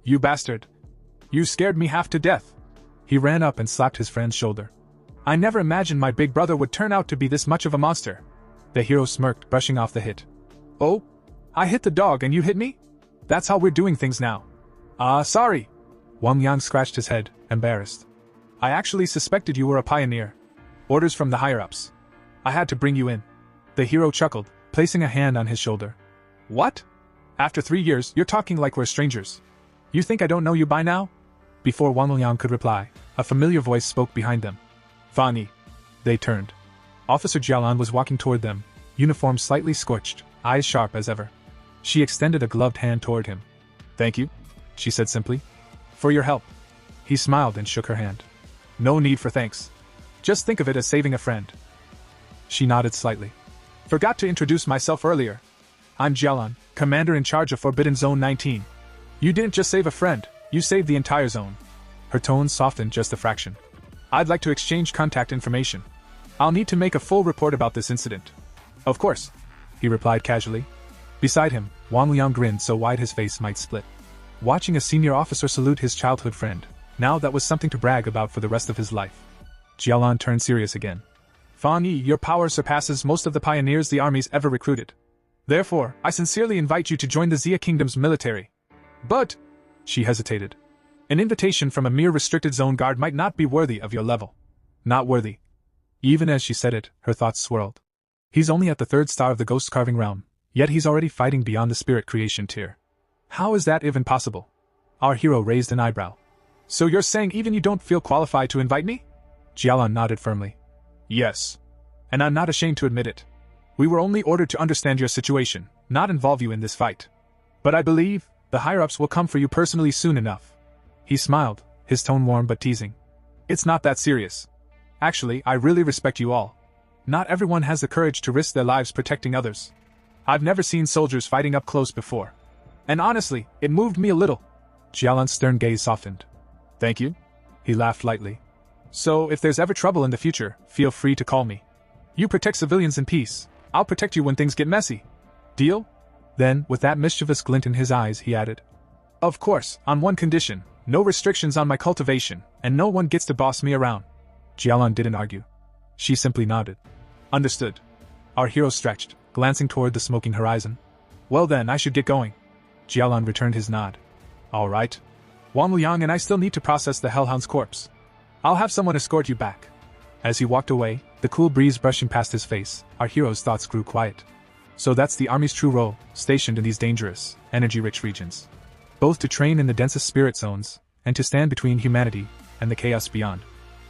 You bastard. You scared me half to death. He ran up and slapped his friend's shoulder. I never imagined my big brother would turn out to be this much of a monster. The hero smirked, brushing off the hit. Oh? I hit the dog and you hit me? That's how we're doing things now. Sorry. Wang Liang scratched his head, embarrassed. I actually suspected you were a pioneer. Orders from the higher-ups. I had to bring you in. The hero chuckled, placing a hand on his shoulder. What? After 3 years, you're talking like we're strangers. You think I don't know you by now? Before Wang Liang could reply, a familiar voice spoke behind them. Fani. They turned. Officer Jialan was walking toward them, uniform slightly scorched, eyes sharp as ever. She extended a gloved hand toward him. Thank you, she said simply. For your help. He smiled and shook her hand. No need for thanks. Just think of it as saving a friend. She nodded slightly. Forgot to introduce myself earlier. I'm Jialan, commander in charge of Forbidden Zone 19. You didn't just save a friend, you saved the entire zone. Her tone softened just a fraction. I'd like to exchange contact information. I'll need to make a full report about this incident. Of course, he replied casually. Beside him, Wang Liang grinned so wide his face might split. Watching a senior officer salute his childhood friend, now that was something to brag about for the rest of his life. Jialan turned serious again. Fan Yi, your power surpasses most of the pioneers the armies ever recruited. Therefore, I sincerely invite you to join the Xia Kingdom's military. But, she hesitated. An invitation from a mere restricted zone guard might not be worthy of your level. Not worthy. Even as she said it, her thoughts swirled. He's only at the 3rd star of the ghost carving realm, yet he's already fighting beyond the spirit creation tier. How is that even possible? Our hero raised an eyebrow. So you're saying even you don't feel qualified to invite me? Jialan nodded firmly. Yes. And I'm not ashamed to admit it. We were only ordered to understand your situation, not involve you in this fight. But I believe the higher-ups will come for you personally soon enough. He smiled, his tone warm but teasing. It's not that serious. Actually, I really respect you all. Not everyone has the courage to risk their lives protecting others. I've never seen soldiers fighting up close before. And honestly, it moved me a little. Jialan's stern gaze softened. Thank you? He laughed lightly. So, if there's ever trouble in the future, feel free to call me. You protect civilians in peace. I'll protect you when things get messy. Deal? Then, with that mischievous glint in his eyes, he added. Of course, on one condition, no restrictions on my cultivation, and no one gets to boss me around. Jialan didn't argue. She simply nodded. Understood. Our hero stretched, glancing toward the smoking horizon. Well then, I should get going. Jialan returned his nod. All right. Wang Liang and I still need to process the Hellhound's corpse. I'll have someone escort you back. As he walked away, the cool breeze brushing past his face, our hero's thoughts grew quiet. So that's the army's true role, stationed in these dangerous, energy-rich regions. Both to train in the densest spirit zones, and to stand between humanity and the chaos beyond.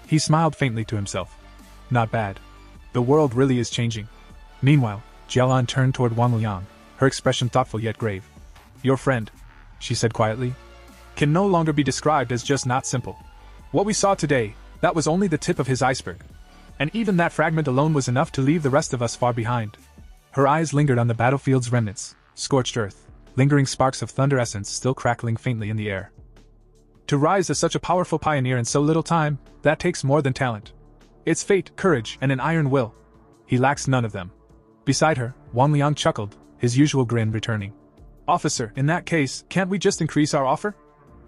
He smiled faintly to himself. Not bad. The world really is changing. Meanwhile, Jialan turned toward Wang Liang, her expression thoughtful yet grave. Your friend, she said quietly, can no longer be described as just not simple. What we saw today, that was only the tip of his iceberg. And even that fragment alone was enough to leave the rest of us far behind. Her eyes lingered on the battlefield's remnants, scorched earth, lingering sparks of thunder essence still crackling faintly in the air. To rise as such a powerful pioneer in so little time, that takes more than talent. It's fate, courage, and an iron will. He lacks none of them. Beside her, Wang Liang chuckled, his usual grin returning. Officer, in that case, can't we just increase our offer?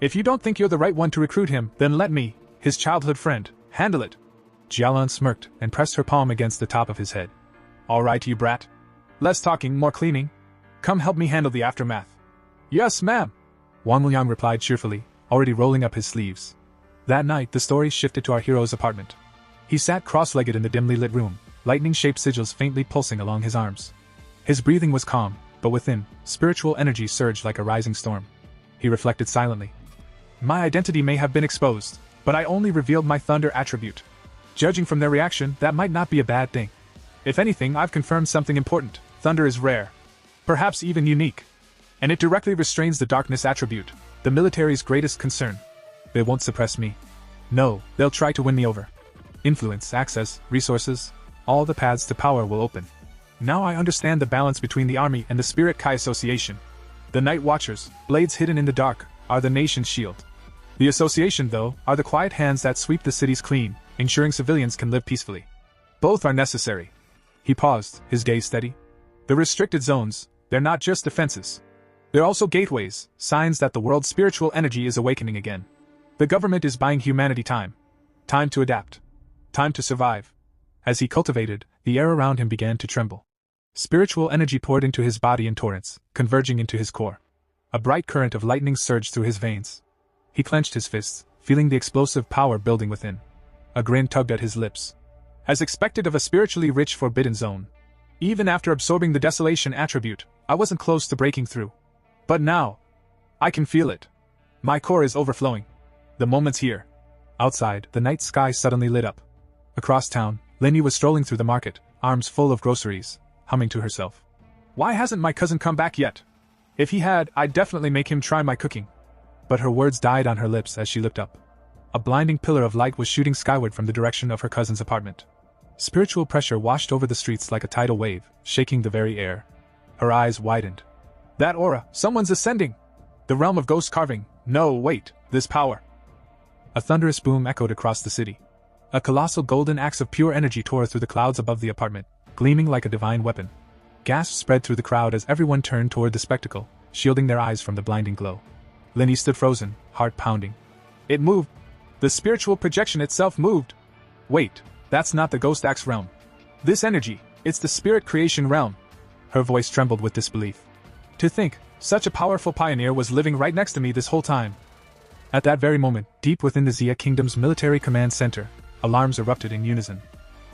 If you don't think you're the right one to recruit him, then let me, his childhood friend, handle it. Jialan smirked and pressed her palm against the top of his head. All right, you brat. Less talking, more cleaning. Come help me handle the aftermath. Yes, ma'am. Wang Liang replied cheerfully, already rolling up his sleeves. That night, the story shifted to our hero's apartment. He sat cross-legged in the dimly lit room, lightning-shaped sigils faintly pulsing along his arms. His breathing was calm, but within, spiritual energy surged like a rising storm. He reflected silently. My identity may have been exposed, but I only revealed my thunder attribute. Judging from their reaction, that might not be a bad thing. If anything, I've confirmed something important. Thunder is rare. Perhaps even unique. And it directly restrains the darkness attribute, the military's greatest concern. They won't suppress me. No, they'll try to win me over. Influence, access, resources, all the paths to power will open. Now I understand the balance between the army and the Spirit Kai Association. The Night Watchers, blades hidden in the dark, are the nation's shield. The association, though, are the quiet hands that sweep the cities clean, ensuring civilians can live peacefully. Both are necessary. He paused, his gaze steady. The restricted zones, they're not just defenses. They're also gateways, signs that the world's spiritual energy is awakening again. The government is buying humanity time. Time to adapt. Time to survive. As he cultivated, the air around him began to tremble. Spiritual energy poured into his body in torrents, converging into his core. A bright current of lightning surged through his veins. He clenched his fists, feeling the explosive power building within. A grin tugged at his lips. As expected of a spiritually rich forbidden zone. Even after absorbing the desolation attribute, I wasn't close to breaking through. But now, I can feel it. My core is overflowing. The moment's here. Outside, the night sky suddenly lit up. Across town, Linny was strolling through the market, arms full of groceries, humming to herself. Why hasn't my cousin come back yet? If he had, I'd definitely make him try my cooking. But her words died on her lips as she looked up. A blinding pillar of light was shooting skyward from the direction of her cousin's apartment. Spiritual pressure washed over the streets like a tidal wave, shaking the very air. Her eyes widened. That aura, someone's ascending! The realm of ghost carving, no, wait, this power. A thunderous boom echoed across the city. A colossal golden axe of pure energy tore through the clouds above the apartment, gleaming like a divine weapon. Gasps spread through the crowd as everyone turned toward the spectacle, shielding their eyes from the blinding glow. Lenny stood frozen, heart pounding. It moved. The spiritual projection itself moved. Wait, that's not the ghost axe realm. This energy, it's the spirit creation realm. Her voice trembled with disbelief. To think, such a powerful pioneer was living right next to me this whole time. At that very moment, deep within the Xia Kingdom's military command center, alarms erupted in unison.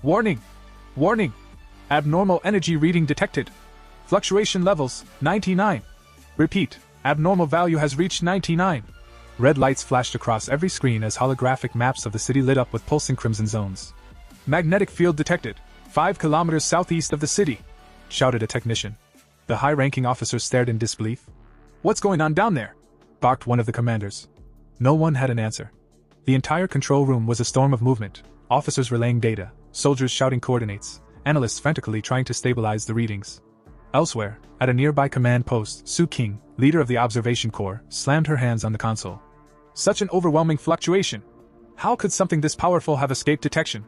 Warning! Warning! Abnormal energy reading detected. Fluctuation levels, 99. Repeat, abnormal value has reached 99. Red lights flashed across every screen as holographic maps of the city lit up with pulsing crimson zones. Magnetic field detected, 5 kilometers southeast of the city, shouted a technician. The high-ranking officer stared in disbelief. What's going on down there? Barked one of the commanders. No one had an answer. The entire control room was a storm of movement, officers relaying data, soldiers shouting coordinates, analysts frantically trying to stabilize the readings. Elsewhere, at a nearby command post, Su King, leader of the observation corps, slammed her hands on the console. Such an overwhelming fluctuation! How could something this powerful have escaped detection?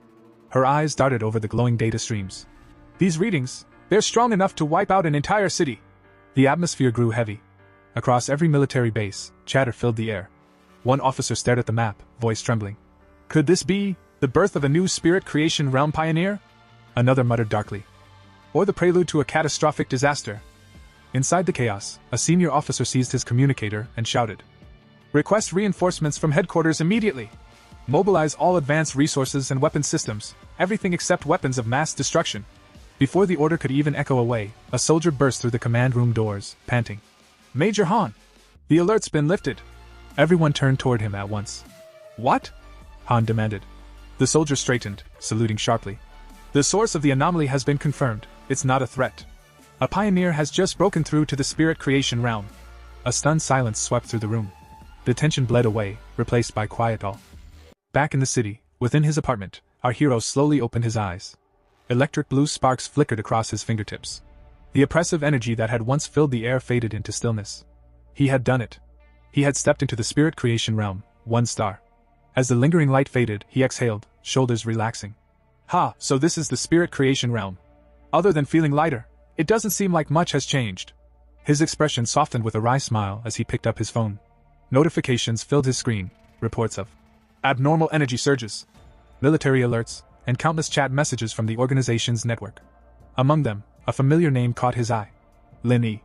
Her eyes darted over the glowing data streams. These readings, they're strong enough to wipe out an entire city. The atmosphere grew heavy. Across every military base, chatter filled the air. One officer stared at the map, voice trembling. Could this be the birth of a new spirit creation realm pioneer? Another muttered darkly. Or the prelude to a catastrophic disaster. Inside the chaos, a senior officer seized his communicator and shouted. Request reinforcements from headquarters immediately. Mobilize all advanced resources and weapon systems, everything except weapons of mass destruction. Before the order could even echo away, a soldier burst through the command room doors, panting. Major Han! The alert's been lifted. Everyone turned toward him at once. What? Han demanded. The soldier straightened, saluting sharply. The source of the anomaly has been confirmed. It's not a threat. A pioneer has just broken through to the spirit creation realm. A stunned silence swept through the room. The tension bled away, replaced by quiet awe. Back in the city, within his apartment, our hero slowly opened his eyes. Electric blue sparks flickered across his fingertips. The oppressive energy that had once filled the air faded into stillness. He had done it. He had stepped into the spirit creation realm, 1 star. As the lingering light faded, he exhaled, shoulders relaxing. Ha, so this is the spirit creation realm. Other than feeling lighter, it doesn't seem like much has changed. His expression softened with a wry smile as he picked up his phone. Notifications filled his screen, reports of abnormal energy surges, military alerts, and countless chat messages from the organization's network. Among them, a familiar name caught his eye. Lin Yi.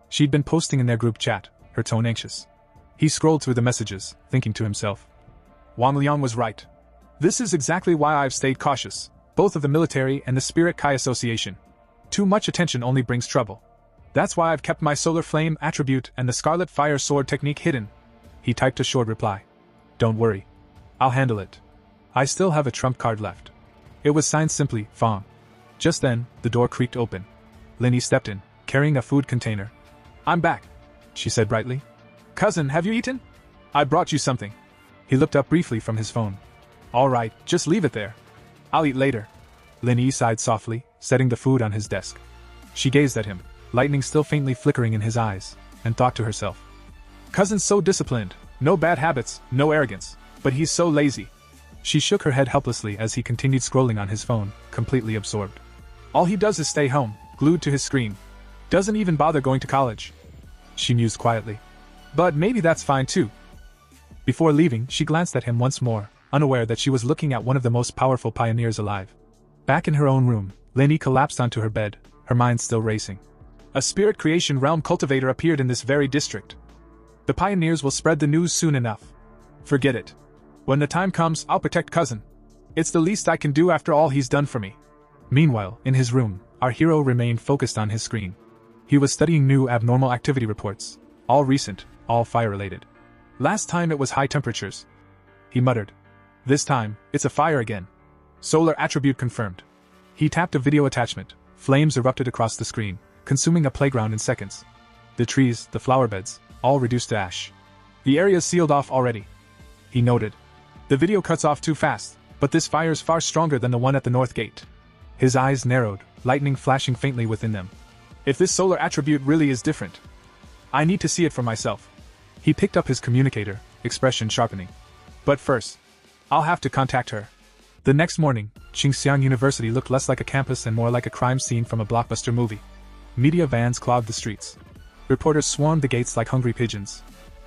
She'd been posting in their group chat, her tone anxious. He scrolled through the messages, thinking to himself. Wang Liang was right. This is exactly why I've stayed cautious, both of the military and the Spirit Kai Association. Too much attention only brings trouble. That's why I've kept my Solar Flame attribute and the Scarlet Fire Sword technique hidden. He typed a short reply. Don't worry. I'll handle it. I still have a trump card left. It was signed simply, Fong. Just then, the door creaked open. Lin Yi stepped in, carrying a food container. I'm back, she said brightly. Cousin, have you eaten? I brought you something. He looked up briefly from his phone. All right, just leave it there. I'll eat later. Lin Yi sighed softly, setting the food on his desk. She gazed at him, lightning still faintly flickering in his eyes, and thought to herself. Cousin's so disciplined, no bad habits, no arrogance, but he's so lazy. She shook her head helplessly as he continued scrolling on his phone, completely absorbed. All he does is stay home, glued to his screen. Doesn't even bother going to college. She mused quietly. But maybe that's fine too. Before leaving, she glanced at him once more, unaware that she was looking at one of the most powerful pioneers alive. Back in her own room, Lin Yi collapsed onto her bed, her mind still racing. A spirit creation realm cultivator appeared in this very district. The pioneers will spread the news soon enough. Forget it. When the time comes, I'll protect cousin. It's the least I can do after all he's done for me. Meanwhile, in his room, our hero remained focused on his screen. He was studying new abnormal activity reports, all recent, all fire-related. Last time it was high temperatures. He muttered. This time, it's a fire again. Solar attribute confirmed. He tapped a video attachment. Flames erupted across the screen, consuming a playground in seconds. The trees, the flower beds, all reduced to ash. The area's sealed off already. He noted. The video cuts off too fast, but this fire's far stronger than the one at the north gate. His eyes narrowed, lightning flashing faintly within them. If this solar attribute really is different, I need to see it for myself. He picked up his communicator, expression sharpening. But first, I'll have to contact her. The next morning, Qingxiang University looked less like a campus and more like a crime scene from a blockbuster movie. Media vans clogged the streets. Reporters swarmed the gates like hungry pigeons.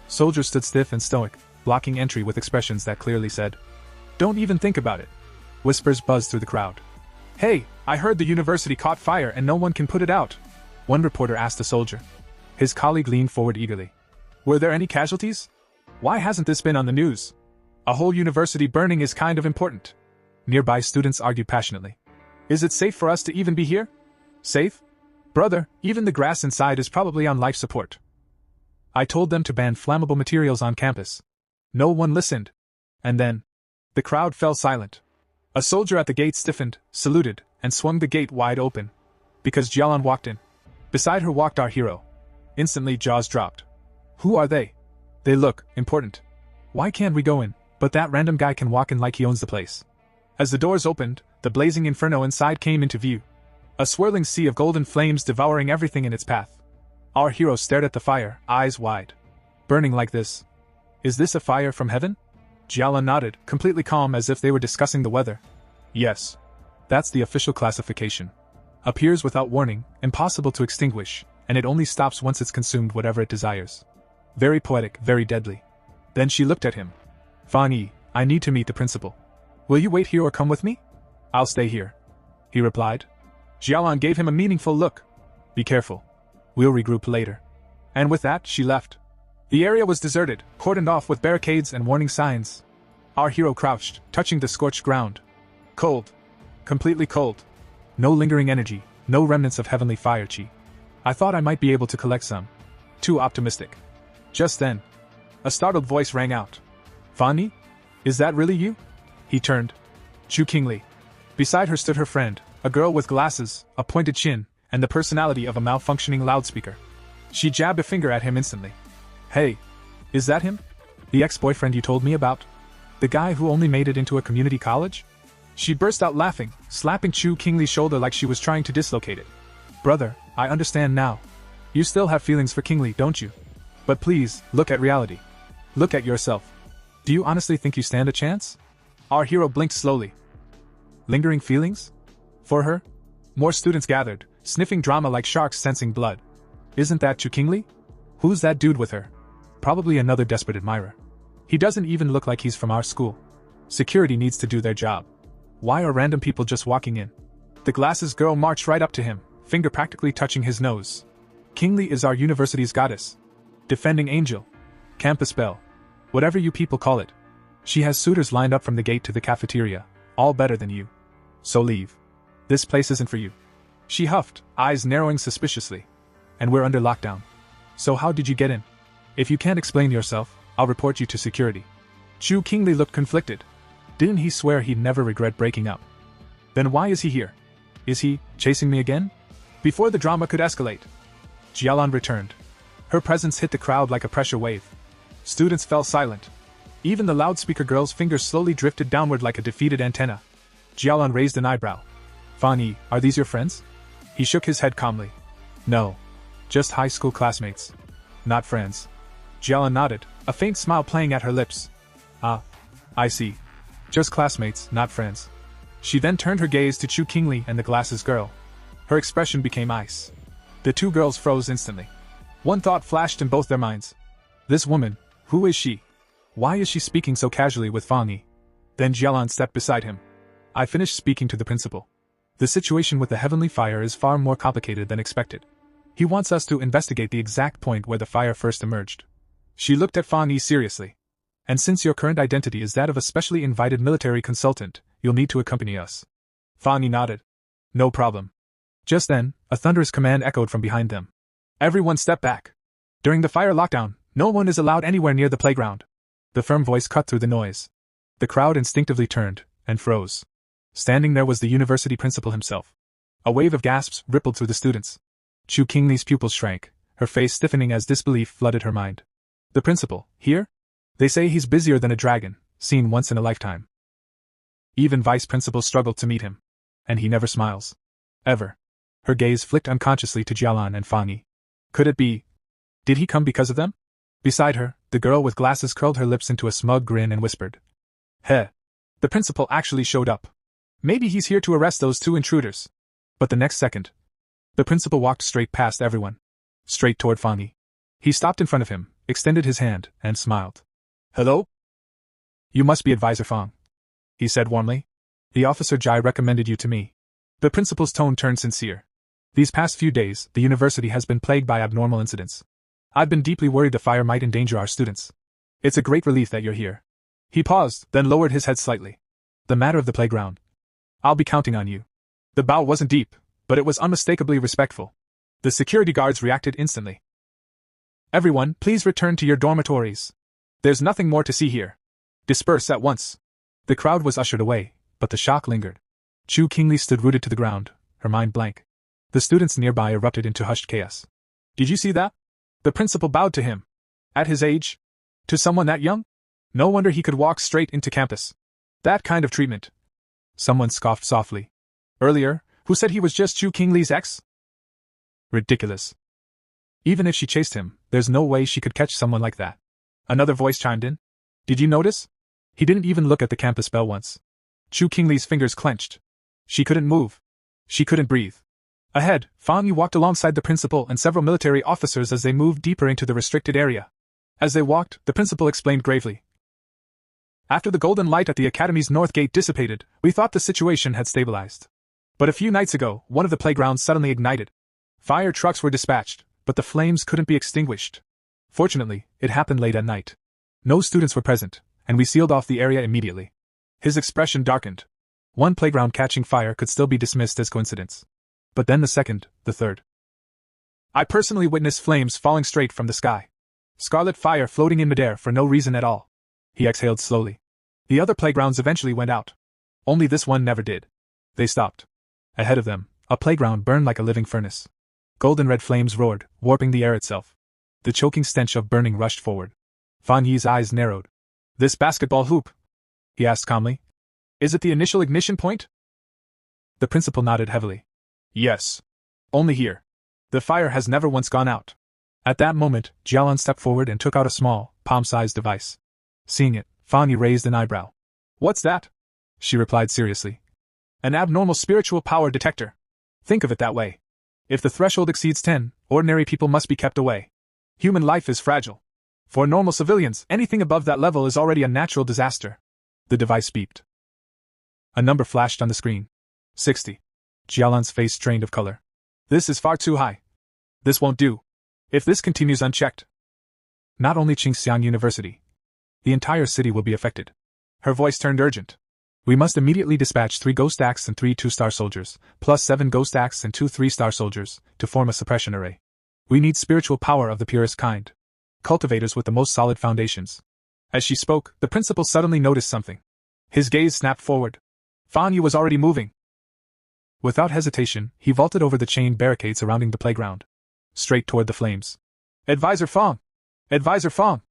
Soldiers stood stiff and stoic, blocking entry with expressions that clearly said, "Don't even think about it." Whispers buzzed through the crowd. "Hey, I heard the university caught fire and no one can put it out," one reporter asked a soldier. His colleague leaned forward eagerly. "Were there any casualties? Why hasn't this been on the news? A whole university burning is kind of important." Nearby students argued passionately. "Is it safe for us to even be here? Safe? Brother, even the grass inside is probably on life support. I told them to ban flammable materials on campus. No one listened." And then, the crowd fell silent. A soldier at the gate stiffened, saluted, and swung the gate wide open. Because Jialan walked in. Beside her walked our hero. Instantly, jaws dropped. Who are they? They look important. Why can't we go in? But that random guy can walk in like he owns the place. As the doors opened, the blazing inferno inside came into view. A swirling sea of golden flames devouring everything in its path. Our hero stared at the fire, eyes wide. Burning like this. Is this a fire from heaven? Jialan nodded, completely calm as if they were discussing the weather. Yes. That's the official classification. Appears without warning, impossible to extinguish, and it only stops once it's consumed whatever it desires. Very poetic, very deadly. Then she looked at him. Fan Yi, I need to meet the principal. Will you wait here or come with me? I'll stay here, he replied. Jialan gave him a meaningful look. Be careful. We'll regroup later. And with that, she left. The area was deserted, cordoned off with barricades and warning signs. Our hero crouched, touching the scorched ground. Cold. Completely cold. No lingering energy, no remnants of heavenly fire chi. I thought I might be able to collect some. Too optimistic. Just then, a startled voice rang out. Fan Yi? Is that really you? He turned. Chu Qingli. Beside her stood her friend, a girl with glasses, a pointed chin, and the personality of a malfunctioning loudspeaker. She jabbed a finger at him instantly. Hey, is that him? The ex-boyfriend you told me about? The guy who only made it into a community college? She burst out laughing, slapping Chu Qingli's shoulder like she was trying to dislocate it. Brother, I understand now. You still have feelings for Qingli, don't you? But please, look at reality. Look at yourself. Do you honestly think you stand a chance? Our hero blinked slowly. Lingering feelings? For her? More students gathered, sniffing drama like sharks sensing blood. Isn't that Chu Qingli? Who's that dude with her? Probably another desperate admirer. He doesn't even look like he's from our school. Security needs to do their job. Why are random people just walking in? The glasses girl marched right up to him, finger practically touching his nose. Qingli is our university's goddess. Defending angel. Campus belle. Whatever you people call it. She has suitors lined up from the gate to the cafeteria, all better than you. So leave. This place isn't for you. She huffed, eyes narrowing suspiciously. And we're under lockdown. So how did you get in? If you can't explain yourself, I'll report you to security. Chu Qingli looked conflicted. Didn't he swear he'd never regret breaking up? Then why is he here? Is he chasing me again? Before the drama could escalate, Jialan returned. Her presence hit the crowd like a pressure wave. Students fell silent. Even the loudspeaker girl's fingers slowly drifted downward like a defeated antenna. Jialan raised an eyebrow. Fan Yi, are these your friends? He shook his head calmly. No. Just high school classmates. Not friends. Jialan nodded, a faint smile playing at her lips. Ah. I see. Just classmates, not friends. She then turned her gaze to Chu Qingli and the glasses girl. Her expression became ice. The two girls froze instantly. One thought flashed in both their minds. This woman, who is she? Why is she speaking so casually with Fan Yi? Then Jialan stepped beside him. I finished speaking to the principal. The situation with the heavenly fire is far more complicated than expected. He wants us to investigate the exact point where the fire first emerged. She looked at Fan Yi seriously. And since your current identity is that of a specially invited military consultant, you'll need to accompany us. Fan Yi nodded. No problem. Just then, a thunderous command echoed from behind them. Everyone step back. During the fire lockdown, no one is allowed anywhere near the playground. The firm voice cut through the noise. The crowd instinctively turned, and froze. Standing there was the university principal himself. A wave of gasps rippled through the students. Chu Qingli's pupils shrank, her face stiffening as disbelief flooded her mind. The principal, here? They say he's busier than a dragon, seen once in a lifetime. Even vice principals struggled to meet him. And he never smiles. Ever. Her gaze flicked unconsciously to Jialan and Fan Yi. Could it be? Did he come because of them? Beside her, the girl with glasses curled her lips into a smug grin and whispered. Heh. The principal actually showed up. Maybe he's here to arrest those two intruders. But the next second, the principal walked straight past everyone. Straight toward Fang. He stopped in front of him, extended his hand, and smiled. "Hello? You must be Advisor Fang," he said warmly. "The officer Jai recommended you to me." The principal's tone turned sincere. "These past few days, the university has been plagued by abnormal incidents. I've been deeply worried the fire might endanger our students. It's a great relief that you're here." He paused, then lowered his head slightly. "The matter of the playground. I'll be counting on you." The bow wasn't deep, but it was unmistakably respectful. The security guards reacted instantly. "Everyone, please return to your dormitories. There's nothing more to see here. Disperse at once." The crowd was ushered away, but the shock lingered. Chu Qingli stood rooted to the ground, her mind blank. The students nearby erupted into hushed chaos. "Did you see that?" The principal bowed to him. At his age? To someone that young? No wonder he could walk straight into campus. That kind of treatment. Someone scoffed softly. "Earlier, who said he was just Chu Qingli's ex?" Ridiculous. Even if she chased him, there's no way she could catch someone like that. Another voice chimed in. "Did you notice? He didn't even look at the campus bell once." Chu Qingli's fingers clenched. She couldn't move. She couldn't breathe. Ahead, Fang Yi walked alongside the principal and several military officers as they moved deeper into the restricted area. As they walked, the principal explained gravely. "After the golden light at the academy's north gate dissipated, we thought the situation had stabilized. But a few nights ago, one of the playgrounds suddenly ignited. Fire trucks were dispatched, but the flames couldn't be extinguished. Fortunately, it happened late at night. No students were present, and we sealed off the area immediately." His expression darkened. One playground catching fire could still be dismissed as coincidence. But then the second, the third. "I personally witnessed flames falling straight from the sky. Scarlet fire floating in midair for no reason at all." He exhaled slowly. "The other playgrounds eventually went out. Only this one never did." They stopped. Ahead of them, a playground burned like a living furnace. Golden red flames roared, warping the air itself. The choking stench of burning rushed forward. Fan Yi's eyes narrowed. "This basketball hoop?" he asked calmly. "Is it the initial ignition point?" The principal nodded heavily. "Yes. Only here. The fire has never once gone out." At that moment, Jialan stepped forward and took out a small, palm-sized device. Seeing it, Fan Yi raised an eyebrow. "What's that?" she replied seriously. "An abnormal spiritual power detector. Think of it that way. If the threshold exceeds 10, ordinary people must be kept away. Human life is fragile. For normal civilians, anything above that level is already a natural disaster." The device beeped. A number flashed on the screen. 60. Jialan's face drained of color. "This is far too high. This won't do. If this continues unchecked, not only Qingxiang University, the entire city will be affected." Her voice turned urgent. "We must immediately dispatch 3 Ghost Acts and 3 2-star soldiers, plus 7 Ghost Acts and 2 3-star soldiers, to form a suppression array. We need spiritual power of the purest kind. Cultivators with the most solid foundations." As she spoke, the principal suddenly noticed something. His gaze snapped forward. Fan Yi was already moving. Without hesitation, he vaulted over the chain barricade surrounding the playground. Straight toward the flames. "Advisor Fang! Advisor Fang!"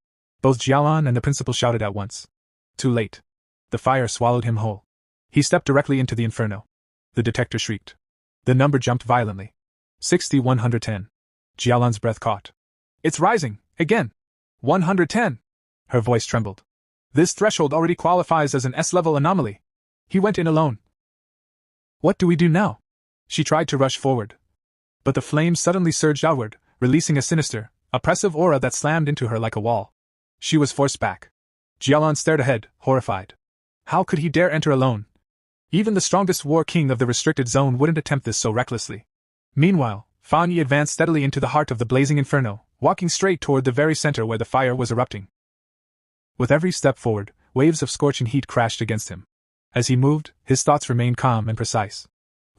Both Jialan and the principal shouted at once. Too late. The fire swallowed him whole. He stepped directly into the inferno. The detector shrieked. The number jumped violently. 60-110. Jialan's breath caught. "It's rising, again! 110! Her voice trembled. "This threshold already qualifies as an S-level anomaly." He went in alone. "What do we do now?" She tried to rush forward. But the flames suddenly surged outward, releasing a sinister, oppressive aura that slammed into her like a wall. She was forced back. Jialan stared ahead, horrified. How could he dare enter alone? Even the strongest war king of the restricted zone wouldn't attempt this so recklessly. Meanwhile, Fan Yi advanced steadily into the heart of the blazing inferno, walking straight toward the very center where the fire was erupting. With every step forward, waves of scorching heat crashed against him. As he moved, his thoughts remained calm and precise.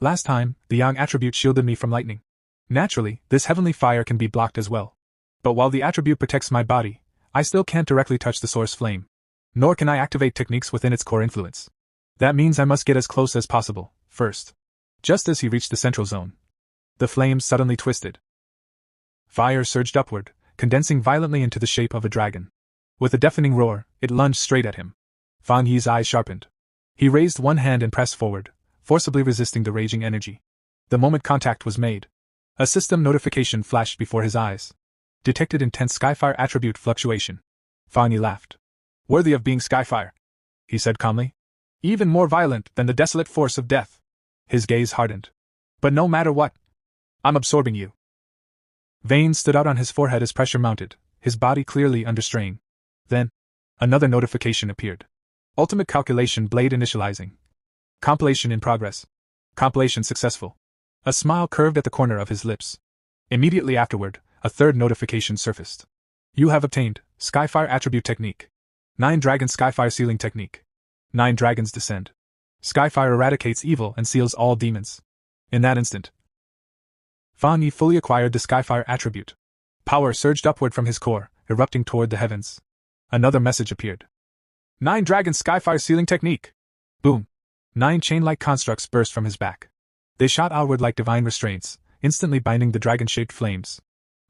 "Last time, the yang attribute shielded me from lightning. Naturally, this heavenly fire can be blocked as well. But while the attribute protects my body, I still can't directly touch the source flame. Nor can I activate techniques within its core influence. That means I must get as close as possible, first." Just as he reached the central zone, the flames suddenly twisted. Fire surged upward, condensing violently into the shape of a dragon. With a deafening roar, it lunged straight at him. Fan Yi's eyes sharpened. He raised one hand and pressed forward, forcibly resisting the raging energy. The moment contact was made, a system notification flashed before his eyes. Detected intense Skyfire attribute fluctuation. Fan Yi laughed. "Worthy of being Skyfire," he said calmly. Even more violent than the desolate force of death. His gaze hardened. But no matter what, I'm absorbing you. Veins stood out on his forehead as pressure mounted, his body clearly under strain. Then, another notification appeared. Ultimate calculation blade initializing. Compilation in progress. Compilation successful. A smile curved at the corner of his lips. Immediately afterward, a third notification surfaced. You have obtained Skyfire Attribute Technique. 9 Dragon Skyfire Sealing Technique. 9 Dragons Descend. Skyfire eradicates evil and seals all demons. In that instant, Fan Yi fully acquired the Skyfire attribute. Power surged upward from his core, erupting toward the heavens. Another message appeared. 9 Dragon Skyfire Sealing Technique. Boom. 9 chain-like constructs burst from his back. They shot outward like divine restraints, instantly binding the dragon-shaped flames.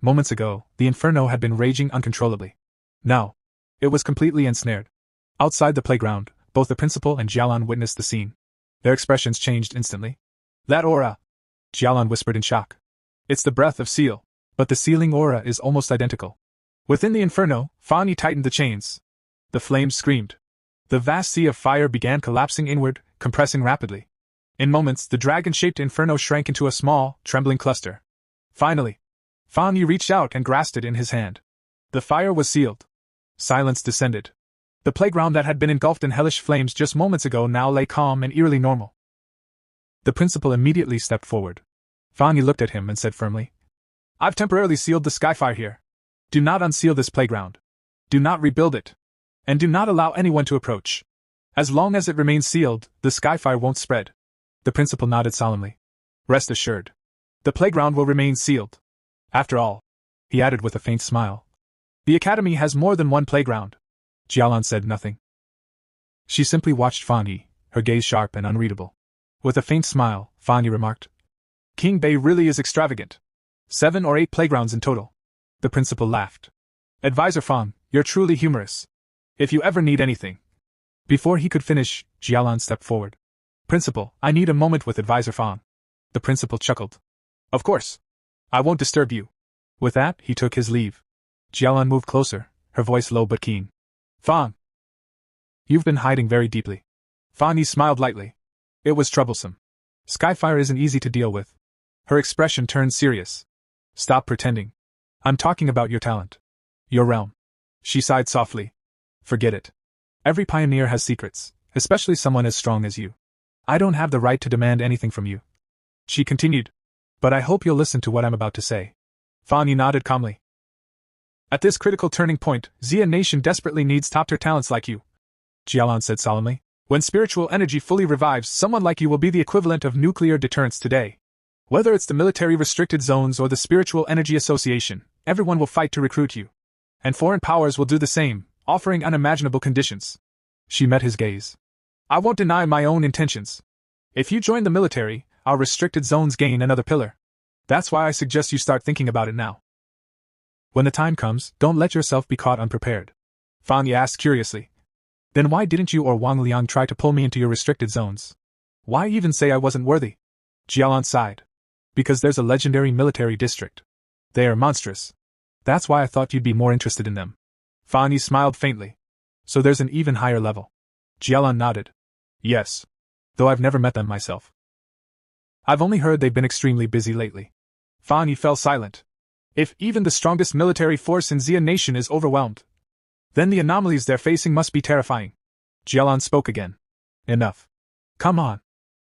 Moments ago, the inferno had been raging uncontrollably. Now, it was completely ensnared. Outside the playground, both the principal and Jialan witnessed the scene. Their expressions changed instantly. That aura! Jialan whispered in shock. It's the breath of seal, but the sealing aura is almost identical. Within the inferno, Fan Yi tightened the chains. The flames screamed. The vast sea of fire began collapsing inward, compressing rapidly. In moments, the dragon-shaped inferno shrank into a small, trembling cluster. Finally, Fan Yi reached out and grasped it in his hand. The fire was sealed. Silence descended. The playground that had been engulfed in hellish flames just moments ago now lay calm and eerily normal. The principal immediately stepped forward. Fan Yi looked at him and said firmly, I've temporarily sealed the Skyfire here. Do not unseal this playground. Do not rebuild it. And do not allow anyone to approach. As long as it remains sealed, the Skyfire won't spread. The principal nodded solemnly. Rest assured. The playground will remain sealed. After all, he added with a faint smile, the academy has more than one playground. Jialan said nothing. She simply watched Fan Yi, her gaze sharp and unreadable. With a faint smile, Fan Yi remarked, King Bei really is extravagant. 7 or 8 playgrounds in total. The principal laughed. Advisor Fan, you're truly humorous. If you ever need anything. Before he could finish, Jialan stepped forward. Principal, I need a moment with Advisor Fan. The principal chuckled. Of course. I won't disturb you. With that, he took his leave. Jialan moved closer, her voice low but keen. Fan. You've been hiding very deeply. Fan Yi smiled lightly. It was troublesome. Skyfire isn't easy to deal with. Her expression turned serious. Stop pretending. I'm talking about your talent. Your realm. She sighed softly. Forget it. Every pioneer has secrets, especially someone as strong as you. I don't have the right to demand anything from you. She continued. But I hope you'll listen to what I'm about to say. Fan Yi nodded calmly. At this critical turning point, Xia Nation desperately needs top-tier talents like you. Jialan said solemnly. When spiritual energy fully revives, someone like you will be the equivalent of nuclear deterrence today. Whether it's the military restricted zones or the Spiritual Energy Association, everyone will fight to recruit you. And foreign powers will do the same, offering unimaginable conditions. She met his gaze. I won't deny my own intentions. If you join the military, our restricted zones gain another pillar. That's why I suggest you start thinking about it now. When the time comes, don't let yourself be caught unprepared. Fan Yi asked curiously. Then why didn't you or Wang Liang try to pull me into your restricted zones? Why even say I wasn't worthy? Jialan sighed. Because there's a legendary military district. They are monstrous. That's why I thought you'd be more interested in them. Fan Yi smiled faintly. So there's an even higher level. Jialan nodded. Yes. Though I've never met them myself. I've only heard they've been extremely busy lately. Fan Yi fell silent. If even the strongest military force in Xia Nation is overwhelmed, then the anomalies they're facing must be terrifying. Jialan spoke again. Enough. Come on.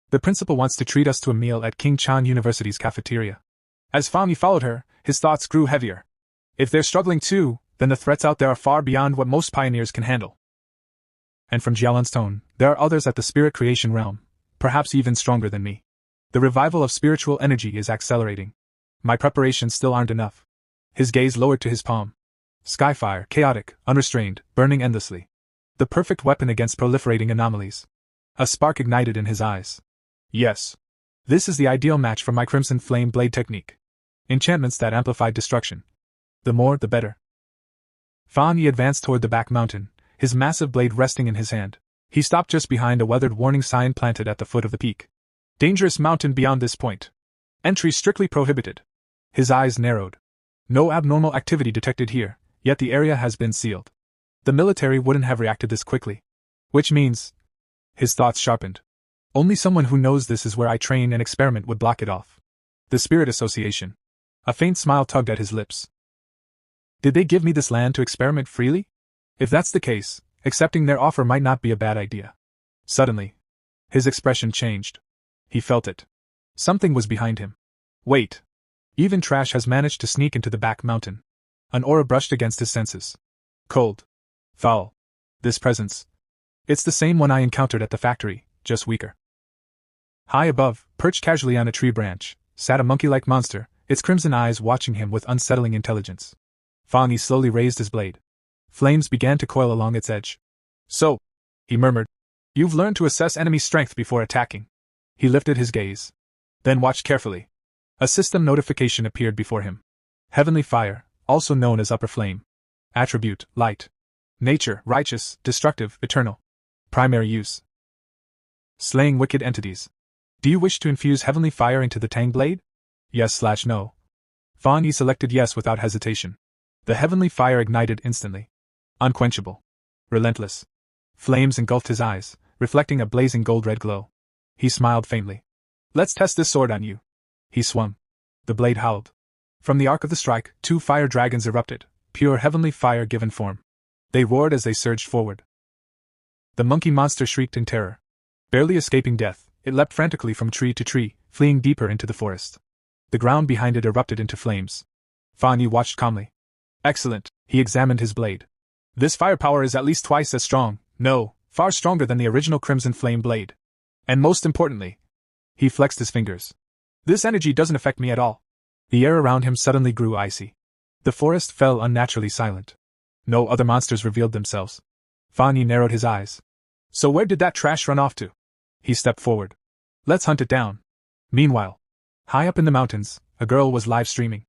The principal wants to treat us to a meal at King Chan University's cafeteria. As Fan Yi followed her, his thoughts grew heavier. If they're struggling too, then the threats out there are far beyond what most pioneers can handle. And from Jialan's tone, there are others at the spirit creation realm, perhaps even stronger than me. The revival of spiritual energy is accelerating. My preparations still aren't enough. His gaze lowered to his palm. Skyfire, chaotic, unrestrained, burning endlessly. The perfect weapon against proliferating anomalies. A spark ignited in his eyes. Yes. This is the ideal match for my Crimson Flame Blade technique. Enchantments that amplify destruction. The more, the better. Fan Yi advanced toward the back mountain, his massive blade resting in his hand. He stopped just behind a weathered warning sign planted at the foot of the peak. Dangerous mountain beyond this point. Entry strictly prohibited. His eyes narrowed. No abnormal activity detected here, yet the area has been sealed. The military wouldn't have reacted this quickly. Which means, His thoughts sharpened. Only someone who knows this is where I train and experiment would block it off. The Spirit Association. A faint smile tugged at his lips. Did they give me this land to experiment freely? If that's the case, accepting their offer might not be a bad idea. Suddenly, his expression changed. He felt it. Something was behind him. Wait. Even trash has managed to sneak into the back mountain. An aura brushed against his senses. Cold. Foul. This presence. It's the same one I encountered at the factory, just weaker. High above, perched casually on a tree branch, sat a monkey-like monster, its crimson eyes watching him with unsettling intelligence. Fang Yi slowly raised his blade. Flames began to coil along its edge. So, he murmured, you've learned to assess enemy strength before attacking. He lifted his gaze. Then watched carefully. A system notification appeared before him. Heavenly Fire, also known as Upper Flame. Attribute, Light. Nature, Righteous, Destructive, Eternal. Primary use. Slaying wicked entities. Do you wish to infuse Heavenly Fire into the Tang Blade? Yes/no. Fang Yi selected yes without hesitation. The Heavenly Fire ignited instantly. Unquenchable. Relentless. Flames engulfed his eyes, reflecting a blazing gold-red glow. He smiled faintly. Let's test this sword on you. He swung. The blade howled. From the arc of the strike, 2 fire dragons erupted, pure heavenly fire given form. They roared as they surged forward. The monkey monster shrieked in terror. Barely escaping death, it leapt frantically from tree to tree, fleeing deeper into the forest. The ground behind it erupted into flames. Fang Yi watched calmly. Excellent, he examined his blade. This firepower is at least twice as strong, no, far stronger than the original Crimson Flame blade. And most importantly, he flexed his fingers. This energy doesn't affect me at all. The air around him suddenly grew icy. The forest fell unnaturally silent. No other monsters revealed themselves. Fang Yi narrowed his eyes. So where did that trash run off to? He stepped forward. Let's hunt it down. Meanwhile, high up in the mountains, a girl was live streaming.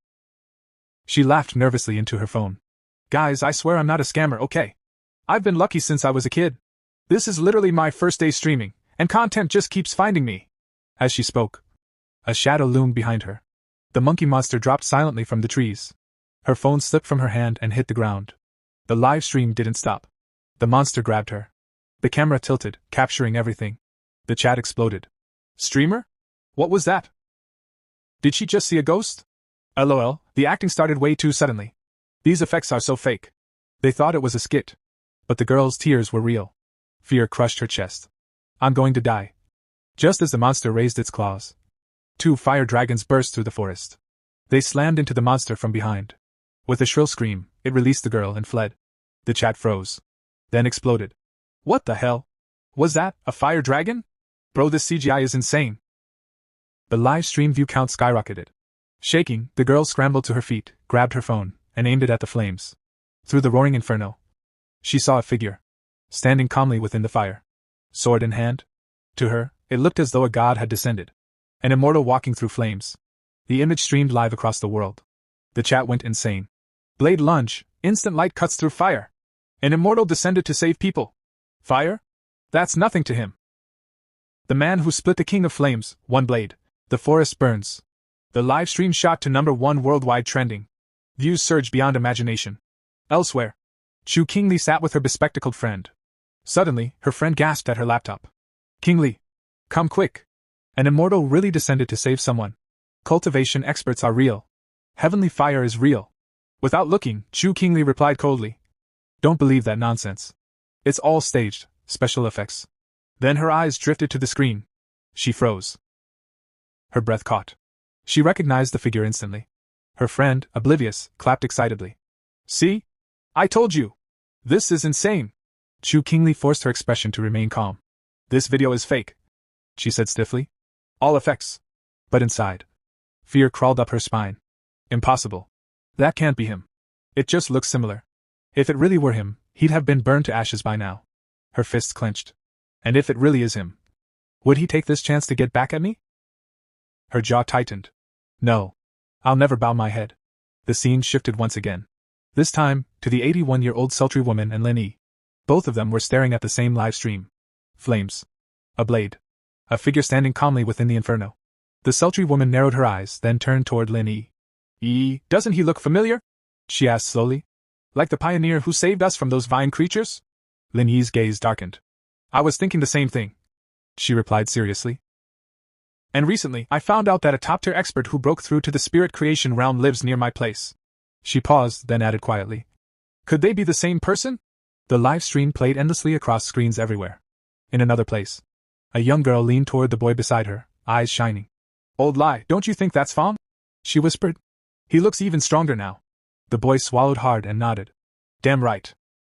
She laughed nervously into her phone. Guys, I swear I'm not a scammer, okay? I've been lucky since I was a kid. This is literally my first day streaming, and content just keeps finding me. As she spoke, a shadow loomed behind her. The monkey monster dropped silently from the trees. Her phone slipped from her hand and hit the ground. The live stream didn't stop. The monster grabbed her. The camera tilted, capturing everything. The chat exploded. Streamer? What was that? Did she just see a ghost? LOL, the acting started way too suddenly. These effects are so fake. They thought it was a skit. But the girl's tears were real. Fear crushed her chest. I'm going to die. Just as the monster raised its claws, 2 fire dragons burst through the forest. They slammed into the monster from behind. With a shrill scream, it released the girl and fled. The chat froze. Then exploded. What the hell? Was that a fire dragon? Bro, this CGI is insane. The live stream view count skyrocketed. Shaking, the girl scrambled to her feet, grabbed her phone, and aimed it at the flames. Through the roaring inferno, she saw a figure, standing calmly within the fire. Sword in hand. To her, it looked as though a god had descended. An immortal walking through flames. The image streamed live across the world. The chat went insane. Blade lunge, instant light cuts through fire. An immortal descended to save people. Fire? That's nothing to him. The man who split the king of flames, one blade. The forest burns. The live stream shot to #1 worldwide trending. Views surged beyond imagination. Elsewhere, Chu Qingli sat with her bespectacled friend. Suddenly, her friend gasped at her laptop. Qingli, come quick. An immortal really descended to save someone. Cultivation experts are real. Heavenly fire is real. Without looking, Chu Qingli replied coldly. Don't believe that nonsense. It's all staged, special effects. Then her eyes drifted to the screen. She froze. Her breath caught. She recognized the figure instantly. Her friend, oblivious, clapped excitedly. See? I told you! This is insane! Chu Qingli forced her expression to remain calm. This video is fake, she said stiffly. All effects. But inside, fear crawled up her spine. Impossible. That can't be him. It just looks similar. If it really were him, he'd have been burned to ashes by now. Her fists clenched. And if it really is him, would he take this chance to get back at me? Her jaw tightened. No. I'll never bow my head. The scene shifted once again. This time, to the 81-year-old sultry woman and Lin Yi. Both of them were staring at the same live stream. Flames. A blade. A figure standing calmly within the inferno. The sultry woman narrowed her eyes, then turned toward Lin Yi. Doesn't he look familiar? She asked slowly. Like the pioneer who saved us from those vine creatures? Lin Yi's gaze darkened. I was thinking the same thing, she replied seriously. And recently, I found out that a top-tier expert who broke through to the spirit creation realm lives near my place. She paused, then added quietly. Could they be the same person? The live stream played endlessly across screens everywhere. In another place, a young girl leaned toward the boy beside her, eyes shining. Old lie, don't you think that's Fong? She whispered. He looks even stronger now. The boy swallowed hard and nodded. Damn right.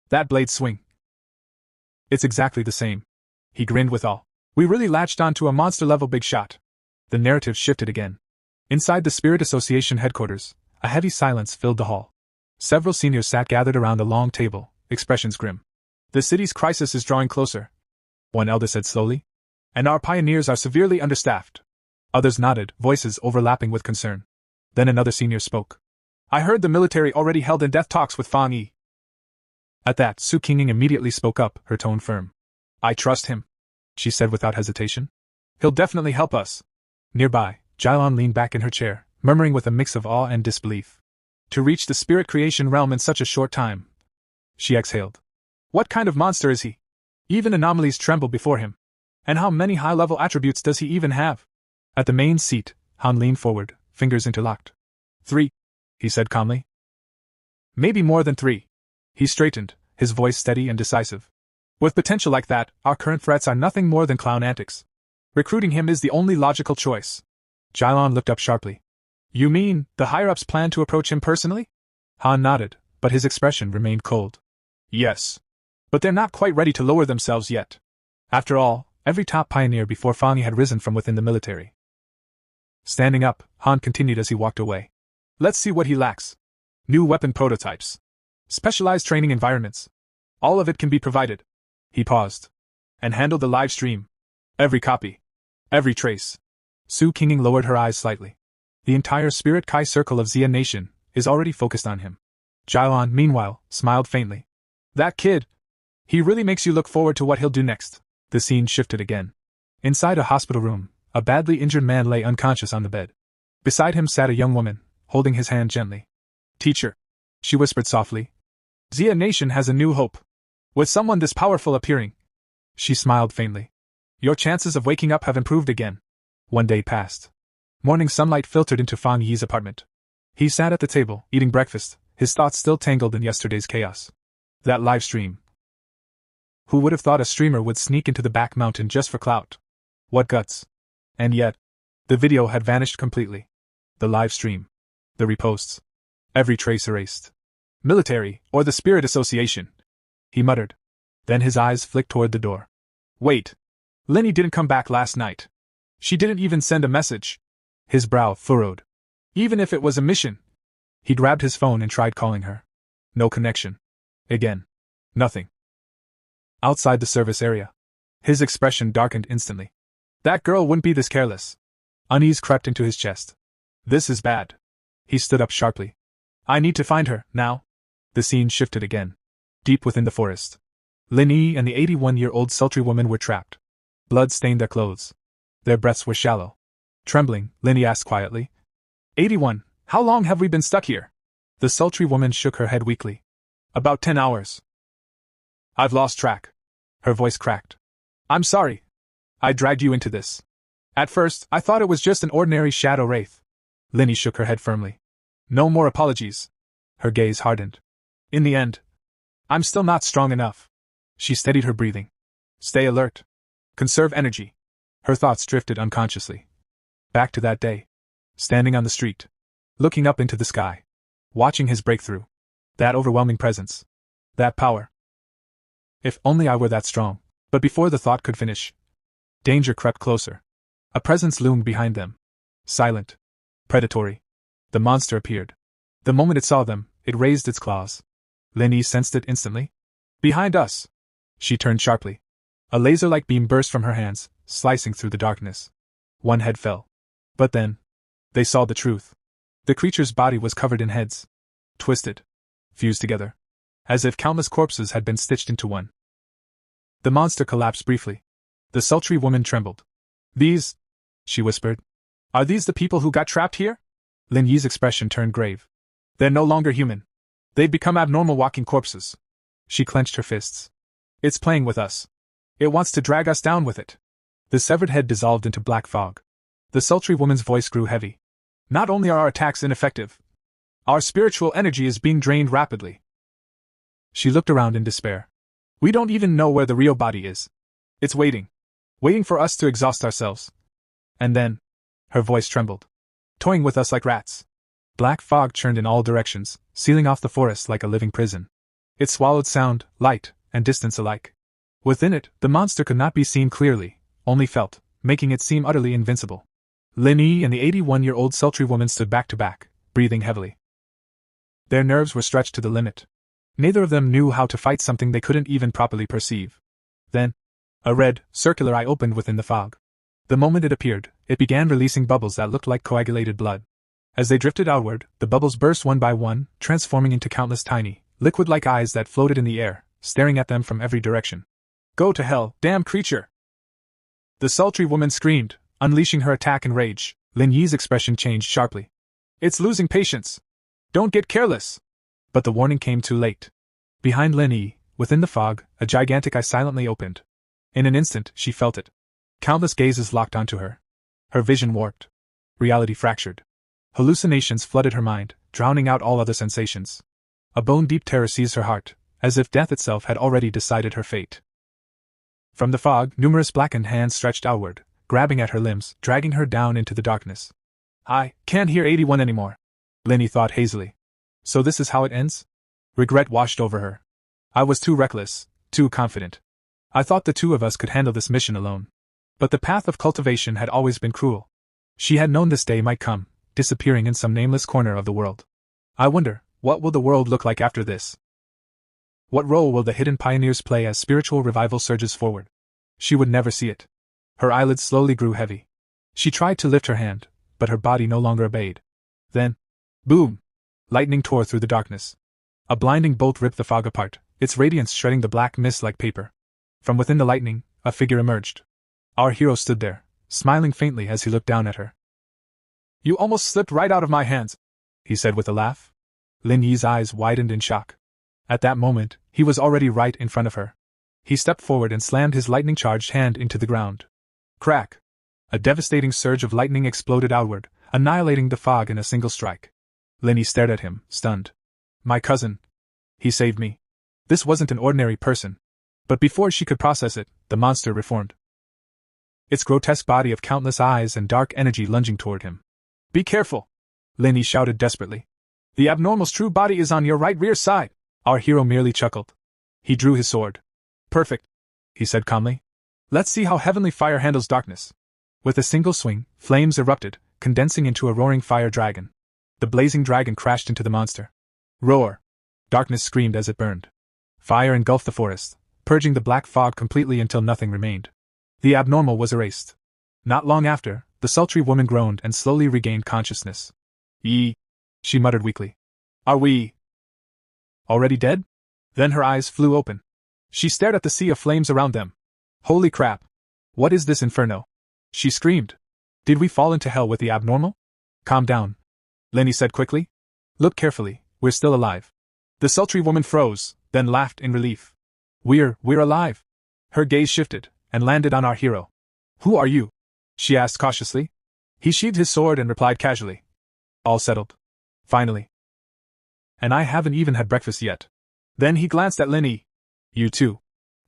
That blade swing. It's exactly the same. He grinned with awe. We really latched onto a monster-level big shot. The narrative shifted again. Inside the Spirit Association headquarters, a heavy silence filled the hall. Several seniors sat gathered around a long table, expressions grim. The city's crisis is drawing closer, one elder said slowly. And our pioneers are severely understaffed. Others nodded, voices overlapping with concern. Then another senior spoke. I heard the military already held in-depth talks with Fang Yi. At that, Su Qinging immediately spoke up, her tone firm. I trust him, she said without hesitation. He'll definitely help us. Nearby, Jailon leaned back in her chair, murmuring with a mix of awe and disbelief. To reach the spirit creation realm in such a short time. She exhaled. What kind of monster is he? Even anomalies tremble before him. And how many high-level attributes does he even have? At the main seat, Han leaned forward, fingers interlocked. 3, he said calmly. Maybe more than 3. He straightened, his voice steady and decisive. With potential like that, our current threats are nothing more than clown antics. Recruiting him is the only logical choice. Jailon looked up sharply. You mean, the higher-ups plan to approach him personally? Han nodded, but his expression remained cold. Yes. But they're not quite ready to lower themselves yet. After all, every top pioneer before Fang Yi had risen from within the military. Standing up, Han continued as he walked away. Let's see what he lacks. New weapon prototypes. Specialized training environments. All of it can be provided. He paused. And handled the live stream. Every copy. Every trace. Su Qinging lowered her eyes slightly. The entire Spirit Kai circle of Xia Nation is already focused on him. Jailon, meanwhile, smiled faintly. That kid. He really makes you look forward to what he'll do next. The scene shifted again. Inside a hospital room, a badly injured man lay unconscious on the bed. Beside him sat a young woman, holding his hand gently. Teacher, she whispered softly. Xia Nation has a new hope. With someone this powerful appearing. She smiled faintly. Your chances of waking up have improved again. 1 day passed. Morning sunlight filtered into Fang Yi's apartment. He sat at the table, eating breakfast, his thoughts still tangled in yesterday's chaos. That live stream. Who would have thought a streamer would sneak into the back mountain just for clout? What guts. And yet, the video had vanished completely. The live stream. The reposts. Every trace erased. Military, or the Spirit Association. He muttered. Then his eyes flicked toward the door. Wait. Lenny didn't come back last night. She didn't even send a message. His brow furrowed. Even if it was a mission. He grabbed his phone and tried calling her. No connection. Again. Nothing. Outside the service area. His expression darkened instantly. That girl wouldn't be this careless. Unease crept into his chest. This is bad. He stood up sharply. I need to find her, now. The scene shifted again. Deep within the forest. Lin Yi and the 81-year-old sultry woman were trapped. Blood stained their clothes. Their breaths were shallow. Trembling, Lin Yi asked quietly. 81, how long have we been stuck here? The sultry woman shook her head weakly. About 10 hours. I've lost track. Her voice cracked. I'm sorry. I dragged you into this. At first, I thought it was just an ordinary shadow wraith. Lin Yi shook her head firmly. No more apologies. Her gaze hardened. In the end, I'm still not strong enough. She steadied her breathing. Stay alert. Conserve energy. Her thoughts drifted unconsciously. Back to that day. Standing on the street. Looking up into the sky. Watching his breakthrough. That overwhelming presence. That power. If only I were that strong. But before the thought could finish, danger crept closer. A presence loomed behind them. Silent. Predatory. The monster appeared. The moment it saw them, it raised its claws. Lin Yi sensed it instantly. Behind us! She turned sharply. A laser-like beam burst from her hands, slicing through the darkness. One head fell. But then, they saw the truth. The creature's body was covered in heads. Twisted. Fused together. As if countless corpses had been stitched into one. The monster collapsed briefly. The sultry woman trembled. These, she whispered. Are these the people who got trapped here? Lin Yi's expression turned grave. They're no longer human. They've become abnormal walking corpses. She clenched her fists. It's playing with us. It wants to drag us down with it. The severed head dissolved into black fog. The sultry woman's voice grew heavy. Not only are our attacks ineffective, our spiritual energy is being drained rapidly. She looked around in despair. We don't even know where the real body is. It's waiting for us to exhaust ourselves. And then, her voice trembled, toying with us like rats. Black fog churned in all directions, sealing off the forest like a living prison. It swallowed sound, light, and distance alike. Within it, the monster could not be seen clearly, only felt, making it seem utterly invincible. Lin Yi and the 81-year-old sultry woman stood back to back, breathing heavily. Their nerves were stretched to the limit. Neither of them knew how to fight something they couldn't even properly perceive. Then, a red, circular eye opened within the fog. The moment it appeared, it began releasing bubbles that looked like coagulated blood. As they drifted outward, the bubbles burst one by one, transforming into countless tiny, liquid-like eyes that floated in the air, staring at them from every direction. Go to hell, damn creature! The sultry woman screamed, unleashing her attack in rage. Lin Yi's expression changed sharply. It's losing patience. Don't get careless! But the warning came too late. Behind Lin Yi, within the fog, a gigantic eye silently opened. In an instant, she felt it. Countless gazes locked onto her. Her vision warped. Reality fractured. Hallucinations flooded her mind, drowning out all other sensations. A bone-deep terror seized her heart, as if death itself had already decided her fate. From the fog, numerous blackened hands stretched outward, grabbing at her limbs, dragging her down into the darkness. I can't hear 81 anymore, Lin Yi thought hazily. So this is how it ends? Regret washed over her. I was too reckless, too confident. I thought the two of us could handle this mission alone. But the path of cultivation had always been cruel. She had known this day might come, disappearing in some nameless corner of the world. I wonder, what will the world look like after this? What role will the hidden pioneers play as spiritual revival surges forward? She would never see it. Her eyelids slowly grew heavy. She tried to lift her hand, but her body no longer obeyed. Then, boom! Lightning tore through the darkness. A blinding bolt ripped the fog apart, its radiance shredding the black mist like paper. From within the lightning, a figure emerged. Our hero stood there, smiling faintly as he looked down at her. You almost slipped right out of my hands, he said with a laugh. Lin Yi's eyes widened in shock. At that moment, he was already right in front of her. He stepped forward and slammed his lightning-charged hand into the ground. Crack! A devastating surge of lightning exploded outward, annihilating the fog in a single strike. Lin Yi stared at him, stunned. My cousin. He saved me. This wasn't an ordinary person. But before she could process it, the monster reformed. Its grotesque body of countless eyes and dark energy lunging toward him. Be careful! Lin Yi shouted desperately. The abnormal's true body is on your right rear side. Our hero merely chuckled. He drew his sword. Perfect, he said calmly. Let's see how heavenly fire handles darkness. With a single swing, flames erupted, condensing into a roaring fire dragon. The blazing dragon crashed into the monster. Roar! Darkness screamed as it burned. Fire engulfed the forest, purging the black fog completely until nothing remained. The abnormal was erased. Not long after, the sultry woman groaned and slowly regained consciousness. She muttered weakly. Are we already dead? Then her eyes flew open. She stared at the sea of flames around them. Holy crap! What is this inferno? She screamed. Did we fall into hell with the abnormal? Calm down, Lin Yi said quickly. Look carefully, we're still alive. The sultry woman froze, then laughed in relief. We're alive. Her gaze shifted, and landed on our hero. Who are you? She asked cautiously. He sheathed his sword and replied casually. All settled. Finally. And I haven't even had breakfast yet. Then he glanced at Lin Yi. You too.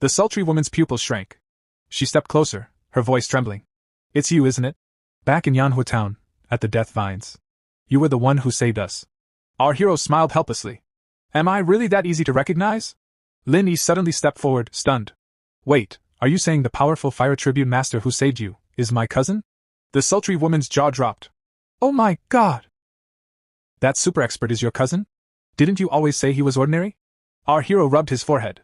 The sultry woman's pupils shrank. She stepped closer, her voice trembling. It's you, isn't it? Back in Manhwa Town, at the Death Vines. You were the one who saved us. Our hero smiled helplessly. Am I really that easy to recognize? Lin Yi suddenly stepped forward, stunned. Wait, are you saying the powerful fire tribute master who saved you is my cousin? The sultry woman's jaw dropped. Oh my god! That super expert is your cousin? Didn't you always say he was ordinary? Our hero rubbed his forehead.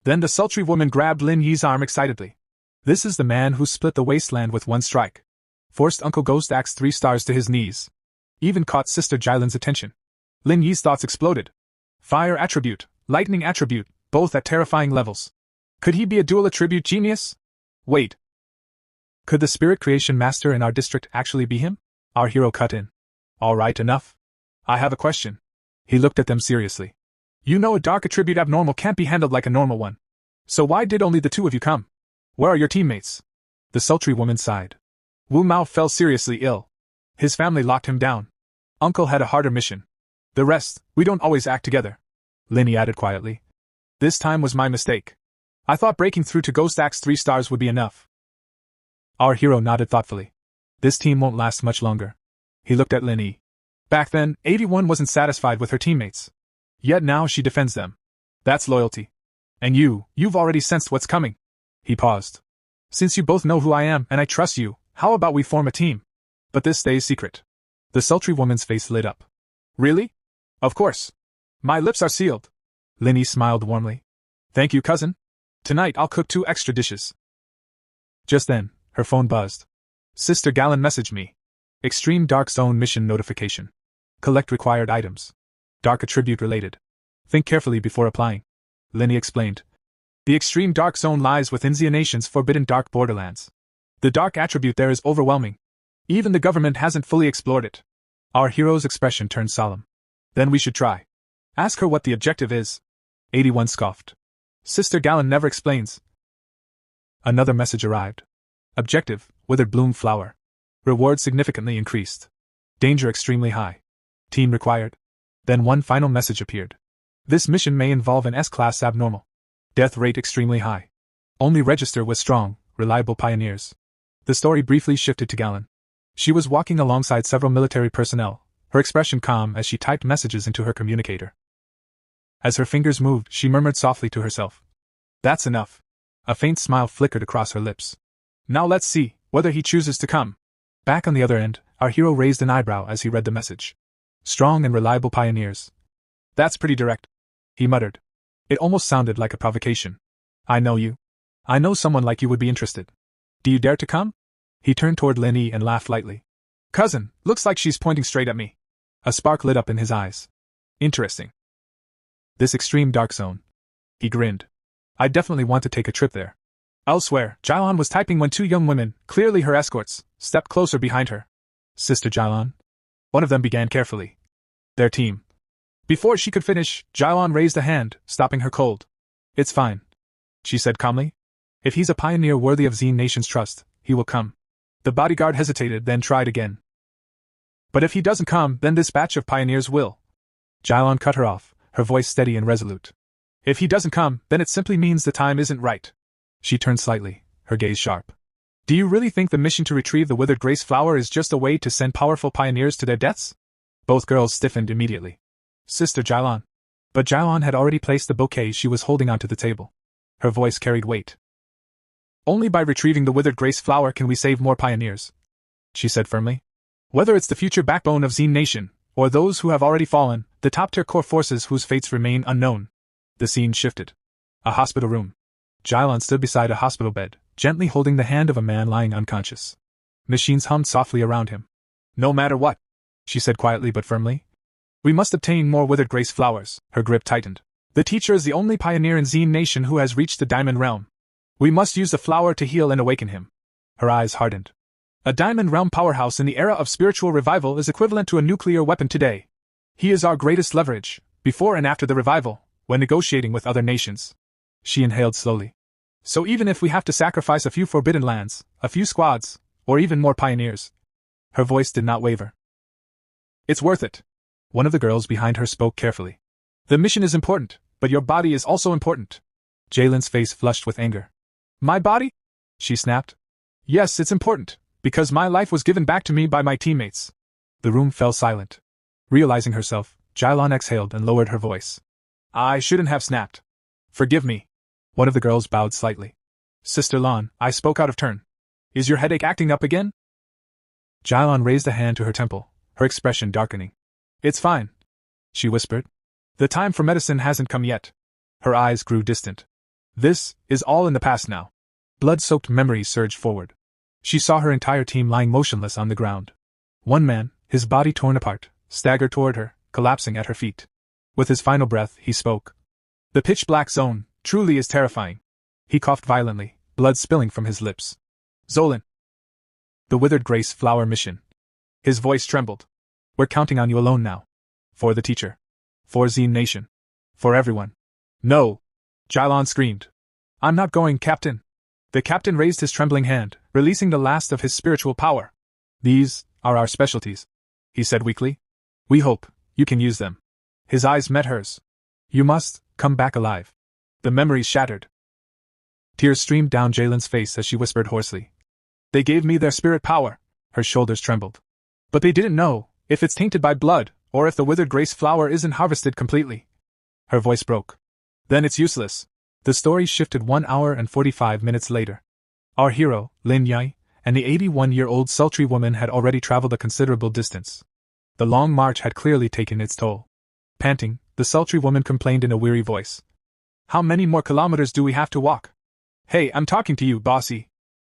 Then the sultry woman grabbed Lin Yi's arm excitedly. This is the man who split the wasteland with one strike. Forced Uncle Ghost Axe 3 stars to his knees. Even caught Sister Jylin's attention. Lin Yi's thoughts exploded. Fire attribute, lightning attribute, both at terrifying levels. Could he be a dual attribute genius? Wait. Could the spirit creation master in our district actually be him? Our hero cut in. All right, enough. I have a question. He looked at them seriously. You know a dark attribute abnormal can't be handled like a normal one. So why did only the two of you come? Where are your teammates? The sultry woman sighed. Wu Mao fell seriously ill. His family locked him down. Uncle had a harder mission. The rest, we don't always act together. Linny added quietly. This time was my mistake. I thought breaking through to Ghost Axe 3 stars would be enough. Our hero nodded thoughtfully. This team won't last much longer. He looked at Linny. Back then, 81 wasn't satisfied with her teammates. Yet now she defends them. That's loyalty. And you've already sensed what's coming. He paused. Since you both know who I am and I trust you, how about we form a team? But this stays secret. The sultry woman's face lit up. Really? Of course. My lips are sealed. Linny smiled warmly. Thank you, cousin. Tonight I'll cook 2 extra dishes. Just then, her phone buzzed. Sister Gallon messaged me. Extreme Dark Zone mission notification. Collect required items. Dark attribute related. Think carefully before applying. Linny explained. The extreme dark zone lies within the nation's forbidden dark borderlands. The dark attribute there is overwhelming. Even the government hasn't fully explored it. Our hero's expression turned solemn. Then we should try. Ask her what the objective is. 81 scoffed. Sister Gallon never explains. Another message arrived. Objective, withered bloom flower. Reward significantly increased. Danger extremely high. Team required. Then one final message appeared. This mission may involve an S-class abnormal. Death rate extremely high. Only register with strong, reliable pioneers. The story briefly shifted to Gallon. She was walking alongside several military personnel, her expression calm as she typed messages into her communicator. As her fingers moved, she murmured softly to herself. That's enough. A faint smile flickered across her lips. Now let's see whether he chooses to come. Back on the other end, our hero raised an eyebrow as he read the message. Strong and reliable pioneers. That's pretty direct. He muttered. It almost sounded like a provocation. I know you. I know someone like you would be interested. Do you dare to come? He turned toward Linny and laughed lightly. Cousin, looks like she's pointing straight at me. A spark lit up in his eyes. Interesting. This extreme dark zone. He grinned. I definitely want to take a trip there. Elsewhere, Jailon was typing when 2 young women, clearly her escorts, stepped closer behind her. Sister Jailon? One of them began carefully. Their team. Before she could finish, Jailon raised a hand, stopping her cold. It's fine, she said calmly. If he's a pioneer worthy of Zine Nation's trust, he will come. The bodyguard hesitated, then tried again. But if he doesn't come, then this batch of pioneers will. Jailon cut her off, her voice steady and resolute. If he doesn't come, then it simply means the time isn't right. She turned slightly, her gaze sharp. Do you really think the mission to retrieve the withered grace flower is just a way to send powerful pioneers to their deaths? Both girls stiffened immediately. Sister Jailon. But Jailon had already placed the bouquet she was holding onto the table. Her voice carried weight. Only by retrieving the withered grace flower can we save more pioneers, she said firmly. Whether it's the future backbone of Zine Nation, or those who have already fallen, the top-tier core forces whose fates remain unknown. The scene shifted. A hospital room. Jailon stood beside a hospital bed, gently holding the hand of a man lying unconscious. Machines hummed softly around him. No matter what, she said quietly but firmly. We must obtain more withered grace flowers. Her grip tightened. The teacher is the only pioneer in Zine Nation who has reached the Diamond Realm. We must use the flower to heal and awaken him. Her eyes hardened. A Diamond Realm powerhouse in the era of spiritual revival is equivalent to a nuclear weapon today. He is our greatest leverage, before and after the revival, when negotiating with other nations. She inhaled slowly. So even if we have to sacrifice a few forbidden lands, a few squads, or even more pioneers. Her voice did not waver. It's worth it. One of the girls behind her spoke carefully. The mission is important, but your body is also important. Jalen's face flushed with anger. My body? She snapped. Yes, it's important, because my life was given back to me by my teammates. The room fell silent. Realizing herself, Jailon exhaled and lowered her voice. I shouldn't have snapped. Forgive me. One of the girls bowed slightly. Sister Lon, I spoke out of turn. Is your headache acting up again? Jailon raised a hand to her temple, her expression darkening. It's fine, she whispered. The time for medicine hasn't come yet. Her eyes grew distant. This is all in the past now. Blood-soaked memories surged forward. She saw her entire team lying motionless on the ground. One man, his body torn apart, staggered toward her, collapsing at her feet. With his final breath, he spoke. The pitch-black zone truly is terrifying. He coughed violently, blood spilling from his lips. Zolan. The Withered Grace Flower Mission. His voice trembled. We're counting on you alone now. For the teacher. For Zine Nation. For everyone. No! Jailon screamed. I'm not going, Captain. The captain raised his trembling hand, releasing the last of his spiritual power. These are our specialties, he said weakly. We hope you can use them. His eyes met hers. You must come back alive. The memories shattered. Tears streamed down Jalen's face as she whispered hoarsely. They gave me their spirit power. Her shoulders trembled. But they didn't know if it's tainted by blood, or if the withered grace flower isn't harvested completely. Her voice broke. Then it's useless. The story shifted 1 hour and 45 minutes later. Our hero, Lin Yai, and the 81-year-old sultry woman had already traveled a considerable distance. The long march had clearly taken its toll. Panting, the sultry woman complained in a weary voice. How many more kilometers do we have to walk? Hey, I'm talking to you, bossy.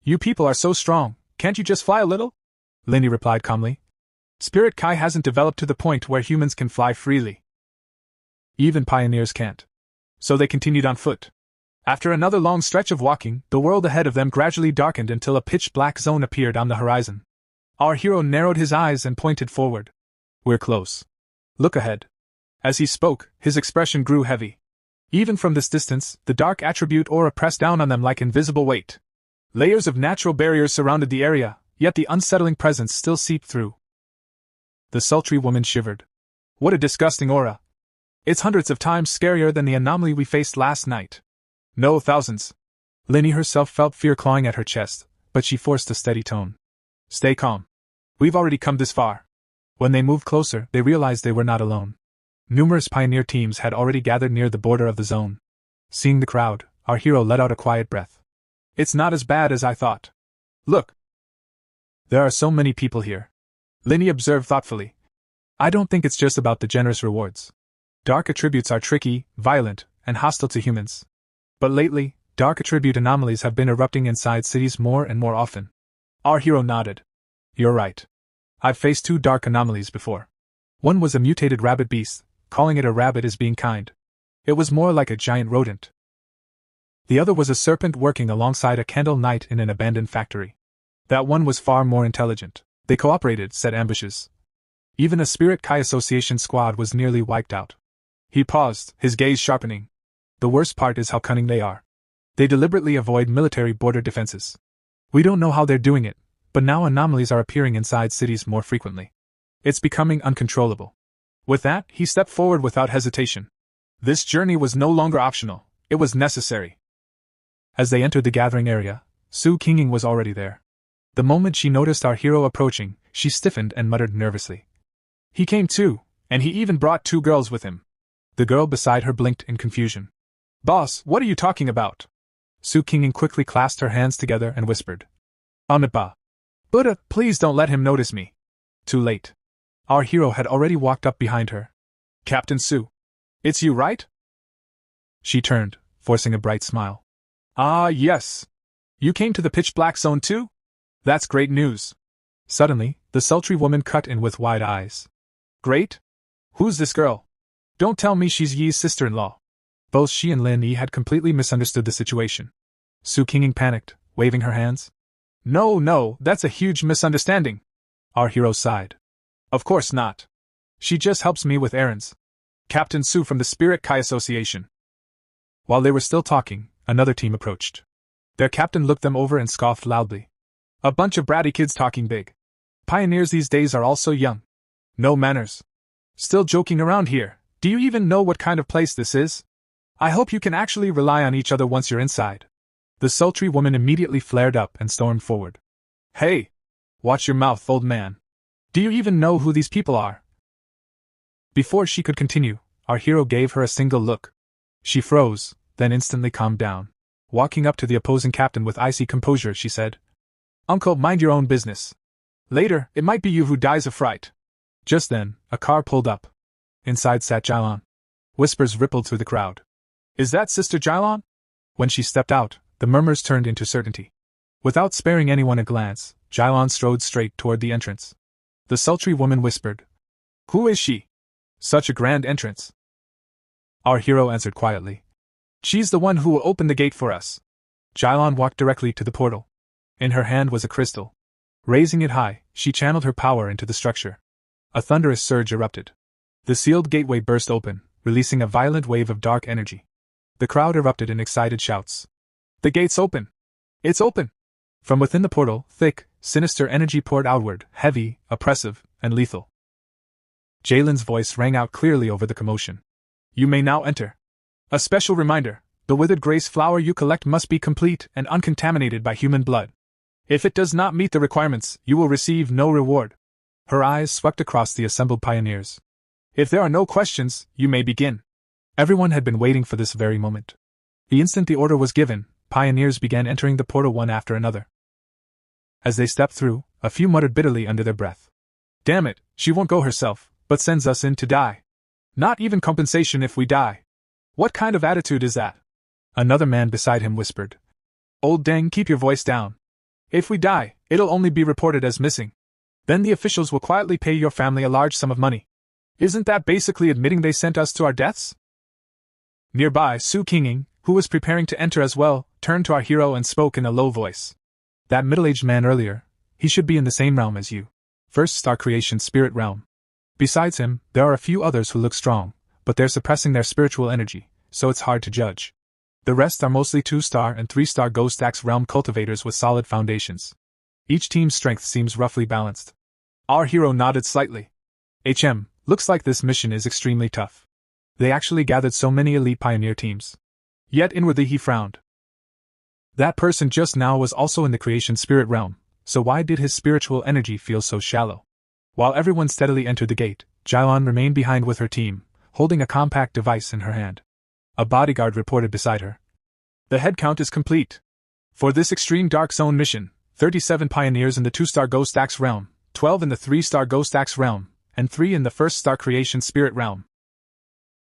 You people are so strong, can't you just fly a little? Linny replied calmly. Spirit Kai hasn't developed to the point where humans can fly freely. Even pioneers can't. So they continued on foot. After another long stretch of walking, the world ahead of them gradually darkened until a pitch-black zone appeared on the horizon. Our hero narrowed his eyes and pointed forward. We're close. Look ahead. As he spoke, his expression grew heavy. Even from this distance, the dark attribute aura pressed down on them like invisible weight. Layers of natural barriers surrounded the area, yet the unsettling presence still seeped through. The sultry woman shivered. What a disgusting aura. It's hundreds of times scarier than the anomaly we faced last night. No, thousands. Linny herself felt fear clawing at her chest, but she forced a steady tone. Stay calm. We've already come this far. When they moved closer, they realized they were not alone. Numerous pioneer teams had already gathered near the border of the zone. Seeing the crowd, our hero let out a quiet breath. It's not as bad as I thought. Look. There are so many people here. Linny observed thoughtfully. I don't think it's just about the generous rewards. Dark attributes are tricky, violent, and hostile to humans. But lately, dark attribute anomalies have been erupting inside cities more and more often. Our hero nodded. You're right. I've faced 2 dark anomalies before. One was a mutated rabbit beast. Calling it a rabbit is being kind. It was more like a giant rodent. The other was a serpent working alongside a candle knight in an abandoned factory. That one was far more intelligent. They cooperated, set ambushes. Even a Spirit Kai Association squad was nearly wiped out. He paused, his gaze sharpening. The worst part is how cunning they are. They deliberately avoid military border defenses. We don't know how they're doing it, but now anomalies are appearing inside cities more frequently. It's becoming uncontrollable. With that, he stepped forward without hesitation. This journey was no longer optional, it was necessary. As they entered the gathering area, Su Qinging was already there. The moment she noticed our hero approaching, she stiffened and muttered nervously. He came too, and he even brought 2 girls with him. The girl beside her blinked in confusion. Boss, what are you talking about? Su Qinging quickly clasped her hands together and whispered. Amipa. Buddha, please don't let him notice me. Too late. Our hero had already walked up behind her. Captain Su. It's you, right? She turned, forcing a bright smile. Ah, yes. You came to the pitch-black zone too? That's great news. Suddenly, the sultry woman cut in with wide eyes. Great? Who's this girl? Don't tell me she's Yi's sister-in-law. Both she and Lin Yi had completely misunderstood the situation. Su Qinging panicked, waving her hands. No, that's a huge misunderstanding. Our hero sighed. Of course not. She just helps me with errands. Captain Su from the Spirit Kai Association. While they were still talking, another team approached. Their captain looked them over and scoffed loudly. A bunch of bratty kids talking big. Pioneers these days are all so young. No manners. Still joking around here. Do you even know what kind of place this is? I hope you can actually rely on each other once you're inside. The sultry woman immediately flared up and stormed forward. Hey! Watch your mouth, old man. Do you even know who these people are? Before she could continue, our hero gave her a single look. She froze, then instantly calmed down. Walking up to the opposing captain with icy composure, she said, Uncle, mind your own business. Later, it might be you who dies of fright. Just then, a car pulled up. Inside sat Jailon. Whispers rippled through the crowd. Is that Sister Jailon? When she stepped out, the murmurs turned into certainty. Without sparing anyone a glance, Jailon strode straight toward the entrance. The sultry woman whispered, Who is she? Such a grand entrance. Our hero answered quietly. She's the one who will open the gate for us. Jailon walked directly to the portal. In her hand was a crystal. Raising it high, she channeled her power into the structure. A thunderous surge erupted. The sealed gateway burst open, releasing a violent wave of dark energy. The crowd erupted in excited shouts. The gate's open! It's open! From within the portal, thick, sinister energy poured outward, heavy, oppressive, and lethal. Jalen's voice rang out clearly over the commotion. You may now enter. A special reminder, the withered grace flower you collect must be complete and uncontaminated by human blood. If it does not meet the requirements, you will receive no reward. Her eyes swept across the assembled pioneers. If there are no questions, you may begin. Everyone had been waiting for this very moment. The instant the order was given, pioneers began entering the portal one after another. As they stepped through, a few muttered bitterly under their breath. Damn it, she won't go herself, but sends us in to die. Not even compensation if we die. What kind of attitude is that? Another man beside him whispered. Old Deng, keep your voice down. If we die, it'll only be reported as missing. Then the officials will quietly pay your family a large sum of money. Isn't that basically admitting they sent us to our deaths? Nearby, Su Qinging, who was preparing to enter as well, turned to our hero and spoke in a low voice. That middle-aged man earlier, he should be in the same realm as you. First star creation spirit realm. Besides him, there are a few others who look strong, but they're suppressing their spiritual energy, so it's hard to judge. The rest are mostly 2-star and 3-star Ghost Axe realm cultivators with solid foundations. Each team's strength seems roughly balanced. Our hero nodded slightly. Looks like this mission is extremely tough. They actually gathered so many elite pioneer teams. Yet inwardly he frowned. That person just now was also in the creation spirit realm, so why did his spiritual energy feel so shallow? While everyone steadily entered the gate, Jaeon remained behind with her team, holding a compact device in her hand. A bodyguard reported beside her. The head count is complete. For this extreme dark zone mission, 37 pioneers in the 2-star Ghost Axe realm, 12 in the 3-star Ghost Axe realm, and 3 in the 1st-star Creation Spirit realm.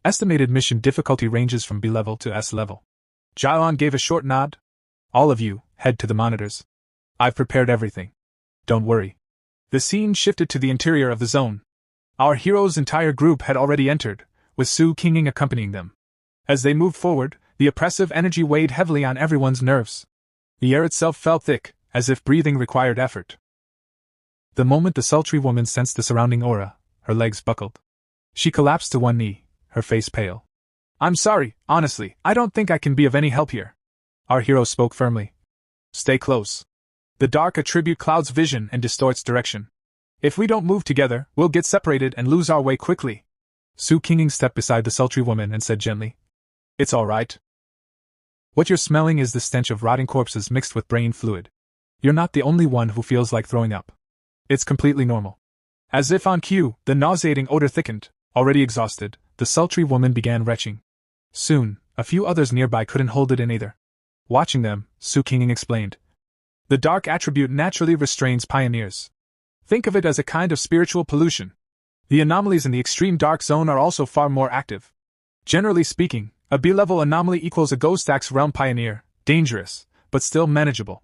Estimated mission difficulty ranges from B level to S level. Jaeon gave a short nod. All of you, head to the monitors. I've prepared everything. Don't worry. The scene shifted to the interior of the zone. Our hero's entire group had already entered, with Su Qinging accompanying them. As they moved forward, the oppressive energy weighed heavily on everyone's nerves. The air itself felt thick, as if breathing required effort. The moment the sultry woman sensed the surrounding aura, her legs buckled. She collapsed to one knee, her face pale. I'm sorry, honestly, I don't think I can be of any help here. Our hero spoke firmly. Stay close. The dark attribute clouds vision and distorts direction. If we don't move together, we'll get separated and lose our way quickly. Su Qinging stepped beside the sultry woman and said gently. It's all right. What you're smelling is the stench of rotting corpses mixed with brain fluid. You're not the only one who feels like throwing up. It's completely normal. As if on cue, the nauseating odor thickened. Already exhausted, the sultry woman began retching. Soon, a few others nearby couldn't hold it in either. Watching them, Su Qinging explained. The dark attribute naturally restrains pioneers. Think of it as a kind of spiritual pollution. The anomalies in the extreme dark zone are also far more active. Generally speaking, a B-level anomaly equals a Ghost Axe realm pioneer, dangerous, but still manageable.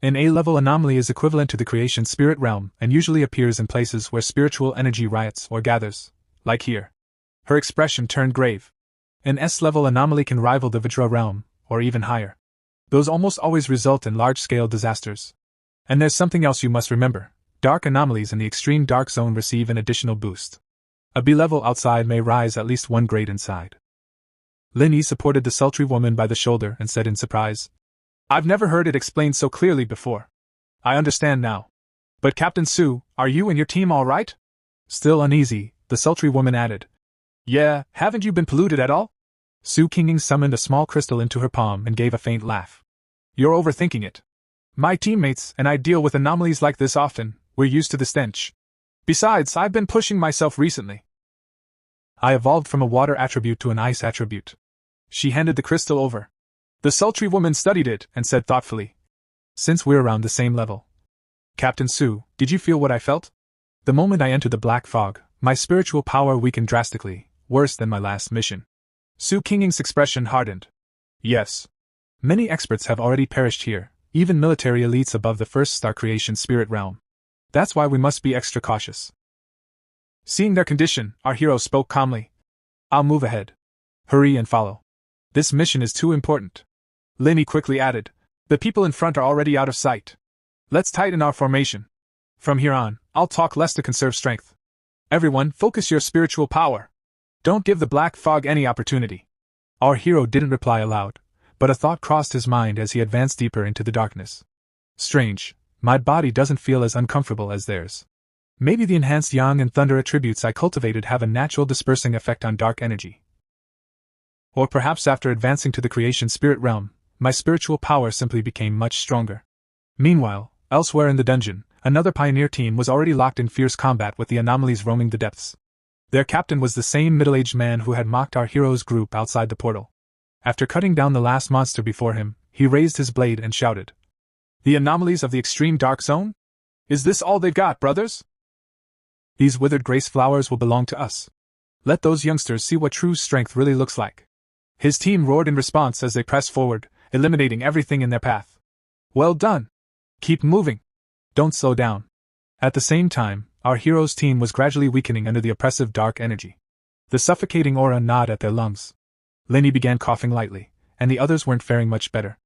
An A-level anomaly is equivalent to the creation spirit realm and usually appears in places where spiritual energy riots or gathers, like here. Her expression turned grave. An S-level anomaly can rival the Vajra realm, or even higher. Those almost always result in large-scale disasters. And there's something else you must remember. Dark anomalies in the extreme dark zone receive an additional boost. A B-level outside may rise at least 1 grade inside. Lin Yi supported the sultry woman by the shoulder and said in surprise, I've never heard it explained so clearly before. I understand now. But Captain Su, are you and your team all right? Still uneasy, the sultry woman added. Yeah, haven't you been polluted at all? Su Qinging summoned a small crystal into her palm and gave a faint laugh. You're overthinking it. My teammates and I deal with anomalies like this often, we're used to the stench. Besides, I've been pushing myself recently. I evolved from a water attribute to an ice attribute. She handed the crystal over. The sultry woman studied it and said thoughtfully. Since we're around the same level. Captain Su, did you feel what I felt? The moment I entered the black fog, my spiritual power weakened drastically, worse than my last mission. Su Qinging's expression hardened. Yes. Many experts have already perished here, even military elites above the 1st-star creation spirit realm. That's why we must be extra cautious. Seeing their condition, our hero spoke calmly. I'll move ahead. Hurry and follow. This mission is too important. Lin Yi quickly added. The people in front are already out of sight. Let's tighten our formation. From here on, I'll talk less to conserve strength. Everyone, focus your spiritual power. Don't give the black fog any opportunity. Our hero didn't reply aloud, But a thought crossed his mind as he advanced deeper into the darkness. Strange, my body doesn't feel as uncomfortable as theirs. Maybe the enhanced yang and thunder attributes I cultivated have a natural dispersing effect on dark energy. Or perhaps after advancing to the creation spirit realm, my spiritual power simply became much stronger. Meanwhile, elsewhere in the dungeon, another pioneer team was already locked in fierce combat with the anomalies roaming the depths. Their captain was the same middle-aged man who had mocked our hero's group outside the portal. After cutting down the last monster before him, he raised his blade and shouted, "The anomalies of the extreme dark zone? Is this all they've got, brothers? These withered grace flowers will belong to us. Let those youngsters see what true strength really looks like." His team roared in response as they pressed forward, eliminating everything in their path. "Well done! Keep moving! Don't slow down." At the same time, our hero's team was gradually weakening under the oppressive dark energy. The suffocating aura gnawed at their lungs. Lenny began coughing lightly, and the others weren't faring much better.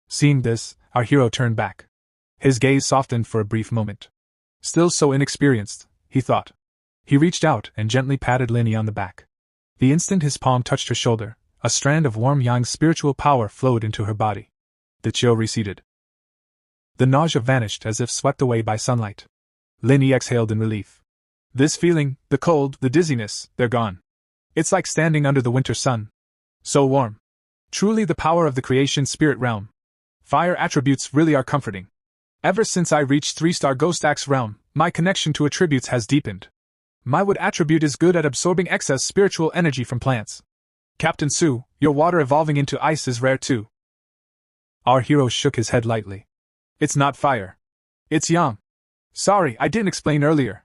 Seeing this, our hero turned back. His gaze softened for a brief moment. Still so inexperienced, he thought. He reached out and gently patted Lenny on the back. The instant his palm touched her shoulder, a strand of warm yang spiritual power flowed into her body. The chill receded. The nausea vanished as if swept away by sunlight. Lenny exhaled in relief. This feeling, the cold, the dizziness, they're gone. It's like standing under the winter sun. So warm. Truly the power of the creation spirit realm. Fire attributes really are comforting. Ever since I reached 3-star Ghost Axe realm, my connection to attributes has deepened. My wood attribute is good at absorbing excess spiritual energy from plants. Captain Su, your water evolving into ice is rare too. Our hero shook his head lightly. It's not fire. It's yang. Sorry, I didn't explain earlier.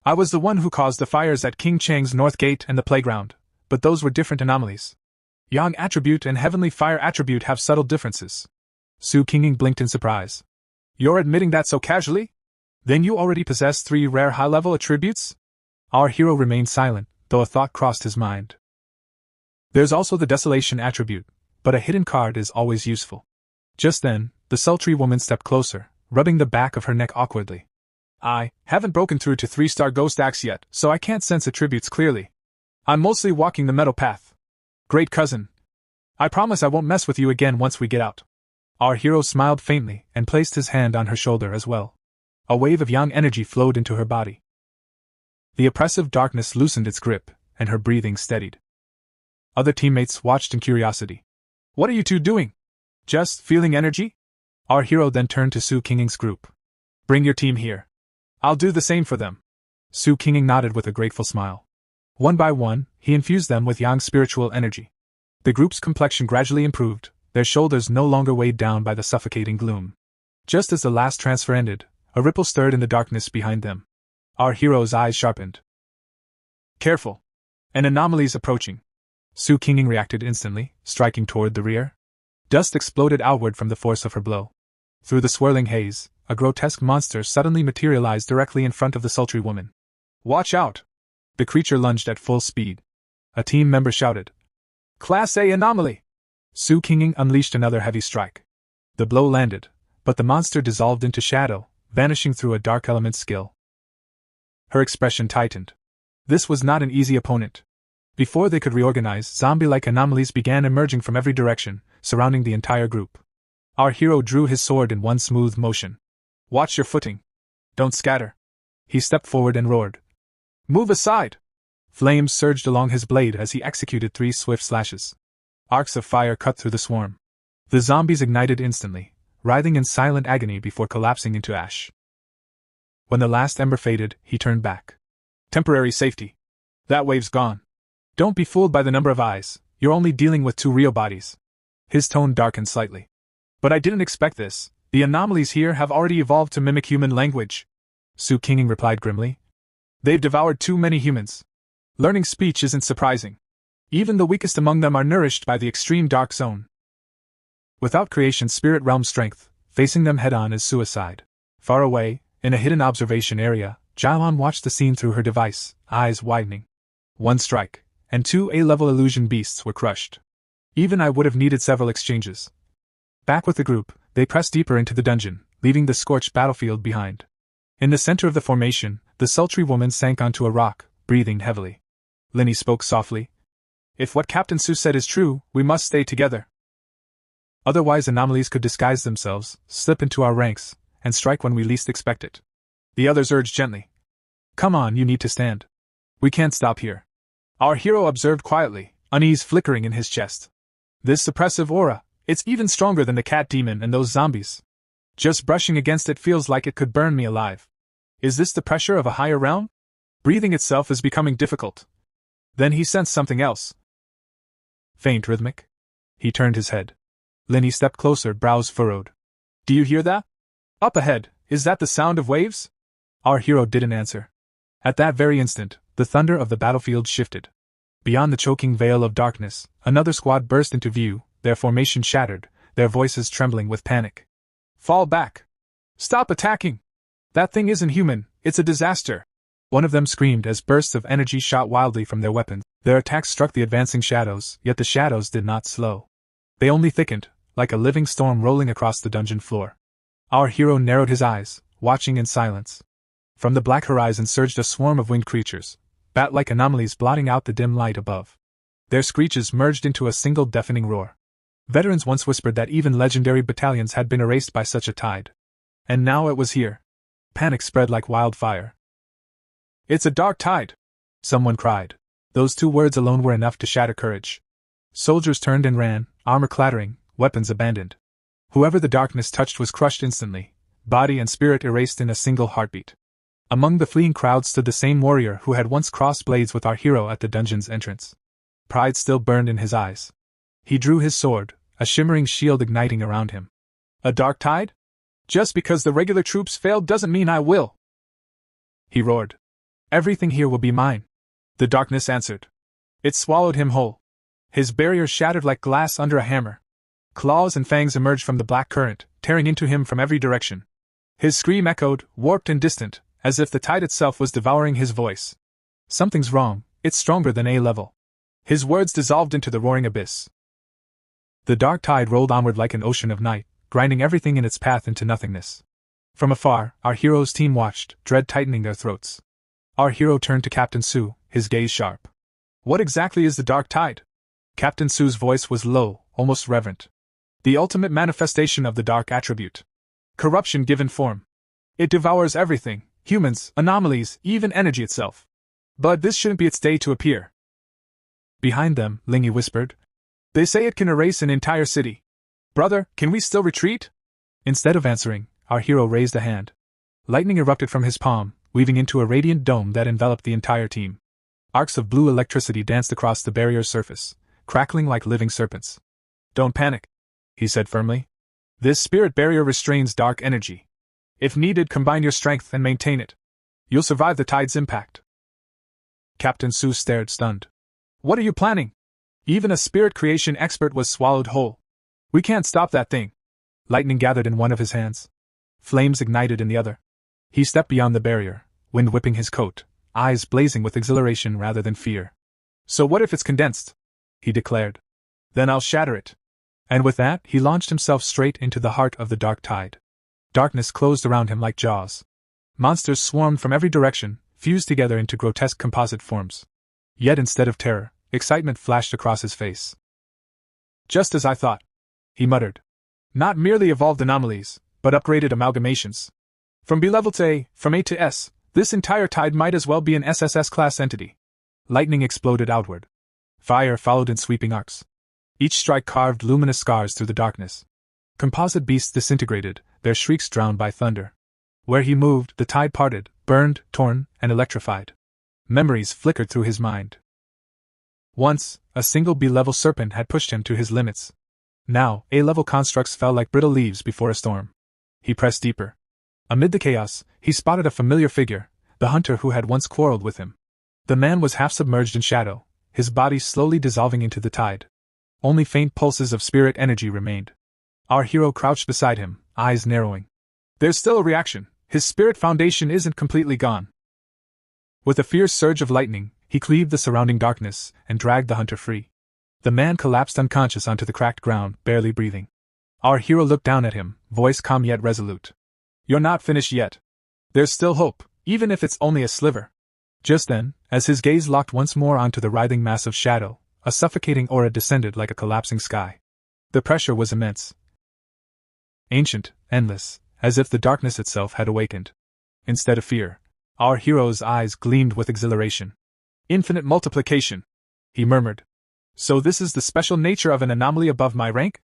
I was the one who caused the fires at King Chang's North Gate and the playground, but those were different anomalies. Yang attribute and heavenly fire attribute have subtle differences. Su Qinging blinked in surprise. You're admitting that so casually? Then you already possess 3 rare high-level attributes? Our hero remained silent, though a thought crossed his mind. There's also the desolation attribute, but a hidden card is always useful. Just then, the sultry woman stepped closer, rubbing the back of her neck awkwardly. I haven't broken through to 3-star Ghost Axe yet, so I can't sense attributes clearly. I'm mostly walking the metal path. Great cousin. I promise I won't mess with you again once we get out. Our hero smiled faintly and placed his hand on her shoulder as well. A wave of yang energy flowed into her body. The oppressive darkness loosened its grip, and her breathing steadied. Other teammates watched in curiosity. What are you two doing? Just feeling energy? Our hero then turned to Su Qinging's group. Bring your team here. I'll do the same for them. Su Qinging nodded with a grateful smile. One by one, he infused them with yang spiritual energy. The group's complexion gradually improved, their shoulders no longer weighed down by the suffocating gloom. Just as the last transfer ended, a ripple stirred in the darkness behind them. Our hero's eyes sharpened. Careful! An anomaly's approaching. Su Qinging reacted instantly, striking toward the rear. Dust exploded outward from the force of her blow. Through the swirling haze, a grotesque monster suddenly materialized directly in front of the sultry woman. Watch out! The creature lunged at full speed. A team member shouted. Class A anomaly! Su Qinging unleashed another heavy strike. The blow landed, but the monster dissolved into shadow, vanishing through a dark element skill. Her expression tightened. This was not an easy opponent. Before they could reorganize, zombie-like anomalies began emerging from every direction, surrounding the entire group. Our hero drew his sword in one smooth motion. Watch your footing. Don't scatter. He stepped forward and roared. Move aside! Flames surged along his blade as he executed 3 swift slashes. Arcs of fire cut through the swarm. The zombies ignited instantly, writhing in silent agony before collapsing into ash. When the last ember faded, he turned back. Temporary safety. That wave's gone. Don't be fooled by the number of eyes, you're only dealing with 2 real bodies. His tone darkened slightly. But I didn't expect this. The anomalies here have already evolved to mimic human language. Su Qinging replied grimly. They've devoured too many humans. Learning speech isn't surprising. Even the weakest among them are nourished by the extreme dark zone. Without creation's spirit realm strength, facing them head-on is suicide. Far away, in a hidden observation area, Jailon watched the scene through her device, eyes widening. 1 strike, and 2 A-level illusion beasts were crushed. Even I would have needed several exchanges. Back with the group, they pressed deeper into the dungeon, leaving the scorched battlefield behind. In the center of the formation, the sultry woman sank onto a rock, breathing heavily. Lenny spoke softly. If what Captain Su said is true, we must stay together. Otherwise anomalies could disguise themselves, slip into our ranks, and strike when we least expect it. The others urged gently. Come on, you need to stand. We can't stop here. Our hero observed quietly, unease flickering in his chest. This suppressive aura, it's even stronger than the cat demon and those zombies. Just brushing against it feels like it could burn me alive. Is this the pressure of a higher realm? Breathing itself is becoming difficult. Then he sensed something else. Faint rhythmic. He turned his head. Linny stepped closer, brows furrowed. Do you hear that? Up ahead, is that the sound of waves? Our hero didn't answer. At that very instant, the thunder of the battlefield shifted. Beyond the choking veil of darkness, another squad burst into view, their formation shattered, their voices trembling with panic. Fall back! Stop attacking! That thing isn't human, it's a disaster! One of them screamed as bursts of energy shot wildly from their weapons. Their attacks struck the advancing shadows, yet the shadows did not slow. They only thickened, like a living storm rolling across the dungeon floor. Our hero narrowed his eyes, watching in silence. From the black horizon surged a swarm of winged creatures, bat-like anomalies blotting out the dim light above. Their screeches merged into a single deafening roar. Veterans once whispered that even legendary battalions had been erased by such a tide. And now it was here. Panic spread like wildfire. It's a dark tide! Someone cried. Those two words alone were enough to shatter courage. Soldiers turned and ran, armor clattering, weapons abandoned. Whoever the darkness touched was crushed instantly, body and spirit erased in a single heartbeat. Among the fleeing crowd stood the same warrior who had once crossed blades with our hero at the dungeon's entrance. Pride still burned in his eyes. He drew his sword, a shimmering shield igniting around him. A dark tide? Just because the regular troops failed doesn't mean I will! He roared. Everything here will be mine. The darkness answered. It swallowed him whole. His barrier shattered like glass under a hammer. Claws and fangs emerged from the black current, tearing into him from every direction. His scream echoed, warped and distant, as if the tide itself was devouring his voice. Something's wrong, it's stronger than A-level. His words dissolved into the roaring abyss. The dark tide rolled onward like an ocean of night, grinding everything in its path into nothingness. From afar, our hero's team watched, dread tightening their throats. Our hero turned to Captain Su, his gaze sharp. What exactly is the dark tide? Captain Su's voice was low, almost reverent. The ultimate manifestation of the dark attribute. Corruption given form. It devours everything, humans, anomalies, even energy itself. But this shouldn't be its day to appear. Behind them, Lingy whispered. They say it can erase an entire city. Brother, can we still retreat? Instead of answering, our hero raised a hand. Lightning erupted from his palm, weaving into a radiant dome that enveloped the entire team. Arcs of blue electricity danced across the barrier's surface, crackling like living serpents. Don't panic, he said firmly. This spirit barrier restrains dark energy. If needed, combine your strength and maintain it. You'll survive the tide's impact. Captain Su stared stunned. What are you planning? Even a spirit creation expert was swallowed whole. We can't stop that thing. Lightning gathered in one of his hands. Flames ignited in the other. He stepped beyond the barrier, wind whipping his coat, eyes blazing with exhilaration rather than fear. So what if it's condensed? He declared. Then I'll shatter it. And with that, he launched himself straight into the heart of the dark tide. Darkness closed around him like jaws. Monsters swarmed from every direction, fused together into grotesque composite forms. Yet instead of terror, excitement flashed across his face. Just as I thought, he muttered. Not merely evolved anomalies, but upgraded amalgamations. From B-level to A, from A to S, this entire tide might as well be an SSS-class entity. Lightning exploded outward. Fire followed in sweeping arcs. Each strike carved luminous scars through the darkness. Composite beasts disintegrated, their shrieks drowned by thunder. Where he moved, the tide parted, burned, torn, and electrified. Memories flickered through his mind. Once, a single B-level serpent had pushed him to his limits. Now, A-level constructs fell like brittle leaves before a storm. He pressed deeper. Amid the chaos, he spotted a familiar figure, the hunter who had once quarreled with him. The man was half submerged in shadow, his body slowly dissolving into the tide. Only faint pulses of spirit energy remained. Our hero crouched beside him, eyes narrowing. There's still a reaction, his spirit foundation isn't completely gone. With a fierce surge of lightning, he cleaved the surrounding darkness and dragged the hunter free. The man collapsed unconscious onto the cracked ground, barely breathing. Our hero looked down at him, voice calm yet resolute. You're not finished yet. There's still hope, even if it's only a sliver. Just then, as his gaze locked once more onto the writhing mass of shadow, a suffocating aura descended like a collapsing sky. The pressure was immense. Ancient, endless, as if the darkness itself had awakened. Instead of fear, our hero's eyes gleamed with exhilaration. Infinite multiplication, he murmured. So this is the special nature of an anomaly above my rank?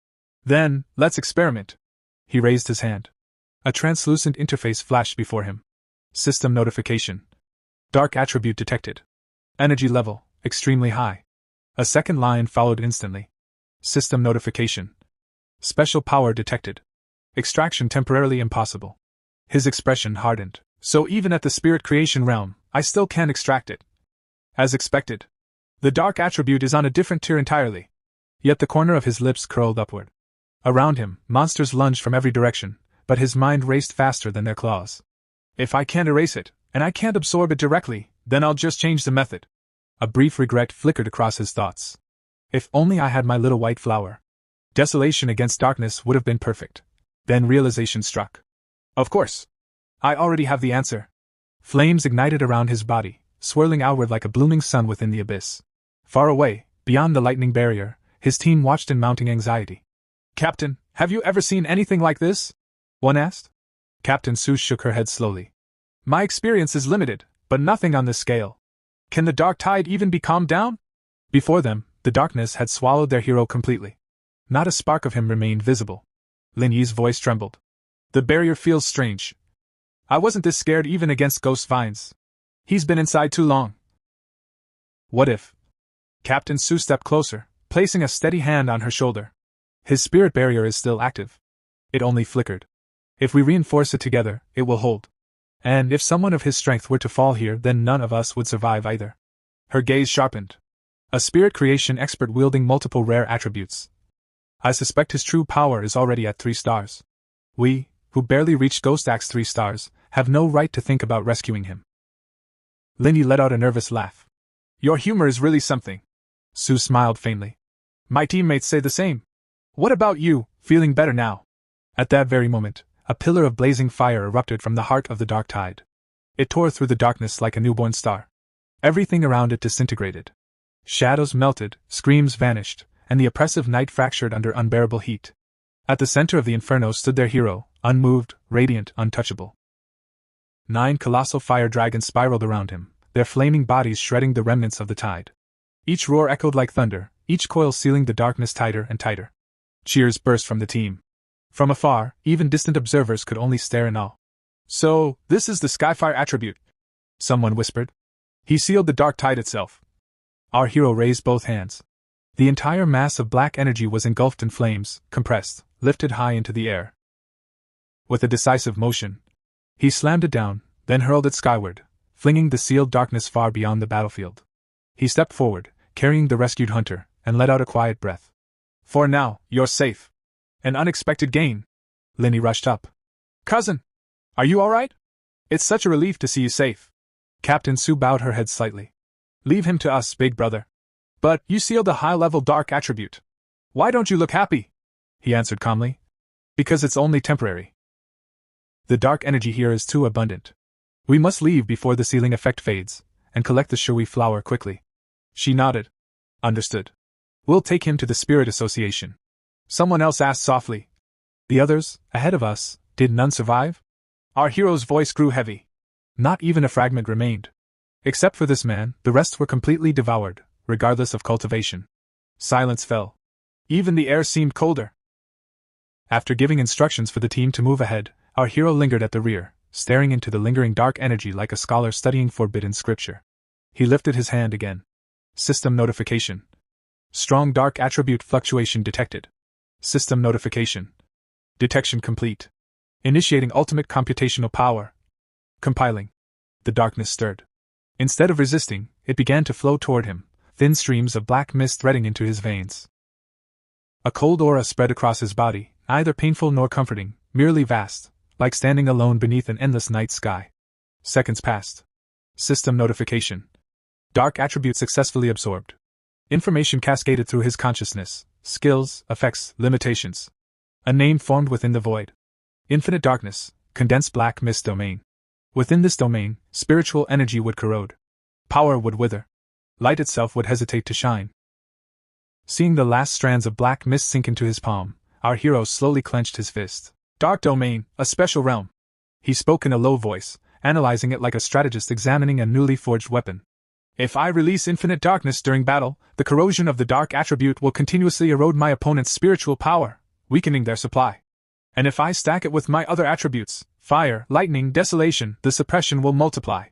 Then, let's experiment. He raised his hand. A translucent interface flashed before him. System notification. Dark attribute detected. Energy level, extremely high. A second line followed instantly. System notification. Special power detected. Extraction temporarily impossible. His expression hardened. So even at the spirit creation realm, I still can't extract it. As expected. The dark attribute is on a different tier entirely. Yet the corner of his lips curled upward. Around him, monsters lunged from every direction, but his mind raced faster than their claws. If I can't erase it, and I can't absorb it directly, then I'll just change the method. A brief regret flickered across his thoughts. If only I had my little white flower. Desolation against darkness would have been perfect. Then realization struck. Of course. I already have the answer. Flames ignited around his body, swirling outward like a blooming sun within the abyss. Far away, beyond the lightning barrier, his team watched in mounting anxiety. Captain, have you ever seen anything like this? One asked. Captain Sue shook her head slowly. My experience is limited, but nothing on this scale. Can the dark tide even be calmed down? Before them, the darkness had swallowed their hero completely. Not a spark of him remained visible. Lin Yi's voice trembled. The barrier feels strange. I wasn't this scared even against ghost vines. He's been inside too long. What if? Captain Sue stepped closer, placing a steady hand on her shoulder. His spirit barrier is still active. It only flickered. If we reinforce it together, it will hold. And if someone of his strength were to fall here, then none of us would survive either. Her gaze sharpened. A spirit creation expert wielding multiple rare attributes. I suspect his true power is already at 3 stars. We, who barely reached Ghost Axe 3 stars, have no right to think about rescuing him. Lin Yi let out a nervous laugh. Your humor is really something. Sue smiled faintly. My teammates say the same. What about you, feeling better now? At that very moment, a pillar of blazing fire erupted from the heart of the dark tide. It tore through the darkness like a newborn star. Everything around it disintegrated. Shadows melted, screams vanished, and the oppressive night fractured under unbearable heat. At the center of the inferno stood their hero, unmoved, radiant, untouchable. 9 colossal fire dragons spiraled around him, their flaming bodies shredding the remnants of the tide. Each roar echoed like thunder, each coil sealing the darkness tighter and tighter. Cheers burst from the team. From afar, even distant observers could only stare in awe. So, this is the Skyfire attribute, someone whispered. He sealed the dark tide itself. Our hero raised both hands. The entire mass of black energy was engulfed in flames, compressed, lifted high into the air. With a decisive motion, he slammed it down, then hurled it skyward, flinging the sealed darkness far beyond the battlefield. He stepped forward, carrying the rescued hunter, and let out a quiet breath. For now, you're safe. An unexpected gain. Lin Yi rushed up. Cousin! Are you alright? It's such a relief to see you safe. Captain Sue bowed her head slightly. Leave him to us, big brother. But you sealed a high-level dark attribute. Why don't you look happy? He answered calmly. Because it's only temporary. The dark energy here is too abundant. We must leave before the sealing effect fades, and collect the Shui flower quickly. She nodded. Understood. We'll take him to the Spirit Association. Someone else asked softly. The others, ahead of us, did none survive? Our hero's voice grew heavy. Not even a fragment remained. Except for this man, the rest were completely devoured, regardless of cultivation. Silence fell. Even the air seemed colder. After giving instructions for the team to move ahead, our hero lingered at the rear, staring into the lingering dark energy like a scholar studying forbidden scripture. He lifted his hand again. System notification. Strong dark attribute fluctuation detected. System notification. Detection complete. Initiating ultimate computational power. Compiling. The darkness stirred. Instead of resisting, it began to flow toward him, thin streams of black mist threading into his veins. A cold aura spread across his body, neither painful nor comforting, merely vast, like standing alone beneath an endless night sky. Seconds passed. System notification. Dark attribute successfully absorbed. Information cascaded through his consciousness, skills, effects, limitations. A name formed within the void. Infinite darkness, condensed black mist domain. Within this domain, spiritual energy would corrode. Power would wither. Light itself would hesitate to shine. Seeing the last strands of black mist sink into his palm, our hero slowly clenched his fist. Dark domain, a special realm. He spoke in a low voice, analyzing it like a strategist examining a newly forged weapon. If I release infinite darkness during battle, the corrosion of the dark attribute will continuously erode my opponent's spiritual power, weakening their supply. And if I stack it with my other attributes, fire, lightning, desolation, the suppression will multiply.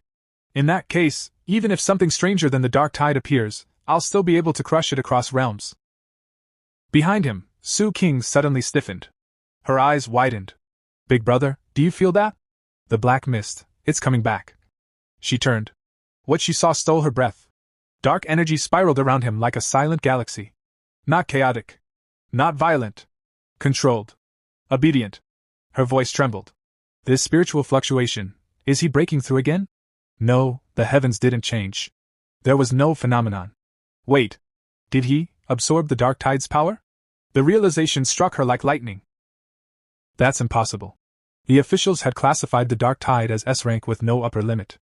In that case, even if something stranger than the dark tide appears, I'll still be able to crush it across realms. Behind him, Su King suddenly stiffened. Her eyes widened. Big brother, do you feel that? The black mist, it's coming back. She turned. What she saw stole her breath. Dark energy spiraled around him like a silent galaxy. Not chaotic. Not violent. Controlled. Obedient. Her voice trembled. This spiritual fluctuation, is he breaking through again? No, the heavens didn't change. There was no phenomenon. Wait. Did he absorb the dark tide's power? The realization struck her like lightning. That's impossible. The officials had classified the dark tide as S rank with no upper limit.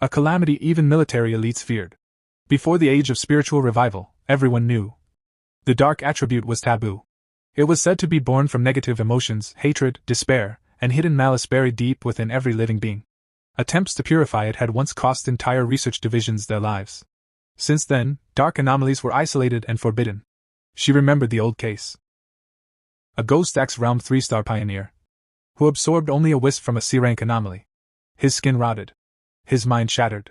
A calamity even military elites feared. Before the age of spiritual revival, everyone knew. The dark attribute was taboo. It was said to be born from negative emotions, hatred, despair, and hidden malice buried deep within every living being. Attempts to purify it had once cost entire research divisions their lives. Since then, dark anomalies were isolated and forbidden. She remembered the old case. A Ghost X-realm 3-star pioneer, who absorbed only a wisp from a C-rank anomaly. His skin rotted. His mind shattered.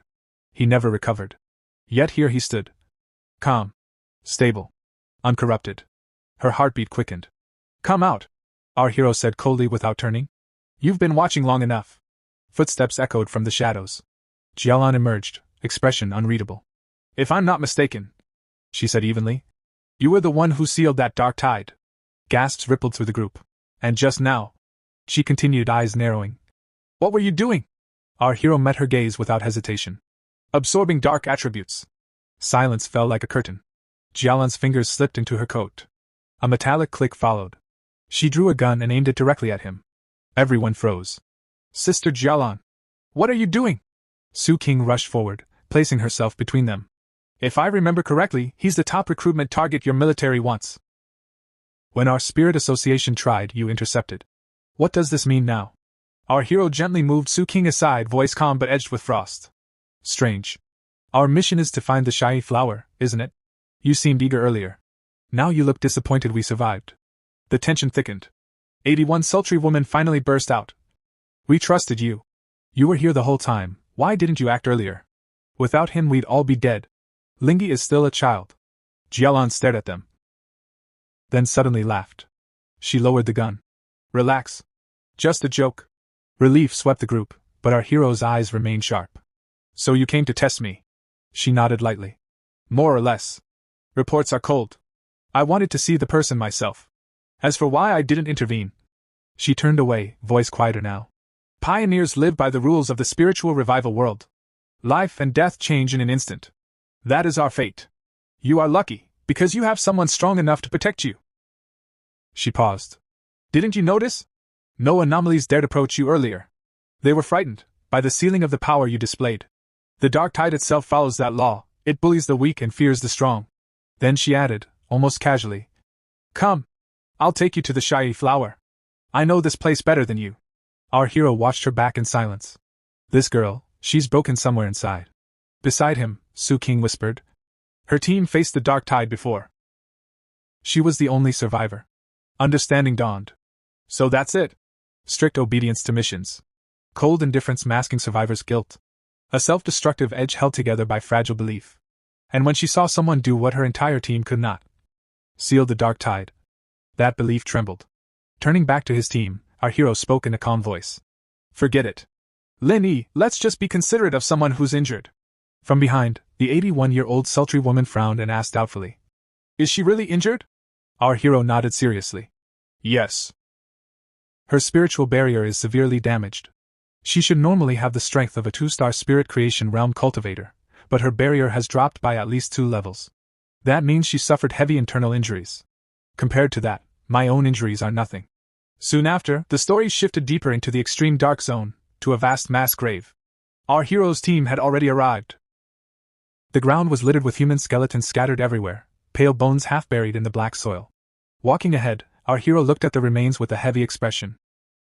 He never recovered. Yet here he stood. Calm. Stable. Uncorrupted. Her heartbeat quickened. Come out, our hero said coldly without turning. You've been watching long enough. Footsteps echoed from the shadows. Jialan emerged, expression unreadable. If I'm not mistaken, she said evenly, you were the one who sealed that dark tide. Gasps rippled through the group. And just now, she continued, eyes narrowing. What were you doing? Our hero met her gaze without hesitation. Absorbing dark attributes. Silence fell like a curtain. Jialan's fingers slipped into her coat. A metallic click followed. She drew a gun and aimed it directly at him. Everyone froze. Sister Jialan, what are you doing? Su King rushed forward, placing herself between them. If I remember correctly, he's the top recruitment target your military wants. When our spirit association tried, you intercepted. What does this mean now? Our hero gently moved Su King aside, voice calm but edged with frost. Strange. Our mission is to find the shy flower, isn't it? You seemed eager earlier. Now you look disappointed we survived. The tension thickened. 81 sultry woman finally burst out. We trusted you. You were here the whole time, why didn't you act earlier? Without him we'd all be dead. Lingi is still a child. Jialan stared at them. Then suddenly laughed. She lowered the gun. Relax. Just a joke. Relief swept the group, but our hero's eyes remained sharp. So you came to test me? She nodded lightly. More or less. Reports are cold. I wanted to see the person myself. As for why I didn't intervene. She turned away, voice quieter now. Pioneers live by the rules of the spiritual revival world. Life and death change in an instant. That is our fate. You are lucky, because you have someone strong enough to protect you. She paused. Didn't you notice? No anomalies dared approach you earlier. They were frightened by the ceiling of the power you displayed. The dark tide itself follows that law, it bullies the weak and fears the strong. Then she added, almost casually. Come. I'll take you to the shy flower. I know this place better than you. Our hero watched her back in silence. This girl, she's broken somewhere inside. Beside him, Su King whispered. Her team faced the dark tide before. She was the only survivor. Understanding dawned. So that's it. Strict obedience to missions. Cold indifference masking survivor's guilt. A self-destructive edge held together by fragile belief. And when she saw someone do what her entire team could not, seal the dark tide, that belief trembled. Turning back to his team, our hero spoke in a calm voice. Forget it. Lin Yi, let's just be considerate of someone who's injured. From behind, the 81-year-old sultry woman frowned and asked doubtfully. Is she really injured? Our hero nodded seriously. Yes. Her spiritual barrier is severely damaged. She should normally have the strength of a 2-star spirit creation realm cultivator, but her barrier has dropped by at least 2 levels. That means she suffered heavy internal injuries. Compared to that, my own injuries are nothing. Soon after, the story shifted deeper into the extreme dark zone, to a vast mass grave. Our hero's team had already arrived. The ground was littered with human skeletons scattered everywhere, pale bones half buried in the black soil. Walking ahead, our hero looked at the remains with a heavy expression.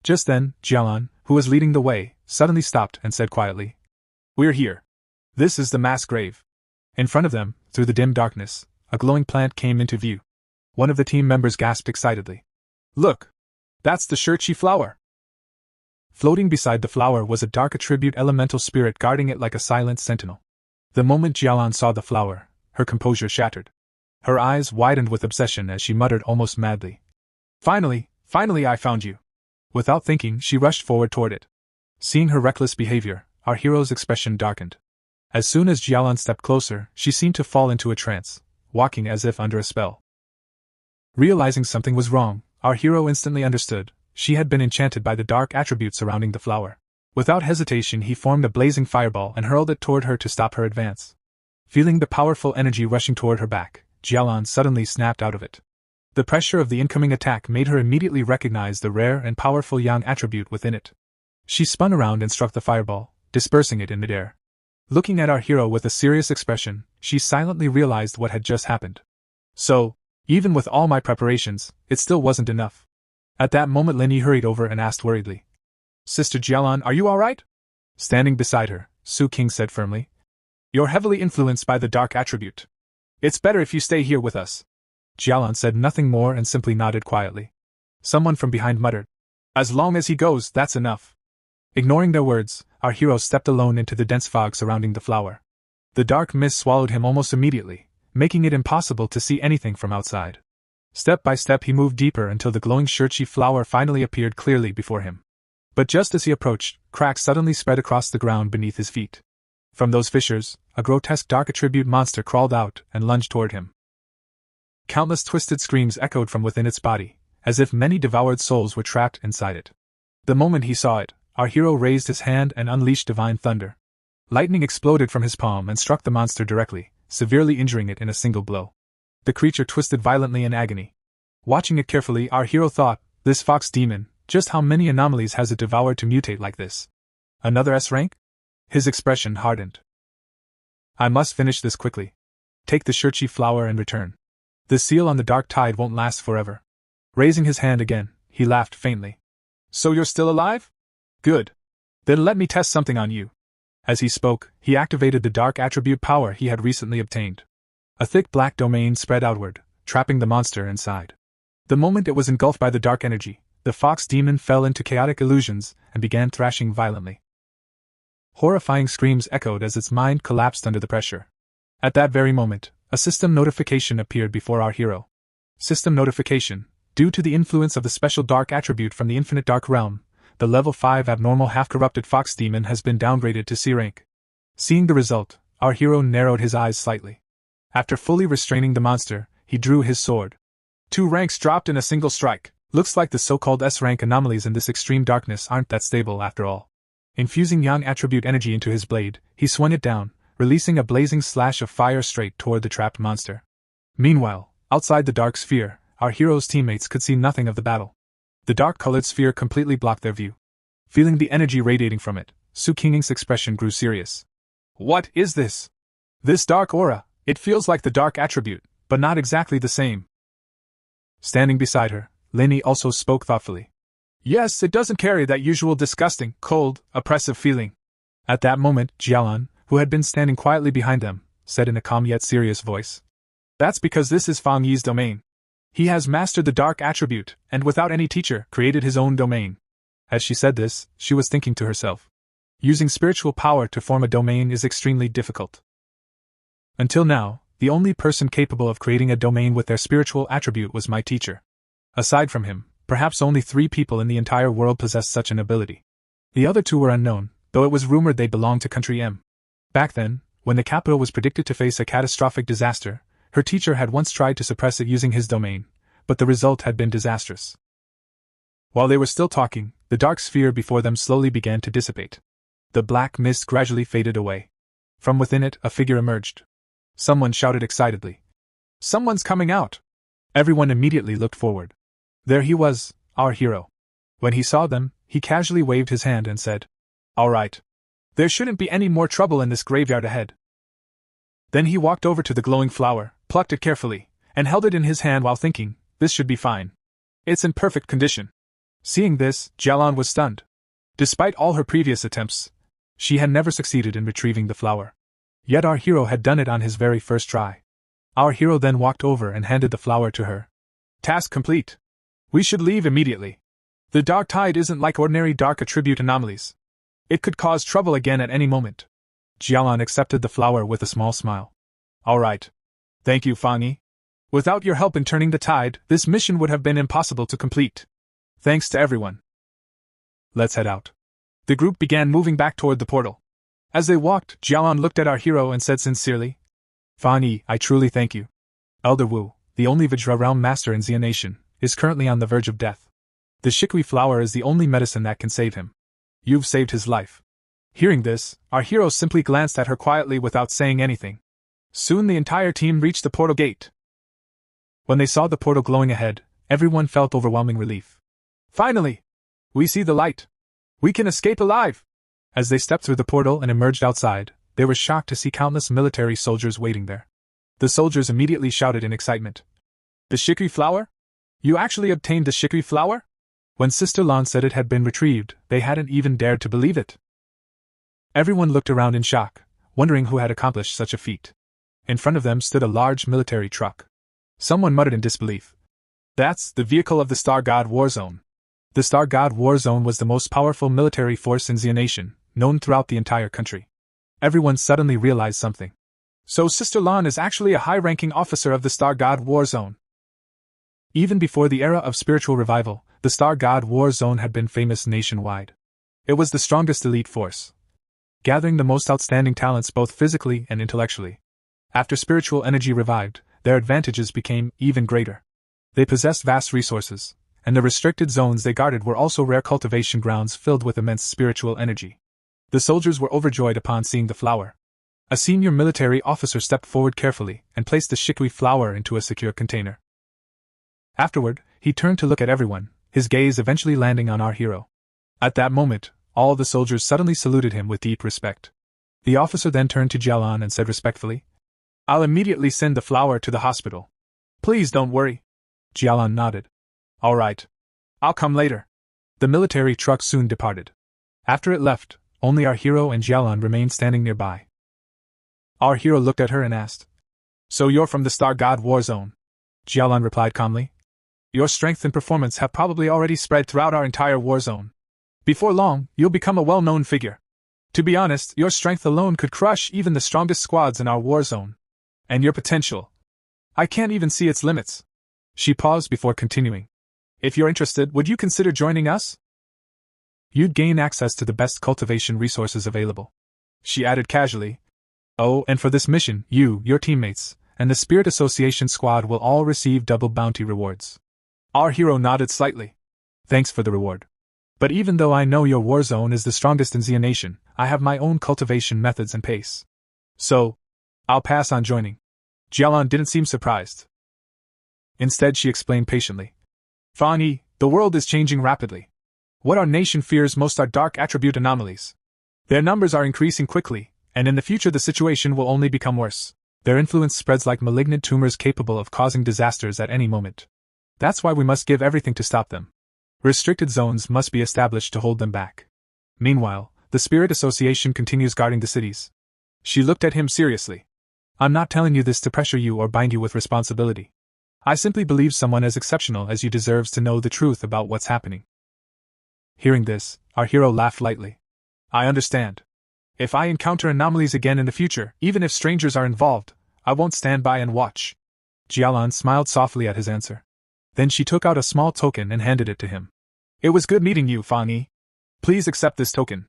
Just then, Jialan, who was leading the way, suddenly stopped and said quietly, "We're here. This is the mass grave." In front of them, through the dim darkness, a glowing plant came into view. One of the team members gasped excitedly. "Look! That's the Shirchi flower!" Floating beside the flower was a dark attribute elemental spirit guarding it like a silent sentinel. The moment Jialan saw the flower, her composure shattered. Her eyes widened with obsession as she muttered almost madly, Finally I found you." Without thinking, she rushed forward toward it. Seeing her reckless behavior, our hero's expression darkened. As soon as Jialan stepped closer, she seemed to fall into a trance, walking as if under a spell. Realizing something was wrong, our hero instantly understood. She had been enchanted by the dark attribute surrounding the flower. Without hesitation, he formed a blazing fireball and hurled it toward her to stop her advance. Feeling the powerful energy rushing toward her back, Jialan suddenly snapped out of it. The pressure of the incoming attack made her immediately recognize the rare and powerful yang attribute within it. She spun around and struck the fireball, dispersing it in midair. Looking at our hero with a serious expression, she silently realized what had just happened. So, even with all my preparations, it still wasn't enough. At that moment Lin Yi hurried over and asked worriedly, "Sister Jialan, are you alright?" Standing beside her, Su King said firmly, "You're heavily influenced by the dark attribute. It's better if you stay here with us." Jialan said nothing more and simply nodded quietly. Someone from behind muttered, "As long as he goes, that's enough." Ignoring their words, our hero stepped alone into the dense fog surrounding the flower. The dark mist swallowed him almost immediately, making it impossible to see anything from outside. Step by step he moved deeper until the glowing Shirchi flower finally appeared clearly before him. But just as he approached, cracks suddenly spread across the ground beneath his feet. From those fissures, a grotesque dark attribute monster crawled out and lunged toward him. Countless twisted screams echoed from within its body, as if many devoured souls were trapped inside it. The moment he saw it, our hero raised his hand and unleashed divine thunder. Lightning exploded from his palm and struck the monster directly, severely injuring it in a single blow. The creature twisted violently in agony. Watching it carefully, our hero thought, "This fox demon, just how many anomalies has it devoured to mutate like this? Another S rank?" His expression hardened. "I must finish this quickly. Take the Shirchi flower and return. The seal on the dark tide won't last forever." Raising his hand again, he laughed faintly. "So you're still alive? Good. Then let me test something on you." As he spoke, he activated the dark attribute power he had recently obtained. A thick black domain spread outward, trapping the monster inside. The moment it was engulfed by the dark energy, the fox demon fell into chaotic illusions and began thrashing violently. Horrifying screams echoed as its mind collapsed under the pressure. At that very moment, a system notification appeared before our hero. System notification: due to the influence of the special dark attribute from the infinite dark realm, the level 5 abnormal half-corrupted fox demon has been downgraded to C rank. Seeing the result, our hero narrowed his eyes slightly. After fully restraining the monster, he drew his sword. 2 ranks dropped in a single strike. Looks like the so-called S-rank anomalies in this extreme darkness aren't that stable after all. Infusing yang attribute energy into his blade, he swung it down, releasing a blazing slash of fire straight toward the trapped monster. Meanwhile, outside the dark sphere, our hero's teammates could see nothing of the battle. The dark-colored sphere completely blocked their view. Feeling the energy radiating from it, Su Qing's expression grew serious. "What is this? This dark aura, it feels like the dark attribute, but not exactly the same." Standing beside her, Lin Yi also spoke thoughtfully. "Yes, it doesn't carry that usual disgusting, cold, oppressive feeling." At that moment, Jialan, who had been standing quietly behind them, said in a calm yet serious voice, "That's because this is Fang Yi's domain. He has mastered the dark attribute, and without any teacher, created his own domain." As she said this, she was thinking to herself, using spiritual power to form a domain is extremely difficult. Until now, the only person capable of creating a domain with their spiritual attribute was my teacher. Aside from him, perhaps only 3 people in the entire world possessed such an ability. The other 2 were unknown, though it was rumored they belonged to Country M. Back then, when the capital was predicted to face a catastrophic disaster, her teacher had once tried to suppress it using his domain, but the result had been disastrous. While they were still talking, the dark sphere before them slowly began to dissipate. The black mist gradually faded away. From within it, a figure emerged. Someone shouted excitedly, "Someone's coming out!" Everyone immediately looked forward. There he was, our hero. When he saw them, he casually waved his hand and said, "All right. There shouldn't be any more trouble in this graveyard ahead." Then he walked over to the glowing flower, plucked it carefully, and held it in his hand while thinking, this should be fine. It's in perfect condition. Seeing this, Jialan was stunned. Despite all her previous attempts, she had never succeeded in retrieving the flower. Yet our hero had done it on his very first try. Our hero then walked over and handed the flower to her. Task complete. We should leave immediately. The dark tide isn't like ordinary dark attribute anomalies. It could cause trouble again at any moment. Jialan accepted the flower with a small smile. All right. Thank you, Fang Yi. Without your help in turning the tide, this mission would have been impossible to complete. Thanks to everyone. Let's head out. The group began moving back toward the portal. As they walked, Jialan looked at our hero and said sincerely, Fang Yi, I truly thank you. Elder Wu, the only Vajra realm master in Xia Nation, is currently on the verge of death. The Shikwi flower is the only medicine that can save him. You've saved his life. Hearing this, our hero simply glanced at her quietly without saying anything. Soon the entire team reached the portal gate. When they saw the portal glowing ahead, everyone felt overwhelming relief. Finally! We see the light. We can escape alive! As they stepped through the portal and emerged outside, they were shocked to see countless military soldiers waiting there. The soldiers immediately shouted in excitement. The Shikri flower? You actually obtained the Shikri flower? When Sister Lan said it had been retrieved, they hadn't even dared to believe it. Everyone looked around in shock, wondering who had accomplished such a feat. In front of them stood a large military truck. Someone muttered in disbelief. That's the vehicle of the Star God War Zone. The Star God War Zone was the most powerful military force in Xia Nation, known throughout the entire country. Everyone suddenly realized something. So Sister Lan is actually a high-ranking officer of the Star God War Zone. Even before the era of spiritual revival, the Star God War Zone had been famous nationwide. It was the strongest elite force, gathering the most outstanding talents both physically and intellectually. After spiritual energy revived, their advantages became even greater. They possessed vast resources, and the restricted zones they guarded were also rare cultivation grounds filled with immense spiritual energy. The soldiers were overjoyed upon seeing the flower. A senior military officer stepped forward carefully and placed the Shikwi flower into a secure container. Afterward, he turned to look at everyone, his gaze eventually landing on our hero. At that moment, all the soldiers suddenly saluted him with deep respect. The officer then turned to Jialan and said respectfully, I'll immediately send the flower to the hospital. Please don't worry. Jialan nodded. All right. I'll come later. The military truck soon departed. After it left, only our hero and Jialan remained standing nearby. Our hero looked at her and asked, So you're from the Star God War Zone? Jialan replied calmly. Your strength and performance have probably already spread throughout our entire war zone. Before long, you'll become a well-known figure. To be honest, your strength alone could crush even the strongest squads in our war zone. And your potential, I can't even see its limits. She paused before continuing. If you're interested, would you consider joining us? You'd gain access to the best cultivation resources available. She added casually. Oh, and for this mission, you, your teammates, and the Spirit Association squad will all receive double bounty rewards. Our hero nodded slightly. Thanks for the reward. But even though I know your war zone is the strongest in Xia Nation, I have my own cultivation methods and pace. So, I'll pass on joining. Jialan didn't seem surprised. Instead, she explained patiently. Fang Yi, the world is changing rapidly. What our nation fears most are dark attribute anomalies. Their numbers are increasing quickly, and in the future the situation will only become worse. Their influence spreads like malignant tumors capable of causing disasters at any moment. That's why we must give everything to stop them. Restricted zones must be established to hold them back. Meanwhile, the Spirit Association continues guarding the cities. She looked at him seriously. I'm not telling you this to pressure you or bind you with responsibility. I simply believe someone as exceptional as you deserves to know the truth about what's happening. Hearing this, our hero laughed lightly. I understand. If I encounter anomalies again in the future, even if strangers are involved, I won't stand by and watch. Jialan smiled softly at his answer. Then she took out a small token and handed it to him. It was good meeting you, Fang Yi. Please accept this token.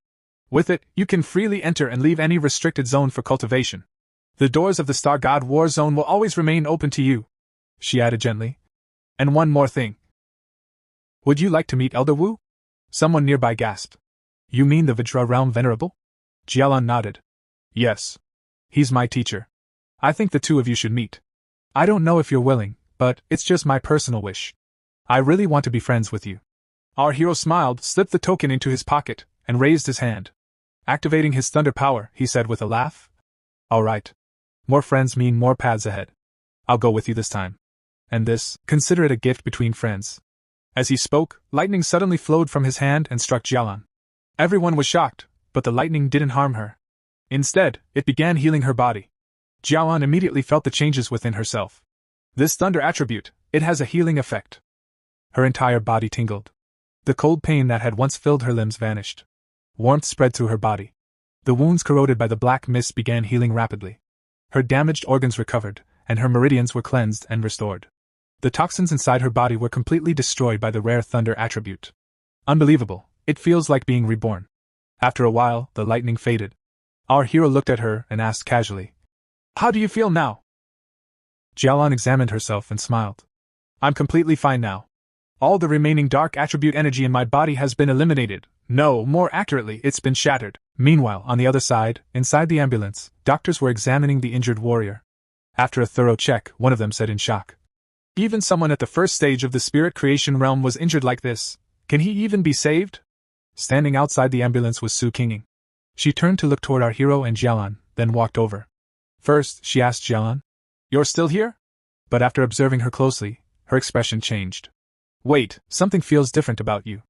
With it, you can freely enter and leave any restricted zone for cultivation. The doors of the Star God War Zone will always remain open to you, she added gently. And one more thing. Would you like to meet Elder Wu? Someone nearby gasped. You mean the Vajra Realm Venerable? Jialan nodded. Yes. He's my teacher. I think the two of you should meet. I don't know if you're willing, but it's just my personal wish. I really want to be friends with you. Our hero smiled, slipped the token into his pocket, and raised his hand. Activating his thunder power, he said with a laugh. All right. More friends mean more paths ahead. I'll go with you this time. And this, consider it a gift between friends. As he spoke, lightning suddenly flowed from his hand and struck Jialan. Everyone was shocked, but the lightning didn't harm her. Instead, it began healing her body. Jialan immediately felt the changes within herself. This thunder attribute, it has a healing effect. Her entire body tingled. The cold pain that had once filled her limbs vanished. Warmth spread through her body. The wounds corroded by the black mist began healing rapidly. Her damaged organs recovered, and her meridians were cleansed and restored. The toxins inside her body were completely destroyed by the rare thunder attribute. Unbelievable, it feels like being reborn. After a while, the lightning faded. Our hero looked at her and asked casually, "How do you feel now?" Jialan examined herself and smiled. "I'm completely fine now. All the remaining dark attribute energy in my body has been eliminated. No, more accurately, it's been shattered." Meanwhile, on the other side, inside the ambulance, doctors were examining the injured warrior. After a thorough check, one of them said in shock, "Even someone at the first stage of the spirit creation realm was injured like this. Can he even be saved?" Standing outside the ambulance was Su Qinging. She turned to look toward our hero and Jialan, then walked over. First, she asked Jialan, "You're still here?" But after observing her closely, her expression changed. "Wait, something feels different about you."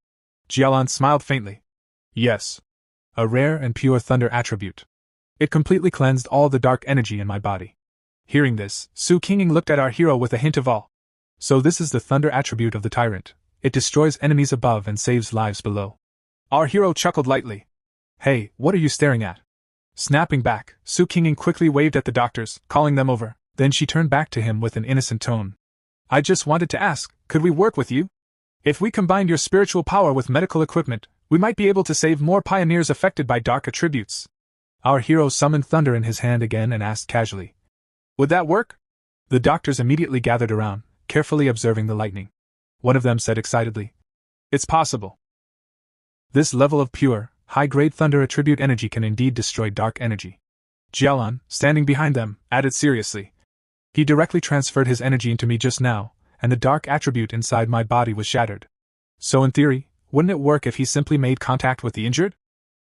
Jialan smiled faintly. "Yes. A rare and pure thunder attribute. It completely cleansed all the dark energy in my body." Hearing this, Su Qinging looked at our hero with a hint of awe. So this is the thunder attribute of the tyrant. It destroys enemies above and saves lives below. Our hero chuckled lightly. "Hey, what are you staring at?" Snapping back, Su Qinging quickly waved at the doctors, calling them over. Then she turned back to him with an innocent tone. "I just wanted to ask, could we work with you? If we combined your spiritual power with medical equipment, we might be able to save more pioneers affected by dark attributes." Our hero summoned thunder in his hand again and asked casually, "Would that work?" The doctors immediately gathered around, carefully observing the lightning. One of them said excitedly, "It's possible. This level of pure, high-grade thunder attribute energy can indeed destroy dark energy." Jialan, standing behind them, added seriously, "He directly transferred his energy into me just now, and the dark attribute inside my body was shattered. So in theory, wouldn't it work if he simply made contact with the injured?"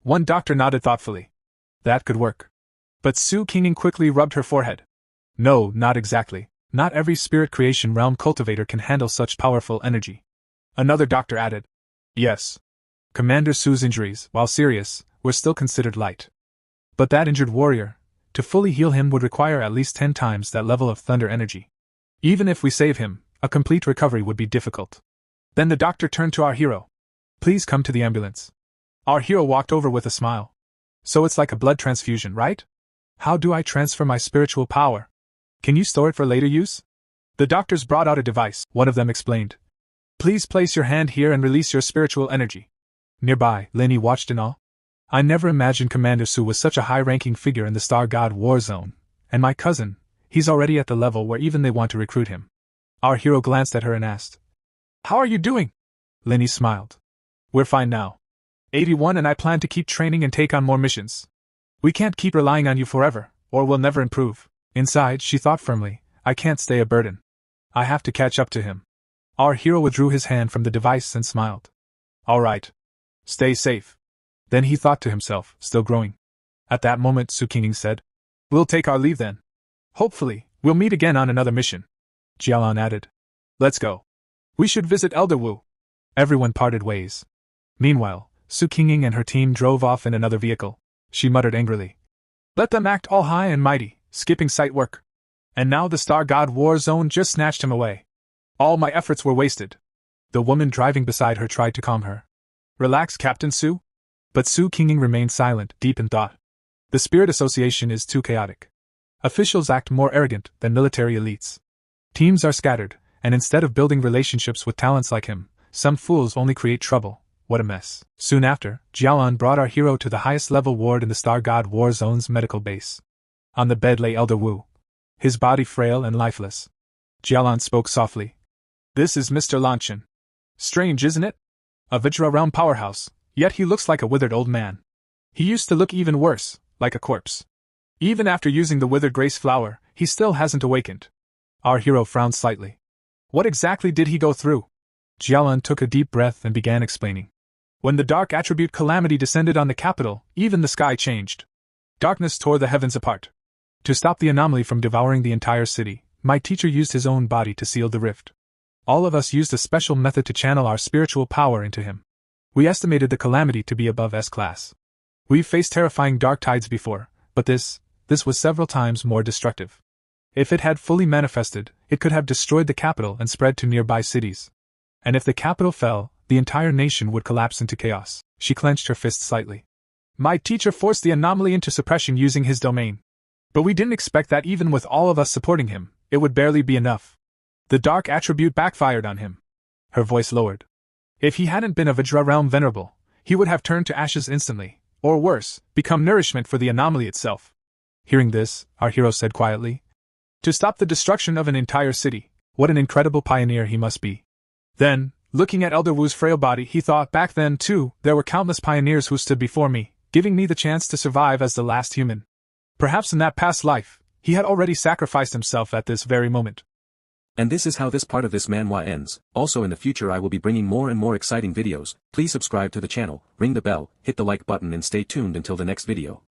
One doctor nodded thoughtfully. "That could work." But Su Qinging quickly rubbed her forehead. "No, not exactly. Not every spirit creation realm cultivator can handle such powerful energy." Another doctor added, "Yes. Commander Su's injuries, while serious, were still considered light. But that injured warrior, to fully heal him would require at least 10 times that level of thunder energy. Even if we save him, a complete recovery would be difficult." Then the doctor turned to our hero. "Please come to the ambulance." Our hero walked over with a smile. "So it's like a blood transfusion, right? How do I transfer my spiritual power? Can you store it for later use?" The doctors brought out a device, one of them explained. "Please place your hand here and release your spiritual energy." Nearby, Lenny watched in awe. "I never imagined Commander Su was such a high-ranking figure in the Star God War Zone, and my cousin, he's already at the level where even they want to recruit him." Our hero glanced at her and asked, "How are you doing?" Lenny smiled. "We're fine now. 81 and I plan to keep training and take on more missions. We can't keep relying on you forever, or we'll never improve." Inside, she thought firmly, "I can't stay a burden. I have to catch up to him." Our hero withdrew his hand from the device and smiled. "All right. Stay safe." Then he thought to himself, still growing. At that moment, Su Qinging said, "We'll take our leave then. Hopefully, we'll meet again on another mission." Jialan added, "Let's go. We should visit Elder Wu." Everyone parted ways. Meanwhile, Su Qinging and her team drove off in another vehicle. She muttered angrily, "Let them act all high and mighty, skipping sight work. And now the Star God War Zone just snatched him away. All my efforts were wasted." The woman driving beside her tried to calm her. "Relax, Captain Su." But Su Qinging remained silent, deep in thought. The Spirit Association is too chaotic. Officials act more arrogant than military elites. Teams are scattered, and instead of building relationships with talents like him, some fools only create trouble. What a mess. Soon after, Jialan brought our hero to the highest level ward in the Star God War Zone's medical base. On the bed lay Elder Wu, his body frail and lifeless. Jialan spoke softly. "This is Mr. Lanchin. Strange, isn't it? A Vajra realm powerhouse, yet he looks like a withered old man. He used to look even worse, like a corpse. Even after using the withered grace flower, he still hasn't awakened." Our hero frowned slightly. "What exactly did he go through?" Jialan took a deep breath and began explaining. "When the dark attribute calamity descended on the capital, even the sky changed. Darkness tore the heavens apart. To stop the anomaly from devouring the entire city, my teacher used his own body to seal the rift. All of us used a special method to channel our spiritual power into him. We estimated the calamity to be above S-class. We've faced terrifying dark tides before, but this was several times more destructive. If it had fully manifested, it could have destroyed the capital and spread to nearby cities. And if the capital fell, the entire nation would collapse into chaos. She clenched her fist slightly. My teacher forced the anomaly into suppression using his domain. But we didn't expect that even with all of us supporting him, it would barely be enough. The dark attribute backfired on him. Her voice lowered. If he hadn't been a Vajra realm venerable, he would have turned to ashes instantly, or worse, become nourishment for the anomaly itself. Hearing this, our hero said quietly, to stop the destruction of an entire city, what an incredible pioneer he must be. Then, looking at Elder Wu's frail body, he thought back then, too, there were countless pioneers who stood before me, giving me the chance to survive as the last human. Perhaps in that past life, he had already sacrificed himself at this very moment. And this is how this part of this manhwa ends. Also in the future I will be bringing more and more exciting videos. Please subscribe to the channel, ring the bell, hit the like button and stay tuned until the next video.